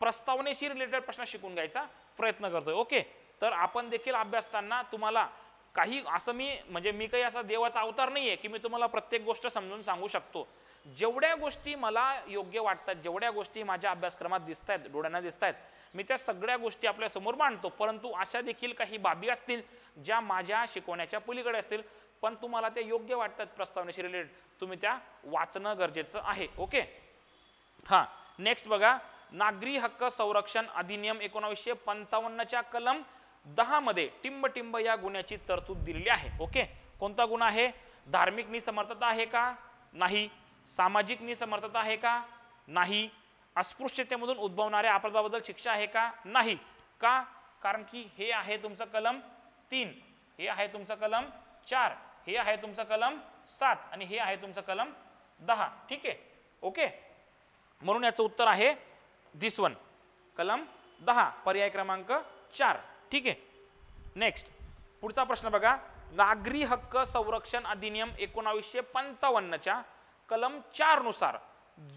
प्रस्तावनेशी रिलेटेड प्रश्न शिकून घ्यायचा प्रयत्न करतोय. ओके, तर आपण देखील अभ्यासताना तुम्हाला काही असं मी काही असा देवाचा अवतार नाहीये की मी तुम्हाला प्रत्येक गोष्ट समजून सांगू शकतो. जेवढ्या गोष्टी मला योग्य वाटतात, जेवढ्या गोष्टी माझ्या अभ्यासक्रमात दिसत आहेत, डोळ्यांना दिसत आहेत, मी त्या सगळ्या गोष्टी आपल्या समोर मांडतो. परंतु अशा देखील काही बाबी असतील ज्या माझ्या शिकवण्याच्या पलीकडे असतील, पण तुम्हाला त्या योग्य वाटतात प्रस्तावनेशी रिलेटेड, तुम्ही त्या वाचणं गरजेचं आहे. ओके, हा, नेक्स्ट बघा, नागरी हक्क संरक्षण अधिनियम 1955च्या कलम 10 मध्ये टिंब या गुन्ह्याची तरतूद दिलेली आहे. ओके, कोणता गुन्हा आहे? धार्मिक निसमर्थता आहे का? नाही. सामाजिक निसमर्थता आहे का? नाही. अस्पृश्यतेमधून उद्भवणाऱ्या अपराधाबद्दल शिक्षा आहे का? नाही. का? कारण की हे आहे तुमचं कलम 3, हे आहे तुमचं कलम 4, हे आहे तुमचं कलम 7 आणि हे आहे तुमचं कलम 10. ठीक आहे, ओके. म्हणून याचं उत्तर आहे दिस वन, कलम 10, पर्याय क्रमांक 4. ठीक आहे. नेक्स्ट पुढचा प्रश्न बघा, नागरी हक्क संरक्षण अधिनियम 1955च्या कलम 4 नुसार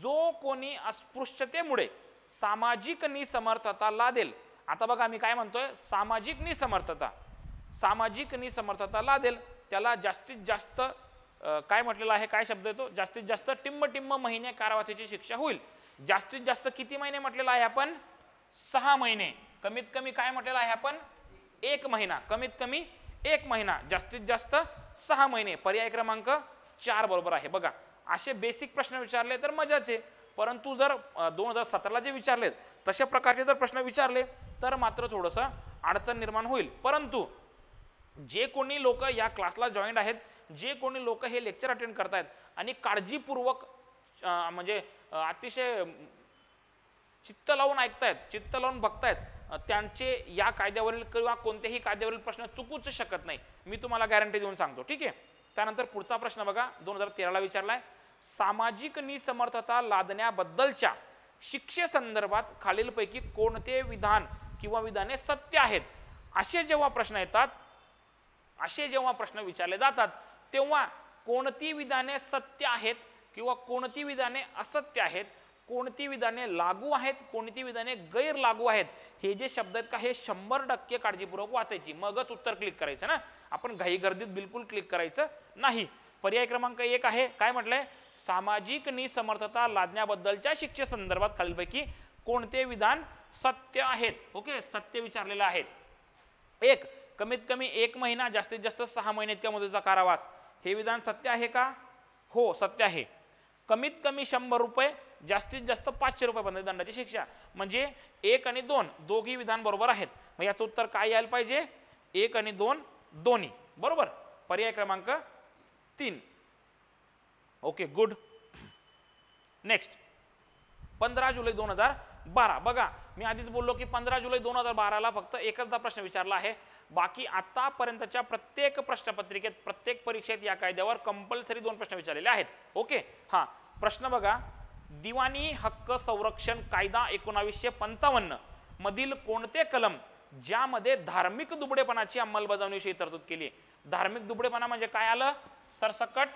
जो कोणी अस्पृश्यतेमुळे सामाजिक निसमर्थता लादेल, आता बघा मी काय म्हणतोय, सामाजिक निसमर्थता लादेल त्याला जास्तीत जास्त काय म्हटलेलं आहे, काय शब्द येतो, जास्तीत जास्त टिंब महिने कारावासाची शिक्षा होईल. जास्तीत जास्त किती महिने म्हटलेलं आहे आपण? 6 महिने. कमीत कमी काय म्हटलेलं आहे आपण? 1 महिना. कमीत कमी 1 महिना, जास्तीत जास्त 6 महिने. पर्याय क्रमांक 4 बरोबर आहे. बघा, असे बेसिक प्रश्न विचारले तर मजाच आहे, परंतु जर 2017ला जे विचारले तशा प्रकारचे जर प्रश्न विचारले तर मात्र थोडंसं अडचण निर्माण होईल. परंतु जे कोणी लोक या क्लासला जॉईंट आहेत, जे कोणी लोक हे लेक्चर अटेंड करतायत आणि काळजीपूर्वक म्हणजे अतिशय चित्त लावून ऐकतायत, चित्त लावून बघतायत, त्यांचे या कायद्यावरील किंवा कोणत्याही कायद्यावरील प्रश्न चुकूच शकत नाही, मी तुम्हाला गॅरंटी देऊन सांगतो. ठीक आहे. त्यानंतर पुढचा प्रश्न बघा, 2013ला विचारलाय, सामाजिक निसमर्थता लादण्याबद्दलच्या शिक्षेसंदर्भात खालीलपैकी कोणते विधान किंवा विधाने सत्य आहेत? असे जेव्हा प्रश्न येतात, असे जेव्हा प्रश्न विचारले जातात, तेव्हा कोणती विधाने सत्य आहेत किंवा कोणती विधाने असत्य आहेत, कोणती विधाने लागू आहेत, कोणती विधाने गैर लागू आहेत, हे जे शब्द आहेत का, हे 100% काळजीपूर्वक वाचायची, मगच उत्तर क्लिक करायचं ना. आपण घाई गर्दीत बिलकुल क्लिक करायचं नाही. पर्याय क्रमांक 1 आहे, काय म्हटलंय, सामाजिक निसमर्थता लादण्याबद्दलच्या शिक्षेसंदर्भात खालीलपैकी कोणते विधान सत्य आहेत? ओके, सत्य विचारलेलं आहे. 1, कमीत कमी 1 महिना, जास्तीत जास्त 6 महिने इतक्या मुदतीचा कारावास, हे विधान सत्य आहे का? हो सत्य आहे. कमीत कमी 100 रुपये, जास्तीत जास्त 500 रुपयापर्यंत दंडाची शिक्षा. म्हणजे 1 आणि 2 दोघी विधान बरोबर आहेत. मग याचं उत्तर काय यायला पाहिजे? 1 आणि 2 दोन्ही बरोबर. पर्याय क्रमांक 3. Okay good. नेक्स्ट 15 जुलै 2012. बघा मी आधीच बोललो की 15 जुलै 2012ला फक्त एकचदा प्रश्न विचारला आहे. बाकी आतापर्यंतच्या प्रत्येक प्रश्नपत्रिकेत, प्रत्येक परीक्षेत या कायद्यावर कंपल्सरी 2 प्रश्न विचारलेले आहेत. ओके हां, प्रश्न बघा. दिवाणी हक्क संरक्षण कायदा 1955 मधील कोणते कलम ज्यामध्ये धार्मिक दुबळेपणाची अंमलबजावणीविषयी तरतूद केली? धार्मिक दुबळेपणा म्हणजे काय आलं? सरसकट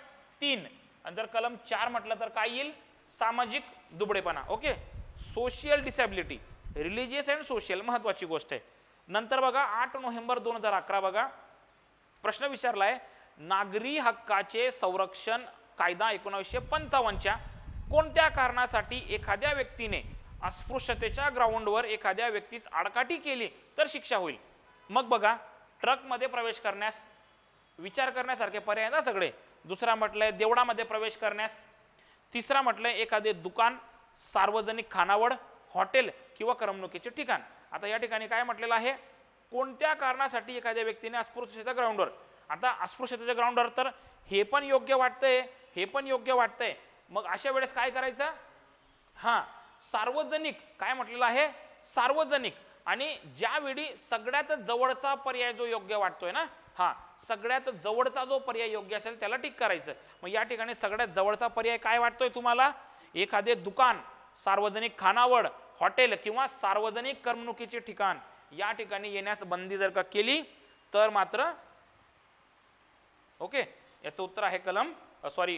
3. आणि जर कलम 4 म्हटलं तर काय येईल? सामाजिक दुबळेपणा. Okay, social disability, religious and social, महत्वाची गोष्ट आहे. नंतर बघा 8 नोव्हेंबर 2011 बघा प्रश्न विचारलाय, नागरी हक्काचे संरक्षण कायदा 1955च्या कोणत्या कारणासाठी एखाद्या व्यक्तीने अस्पृश्यतेच्या ग्राउंडवर एखाद्या व्यक्तीस आडकाठी केली तर शिक्षा होईल? मग बघा ट्रकमध्ये प्रवेश करण्यास विचार करण्यासारखे पर्याय ना सगळे. दुसरा म्हटलंय देवळामध्ये प्रवेश करण्यास. तिसरा म्हटलंय एखादे दुकान, सार्वजनिक खानावळ, हॉटेल किंवा करमणुकीचे ठिकाण. आता या ठिकाणी काय म्हटलेलं आहे? कोणत्या कारणासाठी एखाद्या व्यक्तीने अस्पृश्यतेच्या ग्राउंडवर. आता अस्पृश्यतेच्या ग्राउंडवर तर हे पण योग्य वाटतंय, हे पण योग्य वाटतंय. मग अशा वेळेस काय करायचं? हां, सार्वजनिक काय म्हटलेलं आहे? सार्वजनिक. आणि ज्यावेळी सगळ्यात जवळचा पर्याय जो योग्य वाटतोय ना, हां, सगळ्यात जवळचा जो पर्याय योग्य असेल त्याला टिक करायचं. मग या ठिकाणी सगळ्यात जवळचा पर्याय काय वाटतोय तुम्हाला? एखादे दुकान, सार्वजनिक खानावळ, हॉटेल किंवा सार्वजनिक करमणुकीचे ठिकाण या ठिकाणी येण्यास बंदी जर का केली तर मात्र ओके याचं उत्तर आहे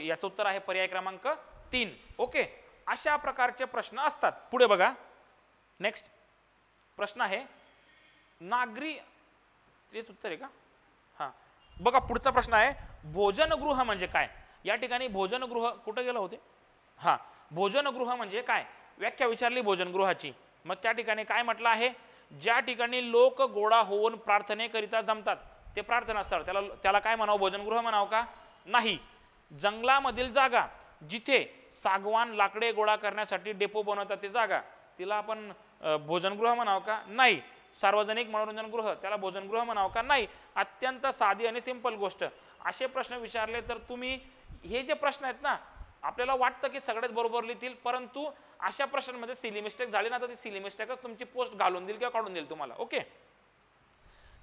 याचं उत्तर आहे पर्याय क्रमांक 3. ओके, अशा प्रकारचे प्रश्न असतात. पुढे बघा नेक्स्ट प्रश्न आहे नागरी, तेच उत्तर आहे का? हां बघा पुढचा प्रश्न आहे भोजनगृह म्हणजे काय? या ठिकाणी भोजनगृह कुठे गेलं होते? हां, भोजनगृह म्हणजे काय? व्याख्या विचारली भोजनगृहाची. मग त्या ठिकाणी काय म्हटलं आहे? ज्या ठिकाणी लोक गोळा होऊन प्रार्थनेकरिता जमतात ते प्रार्थना स्थळ, त्याला काय म्हणावं? भोजनगृह म्हणावं का? नाही. जंगलामधील जागा जिथे सागवान लाकडे गोळा करण्यासाठी डेपो बनवतात ती जागा, तिला आपण भोजनगृह म्हणावं का? नाही. सार्वजनिक मनोरंजन गृह, त्याला भोजनगृह म्हणावं का? नाही. अत्यंत साधी आणि सिंपल गोष्ट. असे प्रश्न विचारले तर तुम्ही हे जे प्रश्न आहेत ना, आपल्याला वाटतं की सगळेच बरोबर लिहितील, परंतु अशा प्रश्नांमध्ये सिली मिस्टेक झाली ना तर ती सिली मिस्टेकच तुमची पोस्ट घालून देईल किंवा काढून देईल तुम्हाला. ओके,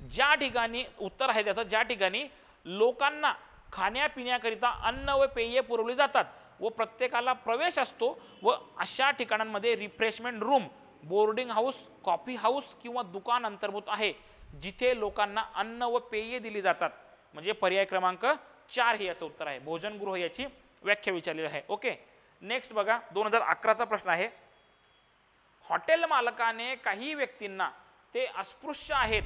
ज्या ठिकाणी उत्तर आहे त्याचं, ज्या ठिकाणी लोकांना खाण्यापिण्याकरिता अन्न व पेये पुरवली जातात व प्रत्येकाला प्रवेश असतो व अशा ठिकाणांमध्ये refreshment room, boarding house, coffee house किंवा दुकान अंतर्भूत आहे जिथे लोकांना अन्न व पेये दिली जातात. म्हणजे पर्याय क्रमांक 4 हे याचं उत्तर आहे. भोजनगृह याची व्याख्या विचारलेली आहे. ओके, नेक्स्ट बघा 2011चा प्रश्न आहे. हॉटेल मालकाने काही व्यक्तींना ते अस्पृश्य आहेत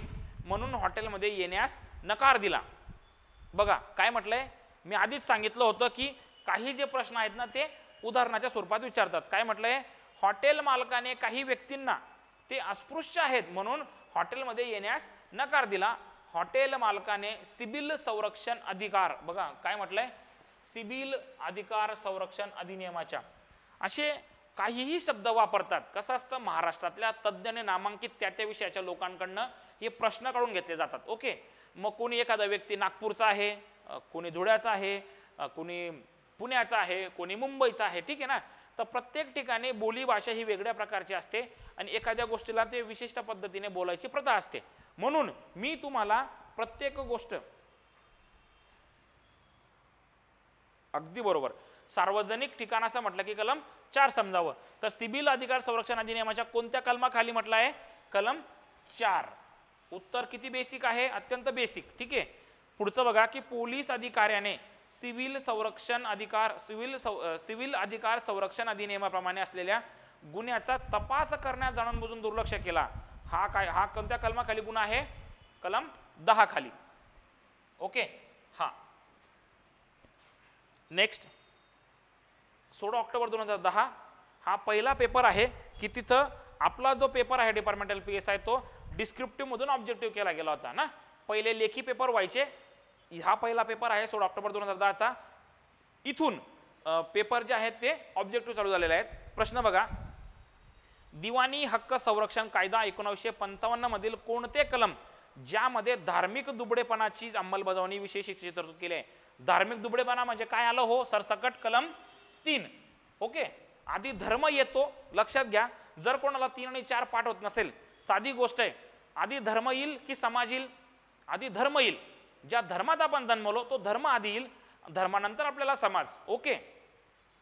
म्हणून हॉटेलमध्ये येण्यास नकार दिला. बघा काय म्हटलंय? मी आधीच सांगितलं होतं की काही जे प्रश्न आहेत ना ते उदाहरणाच्या स्वरूपात विचारतात. काय म्हटलंय? हॉटेल मालकाने काही व्यक्तींना ते अस्पृश्य आहेत म्हणून हॉटेलमध्ये येण्यास नकार दिला. हॉटेल मालकाने सिव्हिल संरक्षण अधिकार, बघा काय म्हटलंय? सिव्हिल अधिकार संरक्षण अधिनियमाच्या असे काहीही शब्द वापरतात. कसं असतं, महाराष्ट्रातल्या तज्ज्ञाने नामांकित त्या विषयाच्या लोकांकडनं हे प्रश्न काढून घेतले जातात. ओके, मग कोणी एखादा व्यक्ती नागपूरचा आहे, कोणी धुळ्याचा आहे, कोणी पुण्याचा आहे, कोणी मुंबईचा आहे, ठीक आहे ना. तर प्रत्येक ठिकाणी बोली भाषा ही वेगळ्या प्रकारची असते आणि एखाद्या गोष्टीला ते विशिष्ट पद्धतीने बोलायची प्रथा असते. म्हणून मी तुम्हाला प्रत्येक गोष्ट अगदी बरोबर सार्वजनिक ठिकाण असं म्हटलं की कलम 4 समजावं. तर सिव्हिल अधिकार संरक्षण अधिनियमाच्या कोणत्या कलमाखाली म्हटलं आहे? कलम 4. उत्तर किती बेसिक आहे? अत्यंत बेसिक. ठीक आहे, पुढचं बघा की पोलीस अधिकाऱ्याने सिव्हिल अधिकार संरक्षण अधिनियमाप्रमाणे असलेल्या गुन्ह्याचा तपास करण्यास जाणून बुजून दुर्लक्ष केला. हा कोणत्या कलमाखाली गुन्हा आहे? कलम 10 खाली. ओके, हा नेक्स्ट 16 ऑक्टोबर 2010 हा पहिला पेपर आहे की तिथं आपला जो पेपर आहे डिपार्टमेंटल PSI तो डिस्क्रिप्टिव्ह मधून ऑब्जेक्टिव्ह केला गेला होता ना. पहिले लेखी पेपर व्हायचे, हा पहिला पेपर आहे 16 ऑक्टोबर 2010चा. इथून पेपर जे आहेत ते ऑब्जेक्टिव्ह चालू झालेले आहेत. प्रश्न बघा, दिवाणी हक्क संरक्षण कायदा 1955 मधील कोणते कलम ज्यामध्ये धार्मिक दुबळेपणाची अंमलबजावणी विषयी शिक्षेची तरतूद केली आहे? धार्मिक दुबळेपणा म्हणजे काय आलं हो? सरसकट कलम 3. ओके, आधी धर्म येतो, लक्षात घ्या. जर कोणाला 3 आणि 4 पाठ होत नसेल, साधी गोष्ट आहे, आधी धर्म येईल की समाज येईल? आधी धर्म येईल. ज्या धर्मात आपण जन्मलो तो धर्म आधी येईल, धर्मानंतर आपल्याला समाज. ओके,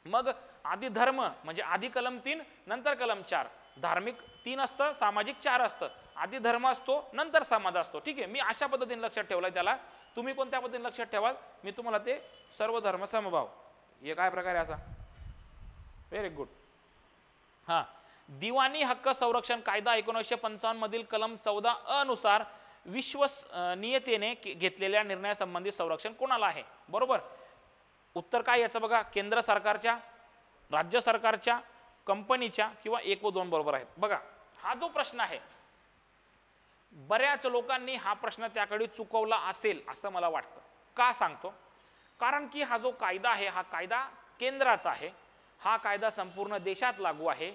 मग आधी धर्म म्हणजे आधी कलम 3 नंतर कलम 4. धार्मिक 3 असतं, सामाजिक 4 असतं. आधी धर्म असतो नंतर समाज असतो. ठीक आहे, मी अशा पद्धतीने लक्षात ठेवलाय त्याला. तुम्ही पण त्या पद्धतीने लक्षात ठेवाल. मी तुम्हाला ते सर्व धर्म समभाव हे काय प्रकार आहे असा. Very good. हां, दिवाणी हक्क संरक्षण कायदा 1955 मधील कलम 14 अ नुसार विश्वसनीयतेने घेतलेल्या निर्णयासंबंधी संरक्षण कोणाला आहे? बरोबर. उत्तर काय याचं बघा, केंद्र सरकारच्या, राज्य सरकारच्या, कंपनीच्या किंवा 1 व 2 बरोबर आहेत. बघा, हा जो प्रश्न आहे बऱ्याच लोकांनी हा प्रश्न त्याकडे चुकवला असेल असं मला वाटतं. का सांगतो? कारण की हा जो कायदा आहे हा कायदा केंद्राचा आहे. हा कायदा संपूर्ण देशात लागू आहे.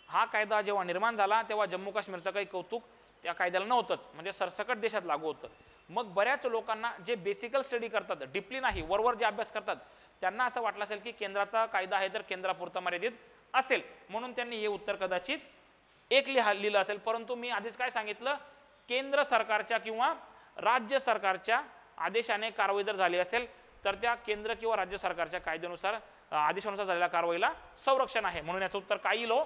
हा कायदा जेव्हा निर्माण झाला तेव्हा जम्मू काश्मीरचं काही कौतुक त्या कायद्याला नव्हतंच, म्हणजे सरसकट देशात लागू होतं. मग बऱ्याच लोकांना जे बेसिकल स्टडी करतात, डीपली नाही, वरवर जे अभ्यास करतात, त्यांना असं वाटलं असेल की केंद्राचा कायदा आहे तर केंद्रापुरता मर्यादित असेल, म्हणून त्यांनी हे उत्तर कदाचित 1 लिहिलं असेल. परंतु मी आधीच काय सांगितलं, केंद्र सरकारच्या किंवा राज्य सरकारच्या आदेशाने कारवाई जर झाली असेल तर त्या केंद्र किंवा राज्य सरकारच्या कायद्यानुसार आदेशानुसार झालेल्या कारवाईला संरक्षण आहे. म्हणून याचं उत्तर काय येईल हो?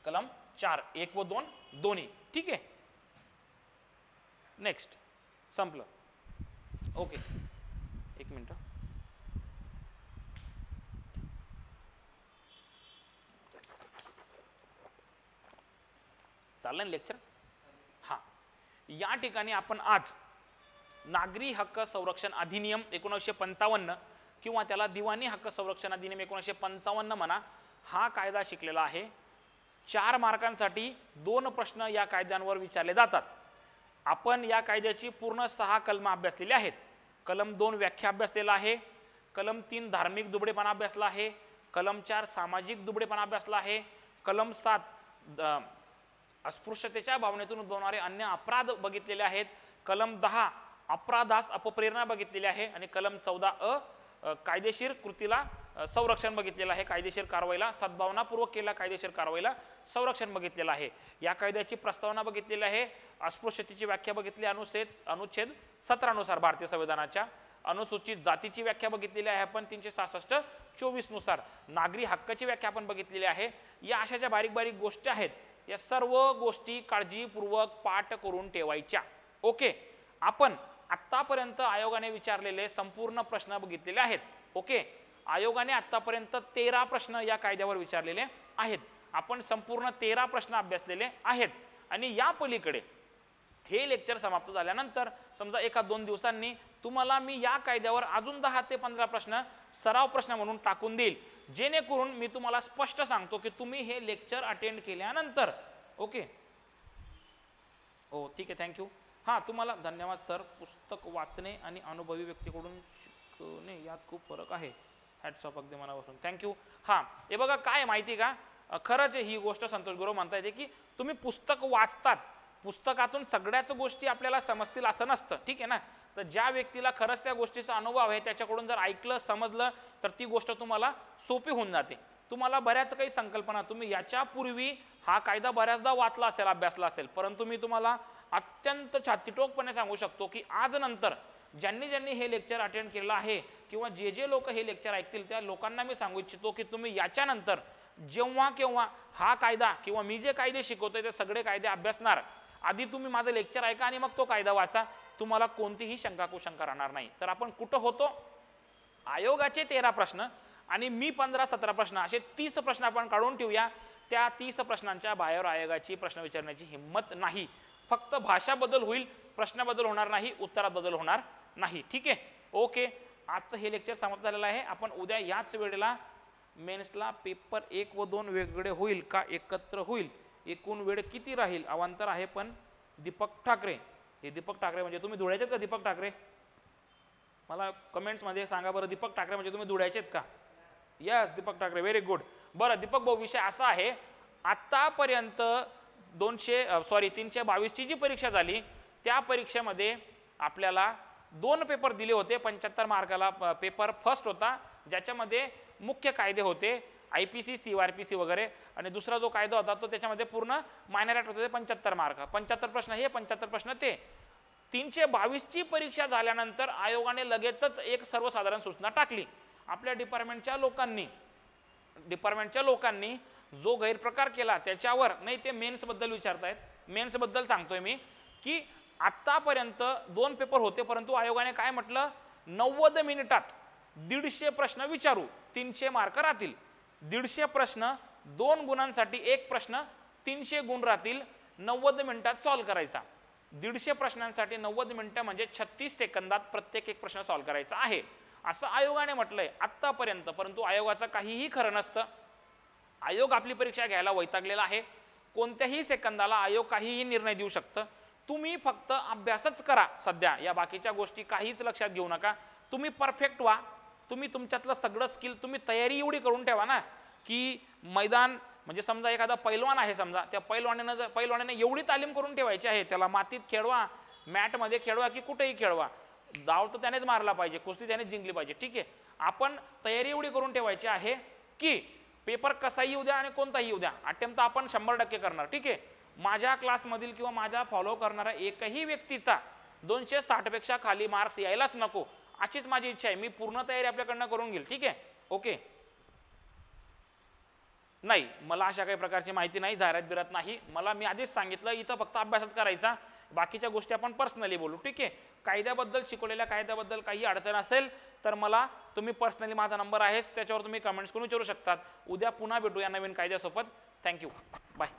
कलम 4, 1 व 2 दोन्ही. ठीक आहे, नेक्स्ट. संपलं. Okay, 1 minute. चाललंय लेक्चर. हा, या ठिकाणी आपण आज नागरी हक्क संरक्षण अधिनियम 1955 किंवा त्याला दिवाणी हक्क संरक्षण अधिनियम 1955 म्हणा, हा कायदा शिकलेला आहे. 4 मार्कांसाठी 2 प्रश्न या कायद्यांवर विचारले जातात. आपण या कायद्याची पूर्ण 6 कलम अभ्यासलेली आहेत. कलम 2 व्याख्या अभ्यासलेला आहे. कलम 3 धार्मिक दुबळेपणा अभ्यासला आहे. कलम 4 सामाजिक दुबळेपणा अभ्यासला आहे. कलम 7 अस्पृश्यतेच्या भावनेतून उद्भवणारे अन्य अपराध बघितलेले आहेत. कलम 10 अपराधास अपप्रेरणा बघितलेली आहे. आणि कलम 14 अ कायदेशीर कृतीला संरक्षण बघितलेलं आहे. कायदेशीर कारवाईला सद्भावनापूर्वक केलेल्या कायदेशीर कारवाईला संरक्षण बघितलेलं आहे. या कायद्याची प्रस्तावना बघितलेली आहे. अस्पृश्यतेची व्याख्या बघितली अनुच्छेद 17 नुसार भारतीय संविधानाच्या. अनुसूचित जातीची व्याख्या बघितलेली आहे आपण 366-24 नुसार. नागरी हक्काची व्याख्या आपण बघितलेली आहे. या अशा ज्या बारीक बारीक गोष्टी आहेत या सर्व गोष्टी काळजीपूर्वक पाठ करून ठेवायच्या. ओके, आपण आतापर्यंत आयोगाने विचारलेले संपूर्ण प्रश्न बघितलेले आहेत. ओके, आयोगाने आतापर्यंत 13 प्रश्न या कायद्यावर विचारलेले आहेत. आपण संपूर्ण 13 प्रश्न अभ्यासलेले आहेत. आणि या पलीकडे हे लेक्चर समाप्त झाल्यानंतर समजा 1-2 दिवसांनी तुम्हाला मी या कायद्यावर अजून 10 ते 15 प्रश्न सराव प्रश्न म्हणून टाकून देईल, जेणेकरून मी तुम्हाला स्पष्ट सांगतो की तुम्ही हे लेक्चर अटेंड केल्यानंतर. ओके, हो ठीक आहे, थँक्यू. हां, तुम्हाला धन्यवाद सर. पुस्तक वाचणे आणि अनुभवी व्यक्तीकडून शिकणे यात खूप फरक आहे. हॅट्स ऑफ अगदी मनापासून, थँक्यू. हां, हे बघा काय माहिती का, खरंच ही गोष्ट संतोष गुरु म्हणता येते की तुम्ही पुस्तक वाचतात, पुस्तकातून सगळ्याच गोष्टी आपल्याला समजतील असं नसतं. ठीक आहे ना. तर ज्या व्यक्तीला खरंच त्या गोष्टीचा अनुभव आहे त्याच्याकडून जर ऐकलं समजलं तर ती गोष्ट तुम्हाला सोपी होऊन जाते. तुम्हाला बऱ्याच काही संकल्पना, तुम्ही याच्यापूर्वी हा कायदा बऱ्याचदा वाचला असेल, अभ्यासला असेल, परंतु मी तुम्हाला अत्यंत छातीटोकपणे सांगू शकतो की आज नंतर ज्यांनी ज्यांनी हे लेक्चर अटेंड केलेलं आहे किंवा जे जे लोक हे लेक्चर ऐकतील त्या लोकांना मी सांगू इच्छितो की तुम्ही याच्यानंतर जेव्हा केव्हा हा कायदा किंवा मी जे कायदे शिकवतोय ते सगळे कायदे अभ्यासणार, आधी तुम्ही माझं लेक्चर ऐका आणि मग तो कायदा वाचा. तुम्हाला कोणतीही शंका कुशंका राहणार नाही. तर आपण कुठं होतो? आयोगाचे 13 प्रश्न आणि मी 15-17 प्रश्न, असे 30 प्रश्न आपण काढून ठेवूया. त्या 30 प्रश्नांच्या बाहेर आयोगाची प्रश्न विचारण्याची हिंमत नाही. फक्त भाषा बदल होईल, प्रश्न बदल होणार नाही, उत्तरात बदल होणार नाही. ठीक आहे, ओके. आजचं हे लेक्चर समाप्त झालेलं आहे. आपण उद्या याच वेळेला मेन्सला पेपर 1 व 2 वेगळे होईल का एकत्र होईल, एकूण वेळ किती राहील, अवांतर आहे. पण दीपक ठाकरे, हे दीपक ठाकरे म्हणजे तुम्ही धुळ्याचे का दीपक ठाकरे? मला कमेंट्समध्ये सांगा बरं. दीपक ठाकरे म्हणजे तुम्ही दुडायचे आहेत का? Yes, Deepak Thackeray, very good. बरं दीपक भाऊ, विषय असा आहे, आत्तापर्यंत 322ची जी परीक्षा झाली त्या परीक्षेमध्ये आपल्याला 2 पेपर दिले होते. 75 मार्काला पेपर फर्स्ट होता, ज्याच्यामध्ये मुख्य कायदे होते IPC, CRPC वगैरे, आणि दुसरा जो कायदा होता तो त्याच्यामध्ये पूर्ण मायनर ॲक्ट होते. 75 मार्क, 75 प्रश्न हे, 75 प्रश्न ते. 322ची परीक्षा झाल्यानंतर आयोगाने लगेचच एक सर्वसाधारण सूचना टाकली. आपल्या डिपार्टमेंटच्या लोकांनी जो गैरप्रकार केला त्याच्यावर, नाही ते मेन्सबद्दल विचारतायत, मेन्सबद्दल सांगतोय मी, की आत्तापर्यंत 2 पेपर होते, परंतु आयोगाने काय म्हटलं, 90 मिनिटात 150 प्रश्न विचारू, 300 मार्क राहतील. 150 प्रश्न 2 गुणांसाठी 1 प्रश्न 300 गुण राहतील, 90 मिनिटात सॉल्व्ह करायचा. 150 प्रश्नांसाठी 90 मिनिटं म्हणजे 36 सेकंदात प्रत्येक एक प्रश्न सॉल्व्ह करायचा आहे, असं आयोगाने म्हटलंय आत्तापर्यंत. परंतु आयोगाचं काहीही खरं नसतं. आयोग आपली परीक्षा घ्यायला वैतागलेला आहे. कोणत्याही सेकंदाला आयोग काहीही निर्णय देऊ शकतं. तुम्ही फक्त अभ्यासच करा सध्या, या बाकीच्या गोष्टी काहीच लक्षात घेऊ नका. तुम्ही परफेक्ट व्हा. तुम्ही तुमच्यातलं सगळं स्किल, तुम्ही तयारी एवढी करून ठेवा ना, की मैदान म्हणजे समजा एखादा पैलवान आहे, समजा त्या पैलवानाने एवढी तालीम करून ठेवायची आहे, त्याला मातीत खेळवा, मॅटमध्ये खेळवा की कुठेही खेळवा, डाव तर त्यानेच मारला पाहिजे, कुस्ती त्यानेच जिंकली पाहिजे. ठीक आहे, आपण तयारी एवढी करून ठेवायची आहे की पेपर कसाही येऊ द्या आणि कोणताही येऊ द्या, अटेम्प्ट आपण 100% करणार. ठीक आहे, माझ्या क्लासमधील किंवा माझा फॉलो करणारा एकही व्यक्तीचा 260 पेक्षा खाली मार्क्स यायलाच नको, अशीच माझी इच्छा आहे. मी पूर्ण तयारी आपल्याकडनं करून घेईल. ठीक आहे, ओके. नाही, मला अशा काही प्रकारची माहिती नाही, जाहिरात बिरात नाही. मी आधीच सांगितलं, इथं फक्त अभ्यासच करायचा, बाकीच्या गोष्टी आपण पर्सनली बोलू. ठीक आहे, कायद्याबद्दल, शिकवलेल्या कायद्याबद्दल काही अडचण असेल तर मला तुम्ही पर्सनली, माझा नंबर आहे त्याच्यावर तुम्ही कमेंट्स करून विचारू शकतात. उद्या पुन्हा भेटू या नवीन कायद्यासोबत. Thank you, bye.